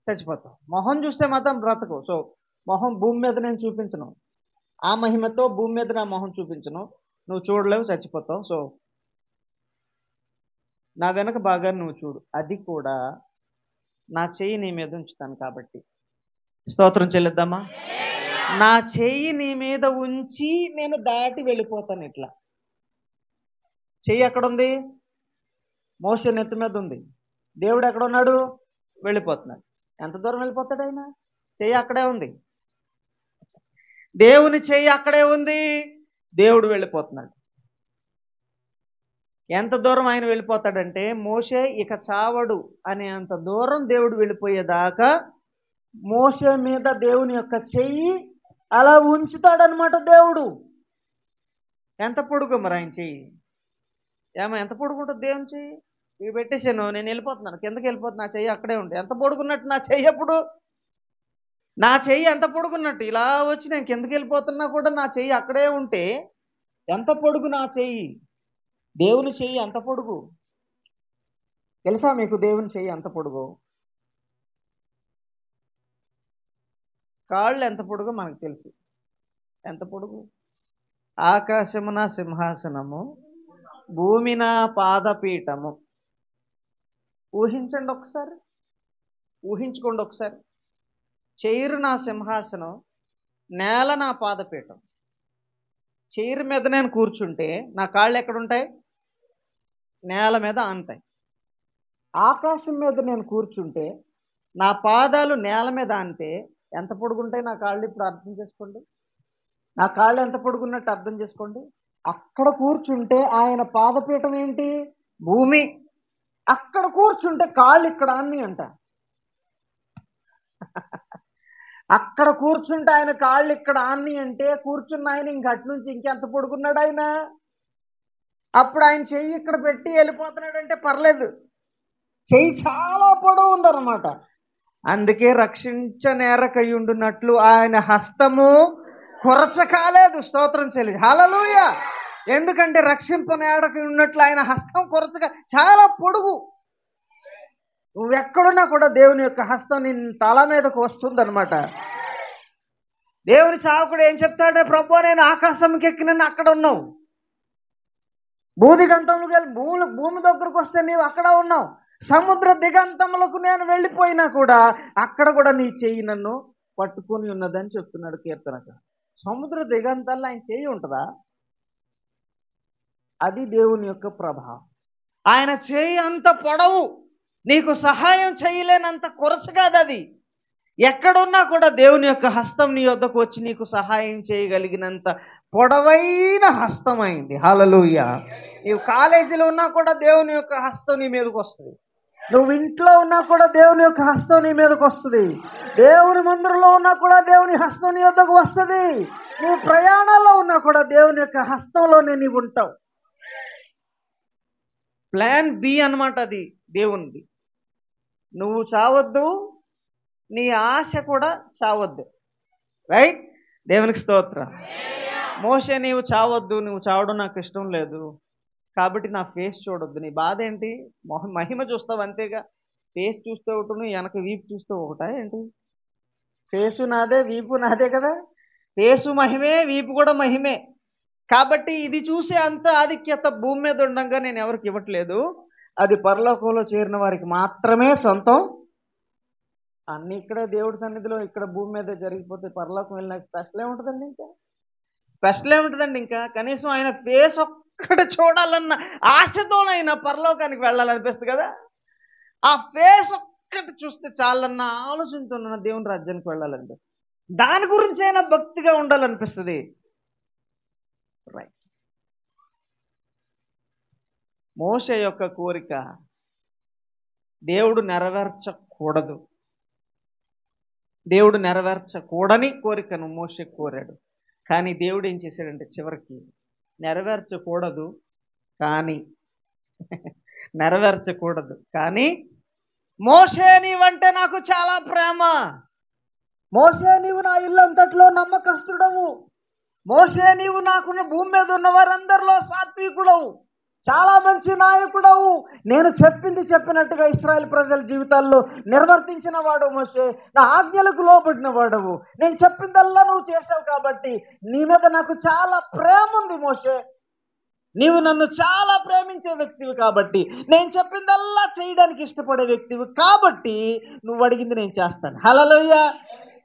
చచ్చిపోతావు, మొహం చూస్తే మాత్రం బ్రతకవు. సో మొహం భూమి మీద నేను చూపించను. ఆ మహిమతో భూమి మీద నా మొహం చూపించను. నువ్వు చూడలేవు, చచ్చిపోతావు. సో నా వెనక బాగా నువ్వు చూడు. అది కూడా నా చెయ్యి నీ మీద ఉంచుతాను కాబట్టి. స్తోత్రం చెల్లిద్దామా? నా చెయ్యి నీ మీద ఉంచి నేను దాటి వెళ్ళిపోతాను. ఇట్లా చెయ్యి ఎక్కడుంది? మోషే నెత్తి మీద ఉంది. దేవుడు ఎక్కడ ఉన్నాడు? వెళ్ళిపోతున్నాడు. ఎంత దూరం వెళ్ళిపోతాడు ఆయన? చెయ్యి అక్కడే ఉంది. దేవుని చెయ్యి అక్కడే ఉంది. దేవుడు వెళ్ళిపోతున్నాడు. ఎంత దూరం ఆయన వెళ్ళిపోతాడంటే మోషే ఇక చావడు అనే అంత దూరం దేవుడు వెళ్ళిపోయేదాకా మోషే మీద దేవుని యొక్క చెయ్యి అలా ఉంచుతాడనమాట దేవుడు. ఎంత పొడుగు మరి ఆయన చెయ్యి? ఎంత పొడుగుంటుంది దేవుని చెయ్యి? ఇవి పెట్టేసాను, నేను వెళ్ళిపోతున్నాను, కిందకి వెళ్ళిపోతున్నా, నా చెయ్యి అక్కడే ఉంటే ఎంత పొడుగున్నట్టు నా చెయ్యి? అప్పుడు నా చెయ్యి ఎంత పొడుగున్నట్టు? ఇలా వచ్చి నేను కిందకి వెళ్ళిపోతున్నా కూడా నా చెయ్యి అక్కడే ఉంటే ఎంత పొడుగు నా చెయ్యి? దేవుని చెయ్యి ఎంత పొడుగు తెలుసా మీకు? దేవుని చెయ్యి ఎంత పొడుగు? కాళ్ళు ఎంత పొడుగో మనకు తెలుసు. ఎంత పొడుగు? ఆకాశమున సింహాసనము, భూమి నా పాదపీఠము. ఊహించండి ఒకసారి, ఊహించుకోండి ఒకసారి. చైరు నా సింహాసనం, నేల నా పాదపీఠం. చైరు మీద నేను కూర్చుంటే నా కాళ్ళు ఎక్కడుంటాయి? నేల మీద ఆనుతాయి. ఆకాశం మీద నేను కూర్చుంటే నా పాదాలు నేల మీద ఆనితే ఎంత పొడుగుంటాయి నా కాళ్ళు? ఇప్పుడు అర్థం చేసుకోండి. నా కాళ్ళు ఎంత పొడుగున్నట్టు అర్థం చేసుకోండి. అక్కడ కూర్చుంటే ఆయన పాదపీఠం ఏంటి? భూమి. అక్కడ కూర్చుంటే కాళ్ళు ఇక్కడ ఆన్ని అంట. అక్కడ కూర్చుంటే ఆయన కాళ్ళు ఇక్కడ ఆన్ని అంటే కూర్చున్న ఆయన ఇంకటి నుంచి ఇంకెంత పొడుగున్నాడు ఆయన? అప్పుడు ఆయన చెయ్యి ఇక్కడ పెట్టి వెళ్ళిపోతున్నాడంటే పర్లేదు, చెయ్యి చాలా పొడవు ఉందన్నమాట. అందుకే రక్షించనేరకయుండునట్లు ఆయన హస్తము కొరచ కాలేదు. స్తోత్రం చెల్లి, హల్లెలూయా. ఎందుకంటే రక్షింపనేరకయున్నట్లు ఆయన హస్తం కొరచక చాలా పొడుగు. నువ్వెక్కడున్నా కూడా దేవుని యొక్క హస్తం నీ తల మీదకు వస్తుందన్నమాట. దేవుని సేవకుడు ఏం చెప్తాడే? ప్రభు నేను ఆకాశంకి ఎక్కిన అక్కడ ఉన్నావు, భూదిగంతంలోకి వెళ్ళి భూమి దగ్గరకు వస్తే నీవు అక్కడ ఉన్నావు, సముద్ర దిగంతములకు నేను వెళ్ళిపోయినా కూడా అక్కడ కూడా నీ చెయ్యి నన్ను పట్టుకొని ఉన్నదని చెప్తున్నాడు కీర్తనక. సముద్ర దిగంతాల్లో ఆయన చెయ్యి ఉంటుందా? అది దేవుని యొక్క ప్రభావం. ఆయన చెయ్యి అంత పొడవు, నీకు సహాయం చేయలేనంత కొరస కాదు అది. ఎక్కడున్నా కూడా దేవుని యొక్క హస్తం నీ వద్దకు వచ్చి నీకు సహాయం చేయగలిగినంత పొడవైన హస్తం అయింది. హల్లెలూయా. నీవు కాలేజీలో ఉన్నా కూడా దేవుని యొక్క హస్తం నీ మీదకి వస్తుంది. నువ్వు ఇంట్లో ఉన్నా కూడా దేవుని యొక్క హస్తం నీ మీదకి వస్తుంది. దేవుని మందిరంలో ఉన్నా కూడా దేవుని హస్తం నీ వద్దకు వస్తుంది. నువ్వు ప్రయాణాల్లో ఉన్నా కూడా దేవుని యొక్క హస్తంలోనే నీవు ఉంటావు. ప్లాన్ బి అన్నమాట అది దేవునిది. నువ్వు చావద్దు, నీ ఆశ కూడా చావద్దు. రైట్? దేవునికి స్తోత్రం. మోషే నీవు చావద్దు, నువ్వు చావడం నాకు ఇష్టం లేదు, కాబట్టి నా ఫేస్ చూడొద్దు. నీ బాధ ఏంటి? మహిమ చూస్తావు అంతేగా. ఫేస్ చూస్తే ఒకటి, వెనక వీపు చూస్తే ఒకటా ఏంటి? ఫేసు నాదే, వీపు నాదే కదా. ఫేసు మహిమే, వీపు కూడా మహిమే. కాబట్టి ఇది చూసే అంత ఆధిక్యత భూమి మీద ఉండంగా నేను ఎవరికి ఇవ్వట్లేదు. అది పరలోకంలో చేరిన వారికి మాత్రమే సొంతం. అన్ని ఇక్కడ దేవుడి సన్నిధిలో ఇక్కడ భూమి మీద జరిగిపోతే పరలోకం వెళ్ళినాక స్పెషల్ ఏముంటుందండి? ఇంకా స్పెషల్ ఏముంటుందండి? ఇంకా కనీసం ఆయన ఫేస్ ఒక్కటి చూడాలన్న ఆశతోనైనా పరలోకానికి వెళ్ళాలనిపిస్తుంది కదా. ఆ ఫేస్ ఒక్కటి చూస్తే చాలన్న ఆలోచనతో దేవుని రాజ్యానికి వెళ్ళాలనిపిస్తుంది. దాని గురించి అయినా భక్తిగా ఉండాలనిపిస్తుంది. రైట్. మోషే యొక్క కోరిక దేవుడు నెరవేర్చకూడదు, దేవుడు నెరవేర్చకూడని కోరికను మోషే కోరాడు. కానీ దేవుడు ఏం చేశాడంటే చివరికి నెరవేర్చకూడదు కానీ నెరవేర్చకూడదు కానీ మోషే నీవంటే నాకు చాలా ప్రేమ. మోషే నీవు నా ఇల్లు అంతట్లో నమ్మకస్తుడవు. మోషే నీవు నాకున్న భూమి మీద ఉన్న వారందరిలో సాత్వికుడవు, చాలా మంచి నాయకుడవు. నేను చెప్పింది చెప్పినట్టుగా ఇశ్రాయేల్ ప్రజల జీవితాల్లో నిర్వర్తించిన వాడు మోషే. నా ఆజ్ఞలకు లోబడిన వాడవు. నేను చెప్పిందల్లా నువ్వు చేసావు కాబట్టి నీ మీద నాకు చాలా ప్రేమ ఉంది మోషే. నీవు నన్ను చాలా ప్రేమించే వ్యక్తివి కాబట్టి, నేను చెప్పిందల్లా చేయడానికి ఇష్టపడే వ్యక్తివి కాబట్టి నువ్వు అడిగింది నేను చేస్తాను. హల్లెలూయా.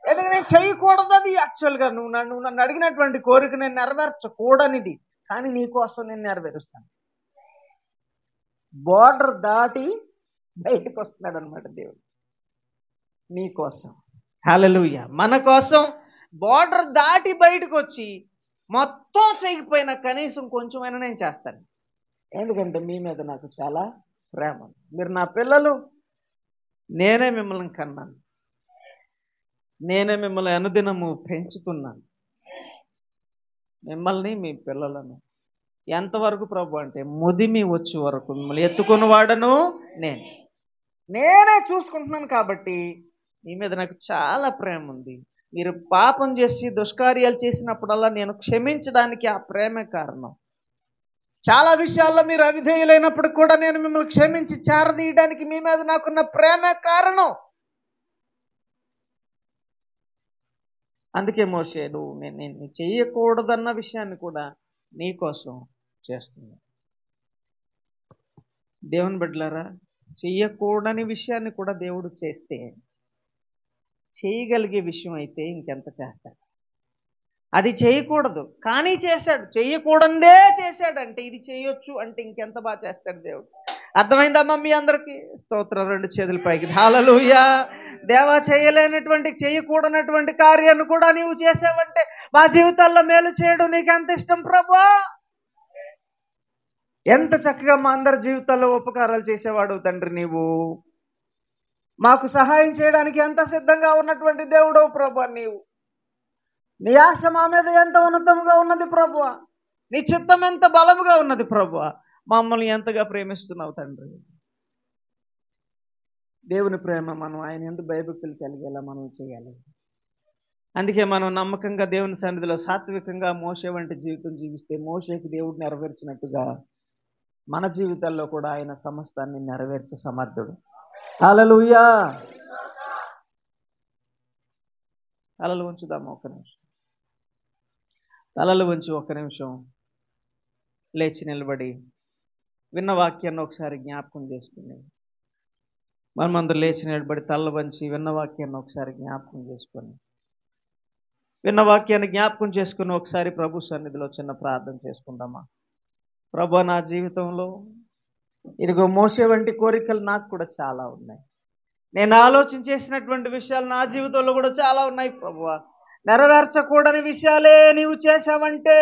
ఎందుకంటే నేను చేయకూడదు అది. యాక్చువల్గా నువ్వు నన్ను అడిగినటువంటి కోరిక నేను నెరవేర్చకూడనిది, కానీ నీ కోసం నేను నెరవేరుస్తాను. బోర్డర్ దాటి బయటకు వస్తున్నాడు అనమాట దేవుడు నీ కోసం. హల్లెలూయా. మన కోసం బోర్డర్ దాటి బయటకు వచ్చి మొత్తం చేయకపోయినా కనీసం కొంచెమైనా నేను చేస్తాను. ఎందుకంటే మీ మీద నాకు చాలా ప్రేమ. మీరు నా పిల్లలు. నేనే మిమ్మల్ని కన్నాను, నేనే మిమ్మల్ని అనుదినము పెంచుతున్నాను, మిమ్మల్ని మీ పిల్లలను. ఎంతవరకు ప్రభు అంటే ముదిమి వచ్చే వరకు మిమ్మల్ని ఎత్తుకుని వాడను నేనే చూసుకుంటున్నాను. కాబట్టి మీ మీద నాకు చాలా ప్రేమ ఉంది. మీరు పాపం చేసి దుష్కార్యాలు చేసినప్పుడల్లా నేను క్షమించడానికి ఆ ప్రేమే కారణం. చాలా విషయాల్లో మీరు అవిధేయులైనప్పుడు కూడా నేను మిమ్మల్ని క్షమించి చేరదీయడానికి మీ మీద నాకున్న ప్రేమే కారణం. అందుకే మోషే నేను చెయ్యకూడదన్న విషయాన్ని కూడా నీ కోసం చేస్తున్నా. దేవుని బిడ్డలారా, చెయ్యకూడని విషయాన్ని కూడా దేవుడు చేస్తే చేయగలిగే విషయం అయితే ఇంకెంత చేస్తాడు. అది చేయకూడదు కానీ చేశాడు, చెయ్యకూడదే చేశాడంటే ఇది చేయొచ్చు అంటే ఇంకెంత బాగా చేస్తాడు దేవుడు. అర్థమైందమ్మా మీ అందరికీ? స్తోత్రం. 2 చేతుల పైకి. హల్లెలూయా. దేవా, చేయలేనటువంటి చేయకూడనటువంటి కార్యాన్ని కూడా నీవు చేసావంటే మా జీవితాల్లో మేలు చేయడం నీకు ఎంత ఇష్టం ప్రభువా. ఎంత చక్కగా మా అందరి జీవితాల్లో ఉపకారాలు చేసేవాడు తండ్రి నీవు. మాకు సహాయం చేయడానికి ఎంత సిద్ధంగా ఉన్నటువంటి దేవుడవు ప్రభువా నీవు. నీ ఆశ మా మీద ఎంత ఉన్నతంగా ఉన్నది ప్రభువా. నీ చిత్తం ఎంత బలముగా ఉన్నది ప్రభువా. మమ్మల్ని ఎంతగా ప్రేమిస్తున్నావు తండ్రి. దేవుని ప్రేమ మనం ఆయన యందు భయభక్తులు కలిగేలా మనం చేయాలి. అందుకే మనం నమ్మకంగా దేవుని సన్నిధిలో సాత్వికంగా మోషే వంటి జీవితం జీవిస్తే మోషేకి దేవుడు నెరవేర్చినట్టుగా మన జీవితాల్లో కూడా ఆయన సమస్తాన్ని నెరవేర్చే సమర్థుడు. హల్లెలూయా. తలలు ఉంచుదాము ఒక్క నిమిషం. తలలు ఉంచి ఒక్క నిమిషం లేచి నిలబడి విన్న వాక్యాన్ని ఒకసారి జ్ఞాపకం చేసుకుని మనమందరూ లేచి నిలబడి తలలు వంచి విన్న వాక్యాన్ని ఒకసారి జ్ఞాపకం చేసుకొని విన్న వాక్యాన్ని జ్ఞాపకం చేసుకుని ఒకసారి ప్రభు సన్నిధిలో చిన్న ప్రార్థన చేసుకుందామా. ప్రభు, నా జీవితంలో ఇదిగో మోసే వంటి కోరికలు నాకు కూడా చాలా ఉన్నాయి. నేను ఆలోచన చేసినటువంటి విషయాలు నా జీవితంలో కూడా చాలా ఉన్నాయి ప్రభువా. నెరవేర్చకూడని విషయాలే నీవు చేసావంటే,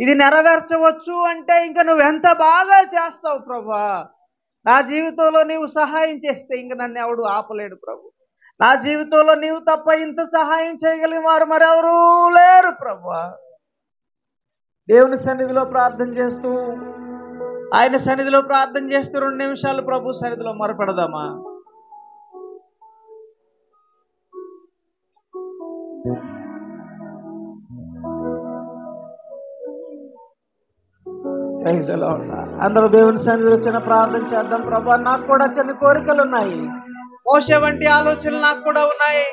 ఇది నెరవేర్చవచ్చు అంటే ఇంకా నువ్వెంత బాగా చేస్తావు ప్రభువా. నా జీవితంలో నీవు సహాయం చేస్తే ఇంక నన్ను ఎవడు ఆపలేడు ప్రభు. నా జీవితంలో నీవు తప్ప ఇంత సహాయం చేయగలిగిన వారు మరెవరూ లేరు ప్రభువా. దేవుని సన్నిధిలో ప్రార్థన చేస్తూ ఆయన సన్నిధిలో ప్రార్థన చేస్తూ 2 నిమిషాలు ప్రభు సన్నిధిలో మొరపెడదామా. Praise the lord. అందరూ దేవుని సన్నిధిలో చిన్న ప్రార్థన చేద్దాం. ప్రభా, నాకు కూడా చిన్న కోరికలు ఉన్నాయి, మోషే వంటి ఆలోచనలు నాకు కూడా ఉన్నాయి.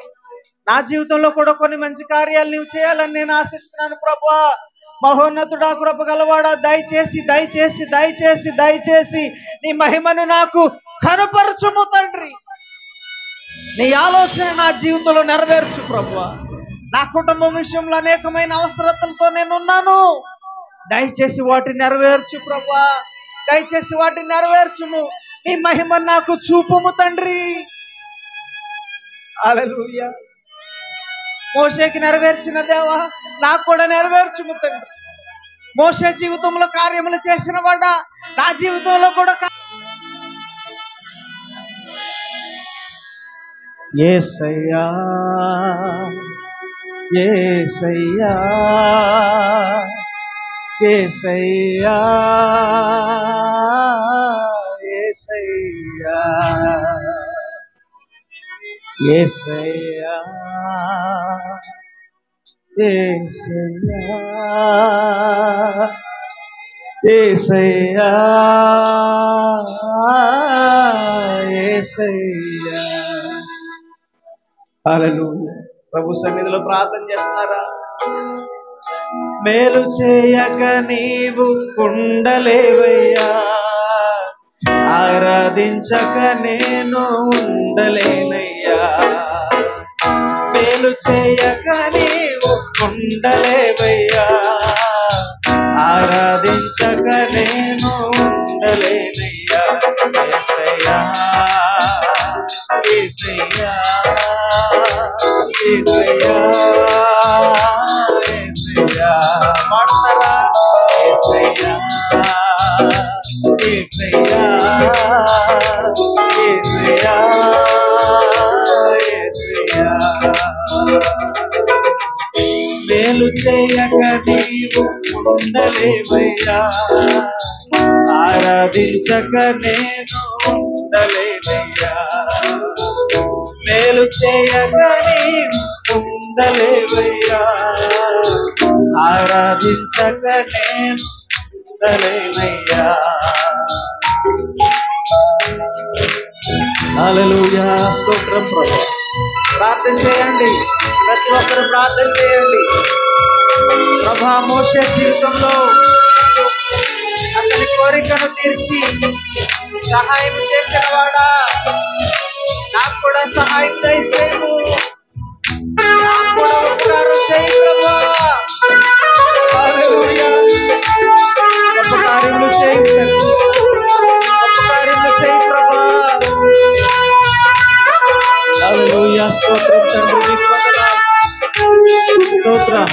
నా జీవితంలో కూడా కొన్ని మంచి కార్యాలు నీవు చేయాలని నేను ఆశిస్తున్నాను. ప్రభా, మహోన్నతుడా, కృప గలవాడా, దయచేసి దయచేసి దయచేసి దయచేసి నీ మహిమను నాకు కనపరచుము తండ్రి. నీ ఆలోచన నా జీవితంలో నెరవేర్చు ప్రభువా. నా కుటుంబం విషయంలో అనేకమైన అవసరతలతో నేను ఉన్నాను. దయచేసి వాటిని నెరవేర్చు ప్రభువా. దయచేసి వాటిని నెరవేర్చుము. నీ మహిమ నాకు చూపుము తండ్రి. హల్లెలూయా. మోషేకి నెరవేర్చిన దేవా, నాకు కూడా నెరవేర్చుము తండ్రి. మోషే జీవితంలో కార్యములు చేసిన వాడా, నా జీవితంలో కూడా యేసయ్యా యేసయ్యా యేసయ్యా యేసయ్యా యేసయ్యా యేసయ్యా యేసయ్యా. హల్లెలూయా. ప్రభు సన్నిధిలో ప్రార్థన చేస్తున్నారా? మేలు చేయక నీవు ఉండలేవయ్యా, ఆరాధించక నేను ఉండలేనయ్యా. మేలు చేయక నీవు ఉండలేవయ్యా, ఆరాధించక నేను ఉండలేనయ్యా. యేసయ్యా యేసయ్యా యేసయ్యా యేసయ్యా. మాట్లాడతారా? యేసయ్యా యేసయ్యా యేసయ్యా యేసయ్యా. మేలు చేయక నీవు ఉండలేవయ్యా, ఆరాధించక నేను ఉండలేవయ్యా. మేలు చేయక నీవు ఉండలేవయ్యా, ఆరాధించక నేను ఉండలేనయ్యా. హల్లెలూయా. స్తోత్రం ప్రభువా. ప్రార్థన చేయండి, ప్రతి ఒక్కరు ప్రార్థన చేయండి. ప్రభా, మోషే జీవితంలో అతని కోరికను తీర్చి సహాయం చేసిన వాడా, నాకు కూడా సహాయం దయచేయము. నాకు కూడా ఉపకారం చేయి ప్రభా. హల్లెలూయా. గొప్ప కార్యములు చేయి, గొప్ప కార్యములు చేయి ప్రభా. హల్లెలూయా. స్తోత్రం తండ్రి, నీకు వందనాలు. స్తోత్రం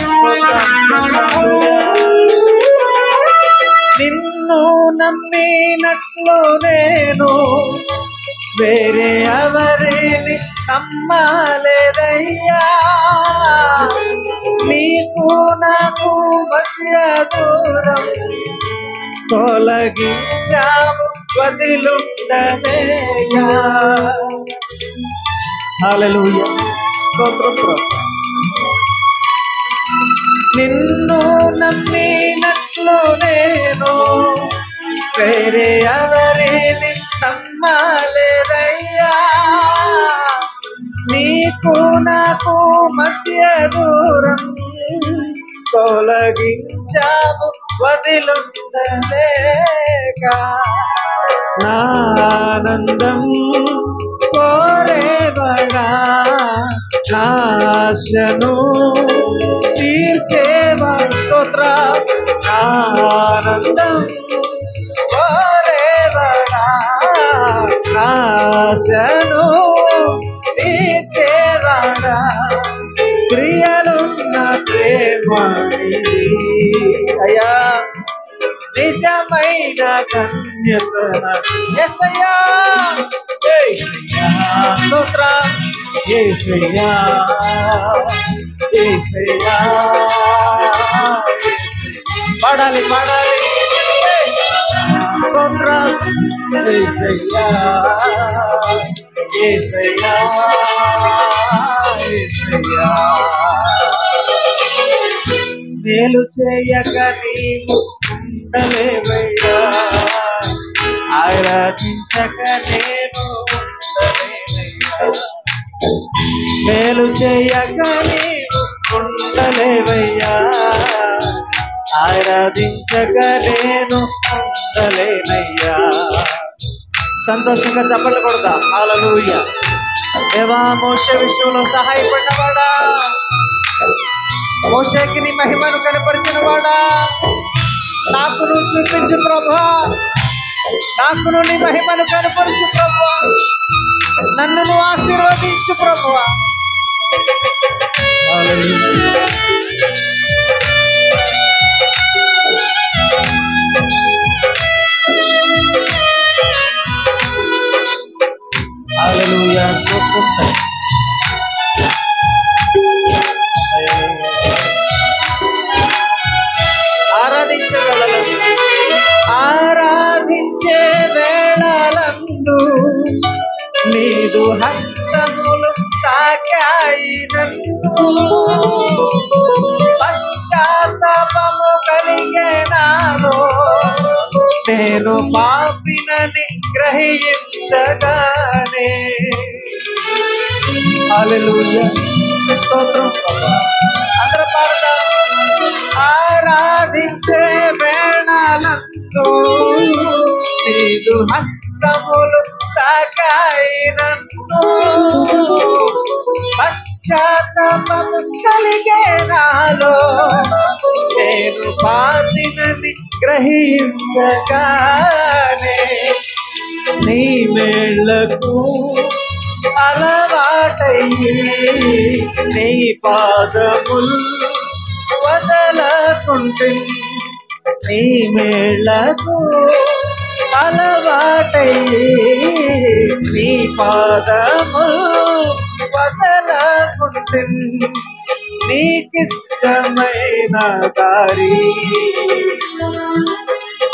నిన్ను నమ్మినట్లు నేను వేరే ఎవరిని నమ్మలేదయ్యా. నీకు నాకు మధ్య దూరం తొలగించావు, వదిలుండలేగా. హల్లెలూయా. స్తోత్రం ప్రభు. నిన్ను నమ్మినట్లు నేను వేరే ఎవరిని నమ్మలేదయ్యా. నీకు నాకు మధ్య దూరం తొలగించావు, వదిలుండలేక. నా ఆనందం కోరేవగా, నాశను తీర్చేవా. స్తోత్ర. నా ఆనందం కోరేవగా, నాశను తీర్చేవాడా. ప్రియలున్న ప్రేమ అయ్యా, నిజమైన ధన్యత. యేసయ్యా యేసయ్యా. స్తోత్ర. యేసయ్యా యేసయ్యా. పాడాలి పాడాలి. స్తోత్ర. యేసయ్యా యేసయ్యా యేసయ్యా. మేలు చేయక నీవు ఉండలేవయ్యా, ఆరాధించక నేను ఉండలేనయ్యా. మేలు చేయక నీవు ఉండలేవయ్యా. ఆరాధించక నేను ఉండలేనయ్యా. సంతోషంగా చెప్పలు కొడదా. హల్లెలూయా. దేవా, మోషే విషయంలో సహాయపడినవాడా, మోషేకి నీ మహిమను కనపరిచిన వాడా, నాకు నువ్వు చూపించు ప్రభా, నాకు నీ మహిమను కనపరచు ప్రభా, నన్ను నువ్వు ఆశీర్వదించు ప్రభా. హల్లెలూయా. స్తోత్రం. ఆరాధించే వేళలందు, ఆరాధించే వేళలందు నీదు హస్తములు తాకాయి నన్ను. పశ్చాత్తాపము కలిగే నాలో నేను పాపినని గ్రహించగానే. హల్లెలూయా. స్తోత్రం. అందరూ పాడదాం. ఆరాధించే వేళలందు నీదు హస్తములు తాకాయి నన్ను. పశ్చాత్తాపము కలిగే నాలో నేను పాపినని గ్రహించగానే. నీ మేళ్లకు అలవాటయ్యి నీ పాదములు వదలకుంటే. నీ మేళ్లకు అలవాటయ్యి నీ పాదములు వదలకుంటే. నీకిష్టమైన దారి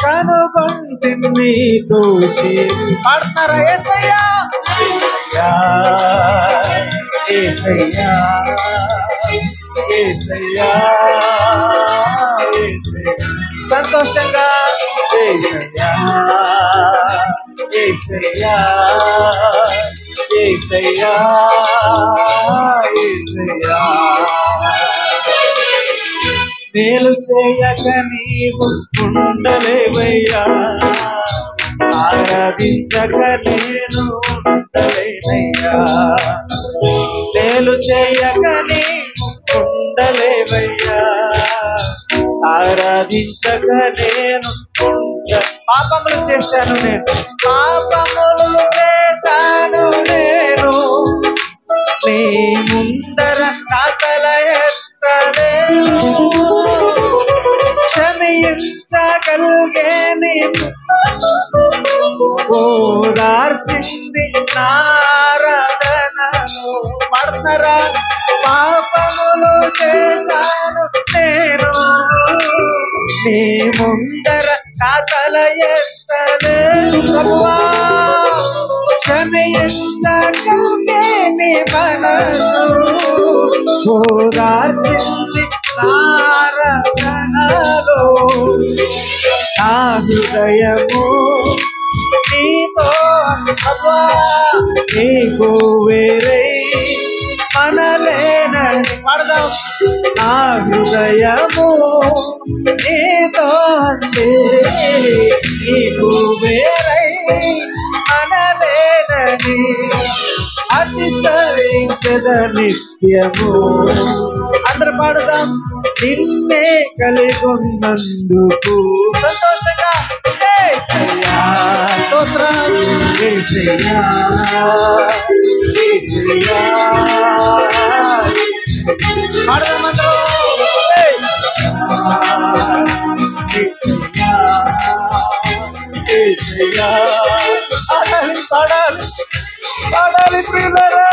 కనుగొంటి నీకు చేరి. పాడుతున్నారా? యేసయ్యా, యేసయ్యా, యేసయ్యా, యేసయ్యా. సంతోషంగా యేసయ్యా, యేసయ్యా, యేసయ్యా, యేసయ్యా. మేలు చేయక నీవు ఉండలేవయ్యా. ఆరాధించక నేను ఉండలేనయ్యా. మేలు చేయక నీవు ఉండలేవయ్యా. ఆరాధించక నేను పాపములు చేశాను నేను, పాపములు చేశాను నేను. నీ ముందర కాతల ఎత్తలేను. క్షమించగలిగే నీ ఓదార్చింది నారాధనను. పడతారా? పాపములు చేశాను నేను, నీ ముందర కాతల ఎత్తలేను. ప్రభువా, క్షమించగలిగే నీ మనసు ఓదార్చింది నారాధనలో. నా హృదయము నీతో అబ్బా, నీకు వేరై మనలేనని. పడదాం. నా హృదయము నీతో అందే, నీకు వేరై మనలేనని అతిశయించద నిత్యము. అందరూ పాడదాం. నిన్నే కలిగొన్నందుకు సంతోషంగా యేసయ్యా. స్తోత్రం. యేసయ్యా, యేసయ్యా. పాడదాం అందరూ. యేసయ్యా, యేసయ్యా. పాడాలి, పాడాలి, పాడాలి ప్రియులారా.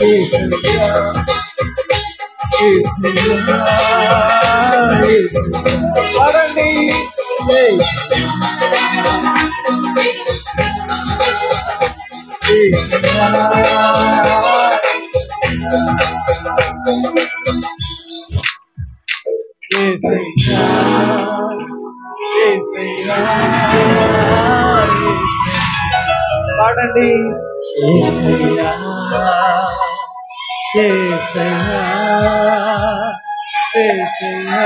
యేసయ్యా, యేసయ్యా, యేసయ్యా. పాడండి. యేసయ్యా, యేసయ్యా, పాడండి. యేసయ్యా యేసయ్యా యేసయ్యా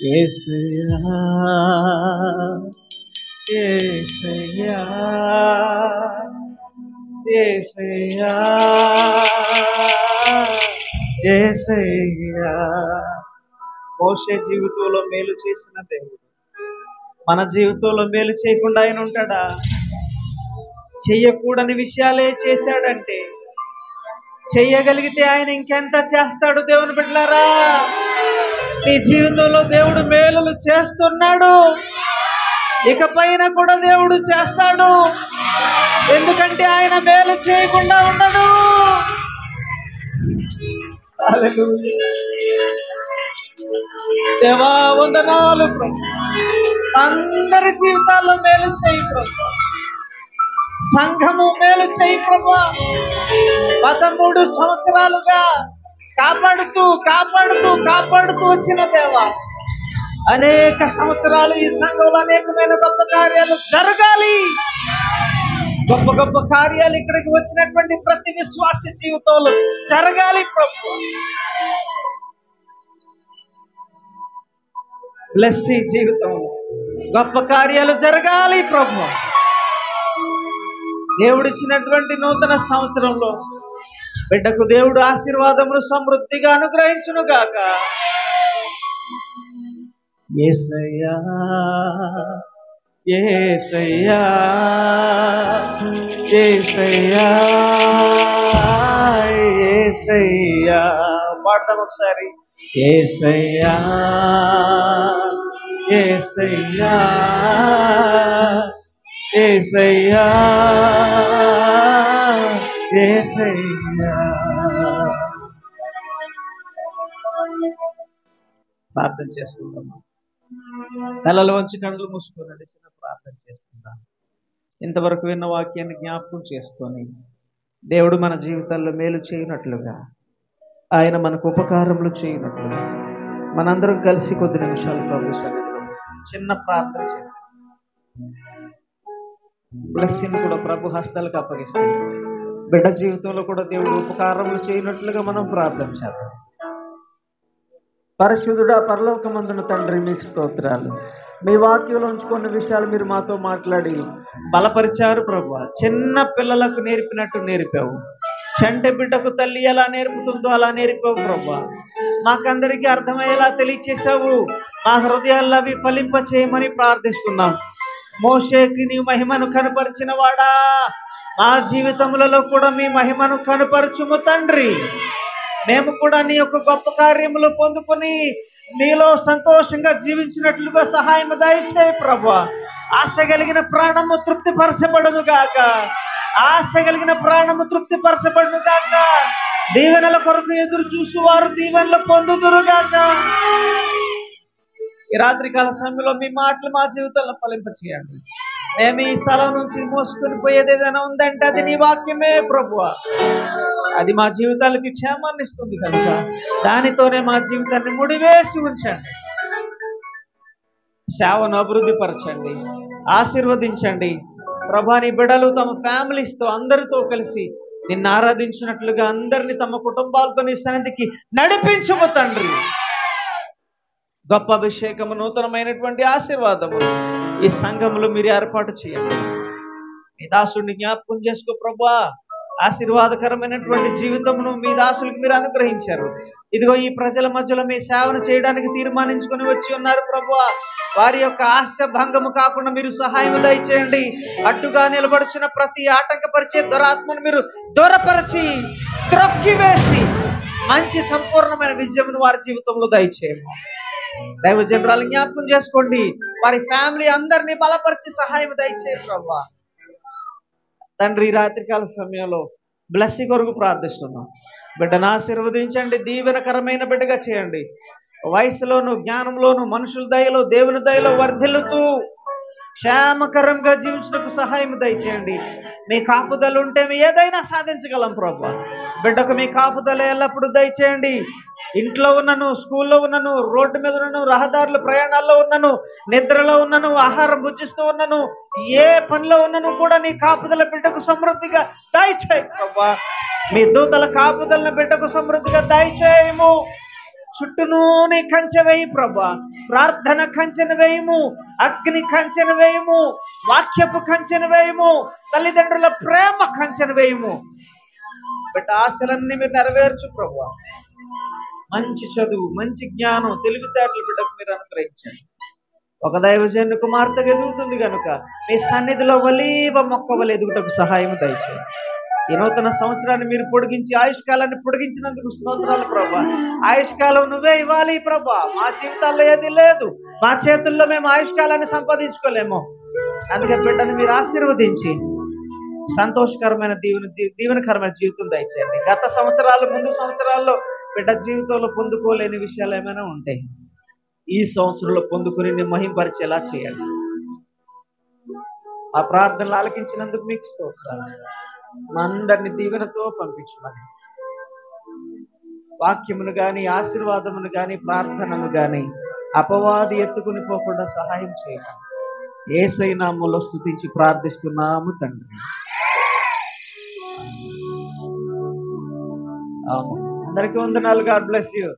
యేసయ్యా యేసయ్యా యేసయ్యా యేసయ్యా. మోషే జీవితంలో మేలు చేసిన దేవుడు మన జీవితంలో మేలు చేయకుండా ఆయన ఉంటాడా? చెయ్యకూడని విషయాలే చేశాడంటే చెయ్యగలిగితే ఆయన ఇంకెంత చేస్తాడు? దేవుని బిడ్డలారా, నీ జీవితంలో దేవుడు మేలులు చేస్తున్నాడు, ఇకపైన కూడా దేవుడు చేస్తాడు. ఎందుకంటే ఆయన మేలు చేయకుండా ఉండడు. హల్లెలూయా. దేవా వందనాలు ప్రభు. అందరి జీవితాల్లో మేలు చేయి ప్రభు. సంఘము మేలు చేయి ప్రభు. 13 సంవత్సరాలుగా కాపాడుతూ కాపాడుతూ కాపాడుతూ వచ్చిన దేవా, అనేక సంవత్సరాలు ఈ సంఘంలో అనేకమైన గొప్ప కార్యాలు జరగాలి. గొప్ప గొప్ప కార్యాలు ఇక్కడికి వచ్చినటువంటి ప్రతి విశ్వాస జీవితంలో జరగాలి ప్రభు. బ్లెస్సీ జీవితంలో గొప్ప కార్యాలు జరగాలి ప్రభు. దేవుడిచ్చినటువంటి నూతన సంవత్సరంలో బిడ్డకు దేవుడు ఆశీర్వాదములు సమృద్ధిగా అనుగ్రహించును గాక. యేసయ్యా యేసయ్యా యేసయ్యా యేసయ్యా. పాడదాం ఒకసారి. యేసయ్యా యేసయ్యా యేసయ్యా యేసయ్యా. ప్రార్థన చేసుకుందాం. తలలో వంచి కళ్ళు మూసుకోనండి. చిన్న ప్రార్థన చేసుకుందాం. ఇంతవరకు విన్న వాక్యాన్ని జ్ఞాపకం చేసుకొని దేవుడు మన జీవితాల్లో మేలు చేయనట్లుగా, ఆయన మనకు ఉపకారములు చేయనట్లుగా మనందరం కలిసి కొద్ది నిమిషాలు ప్రభు సన్నిధిలో చిన్న ప్రార్థన చేసుకుందాం. బ్లెస్సింగ్ కూడా ప్రభు హస్తాలకు అప్పగిస్తాం. బిడ్డ జీవితంలో కూడా దేవుడు ఉపకారములు చేయనట్లుగా మనం ప్రార్థన చేద్దాం. పరిశుద్ధుడా, పరలోకమందున తండ్రి, మీకు స్తోత్రాలు. మీ వాక్యంలో ఉంచుకున్న విషయాలు మీరు మాతో మాట్లాడి బలపరిచారు ప్రభు. చిన్న పిల్లలకు నేర్పినట్టు నేర్పావు. చంటి బిడ్డకు తల్లి ఎలా నేర్పుతుందో అలా నేర్పావు ప్రభు. మాకందరికీ అర్థమయ్యేలా తెలియచేసావు. మా హృదయాల్లో అవి ఫలింప చేయమని ప్రార్థిస్తున్నాం. మోషేకి నీ మహిమను కనపరిచిన వాడా, మా జీవితములలో కూడా మీ మహిమను కనపరచుము తండ్రి. మేము కూడా నీ యొక్క గొప్ప కార్యములు పొందుకొని నీలో సంతోషంగా జీవించినట్లుగా సహాయం దయచేయి ప్రభువా. ఆశ కలిగిన ప్రాణము తృప్తిపరచబడును గాక. ఆశ కలిగిన ప్రాణము తృప్తిపరచబడును గాక. దీవెనల కొరకు ఎదురు చూసి వారు దీవెనలు పొందుదురు గాక. ఈ రాత్రికాల సమయంలో మీ మాటలు మా జీవితంలో ఫలింపచేయండి. మేము ఈ స్థలం నుంచి మోసుకొని పోయేది ఏదైనా ఉందంటే అది నీ వాక్యమే ప్రభువా. అది మా జీవితాలకి క్షేమాన్ని ఇస్తుంది కనుక దానితోనే మా జీవితాన్ని ముడివేసి ఉంచండి. సేవను అభివృద్ధి పరచండి, ఆశీర్వదించండి ప్రభా. నీ బిడ్డలు తమ ఫ్యామిలీస్తో అందరితో కలిసి నిన్ను ఆరాధించినట్లుగా అందరినీ తమ కుటుంబాలతో నీ సన్నిధికి నడిపించుము తండ్రి. గొప్ప అభిషేకము, నూతనమైనటువంటి ఆశీర్వాదము ఈ సంఘములో మీరు ఏర్పాటు చేయండి. మీ దాసుడిని జ్ఞాపకం చేసుకో ప్రభా. ఆశీర్వాదకరమైనటువంటి జీవితమును మీ దాసులకు మీరు అనుగ్రహించారు. ఇదిగో ఈ ప్రజల మధ్యలో మీ సేవను చేయడానికి తీర్మానించుకొని వచ్చి ఉన్నారు ప్రభువా. వారి యొక్క ఆశ భంగము కాకుండా మీరు సహాయం దయచేయండి. అడ్డుగా నిలబడుచున్న ప్రతి ఆటంకపరిచే దురాత్మను మీరు దూరపరిచి త్రొక్కివేసి మంచి సంపూర్ణమైన విజయమును వారి జీవితంలో దయచేయండి. దైవజనురాలు జ్ఞాపకం చేసుకోండి. వారి ఫ్యామిలీ అందరినీ బలపరిచి సహాయం దయచేయండి ప్రభువా. తండ్రి, రాత్రికాల సమయంలో బ్లెస్సి కొరకు ప్రార్థిస్తున్నాం. బిడ్డను ఆశీర్వదించండి, దీవెనకరమైన బిడ్డగా చేయండి. వయసులోను, జ్ఞానంలోను, మనుషుల దయలో, దేవుని దయలో వర్ధిల్లుతూ క్షేమకరంగా జీవించడానికి సహాయం దయచేయండి. మీ కాపుదల ఉంటే మేము ఏదైనా సాధించగలం ప్రభా. బిడ్డకు మీ కాపుదల ఎల్లప్పుడూ దయచేయండి. ఇంట్లో ఉన్నను, స్కూల్లో ఉన్నను, రోడ్డు మీద ఉన్నను, రహదారుల ప్రయాణాల్లో ఉన్నను, నిద్రలో ఉన్నను, ఆహారం భుజిస్తూ ఉన్నను, ఏ పనిలో ఉన్నను కూడా నీ కాపుదల బిడ్డకు సమృద్ధిగా దయచేయి ప్రభా. మీ దూతల కాపుదలను బిడ్డకు సమృద్ధిగా దయచేయము. చుట్టూను నీ కంచె వేయి ప్రభా. ప్రార్థన కంచెను వేయము, అగ్ని కంచెను వేయము, వాక్యపు కంచెను వేయము, తల్లిదండ్రుల ప్రేమ కంచెను వేయము. బిడ్డ ఆశలన్నీ మీరు నెరవేర్చు ప్రభా. మంచి చదువు, మంచి జ్ఞానం, తెలివితేటలు బిడ్డకు మీరు అనుగ్రహించండి. ఒక దైవజన్య కుమార్తెగా ఎదుగుతుంది కనుక మీ సన్నిధిలో ఒలీవ మొక్క వలె ఎదుగుటకు సహాయం దయచేయండి. ఈ నూతన సంవత్సరాన్ని మీరు పొడిగించి ఆయుష్కాలాన్ని పొడిగించినందుకు స్తోత్రాలు ప్రభా. ఆయుష్కాలం నువ్వే ఇవ్వాలి ప్రభా. మా జీవితాల్లో ఏది లేదు, మా చేతుల్లో మేము ఆయుష్కాలాన్ని సంపాదించుకోలేము. అందుకే బిడ్డను మీరు ఆశీర్వదించి సంతోషకరమైన దీవెనకరమైన జీవితం దయచేయండి. గత సంవత్సరాలు, ముందు సంవత్సరాల్లో బిడ్డ జీవితంలో పొందుకోలేని విషయాలు ఏమైనా ఉంటాయి, ఈ సంవత్సరంలో పొందుకుని నేను మహింపరిచేలా చేయండి. ఆ ప్రార్థనలు ఆలకించినందుకు మీకు స్తోత్రాలు. మా అందరిని దీవెనతో పంపించమని, వాక్యమును గాని, ఆశీర్వాదమును గాని, ప్రార్థనను గాని అపవాది ఎత్తుకుని పోకుండా సహాయం చేయండి. యేసయ్య నామములో స్తుతించి ప్రార్థిస్తున్నాము తండ్రి. అందరికీ వందనాలు. God bless you.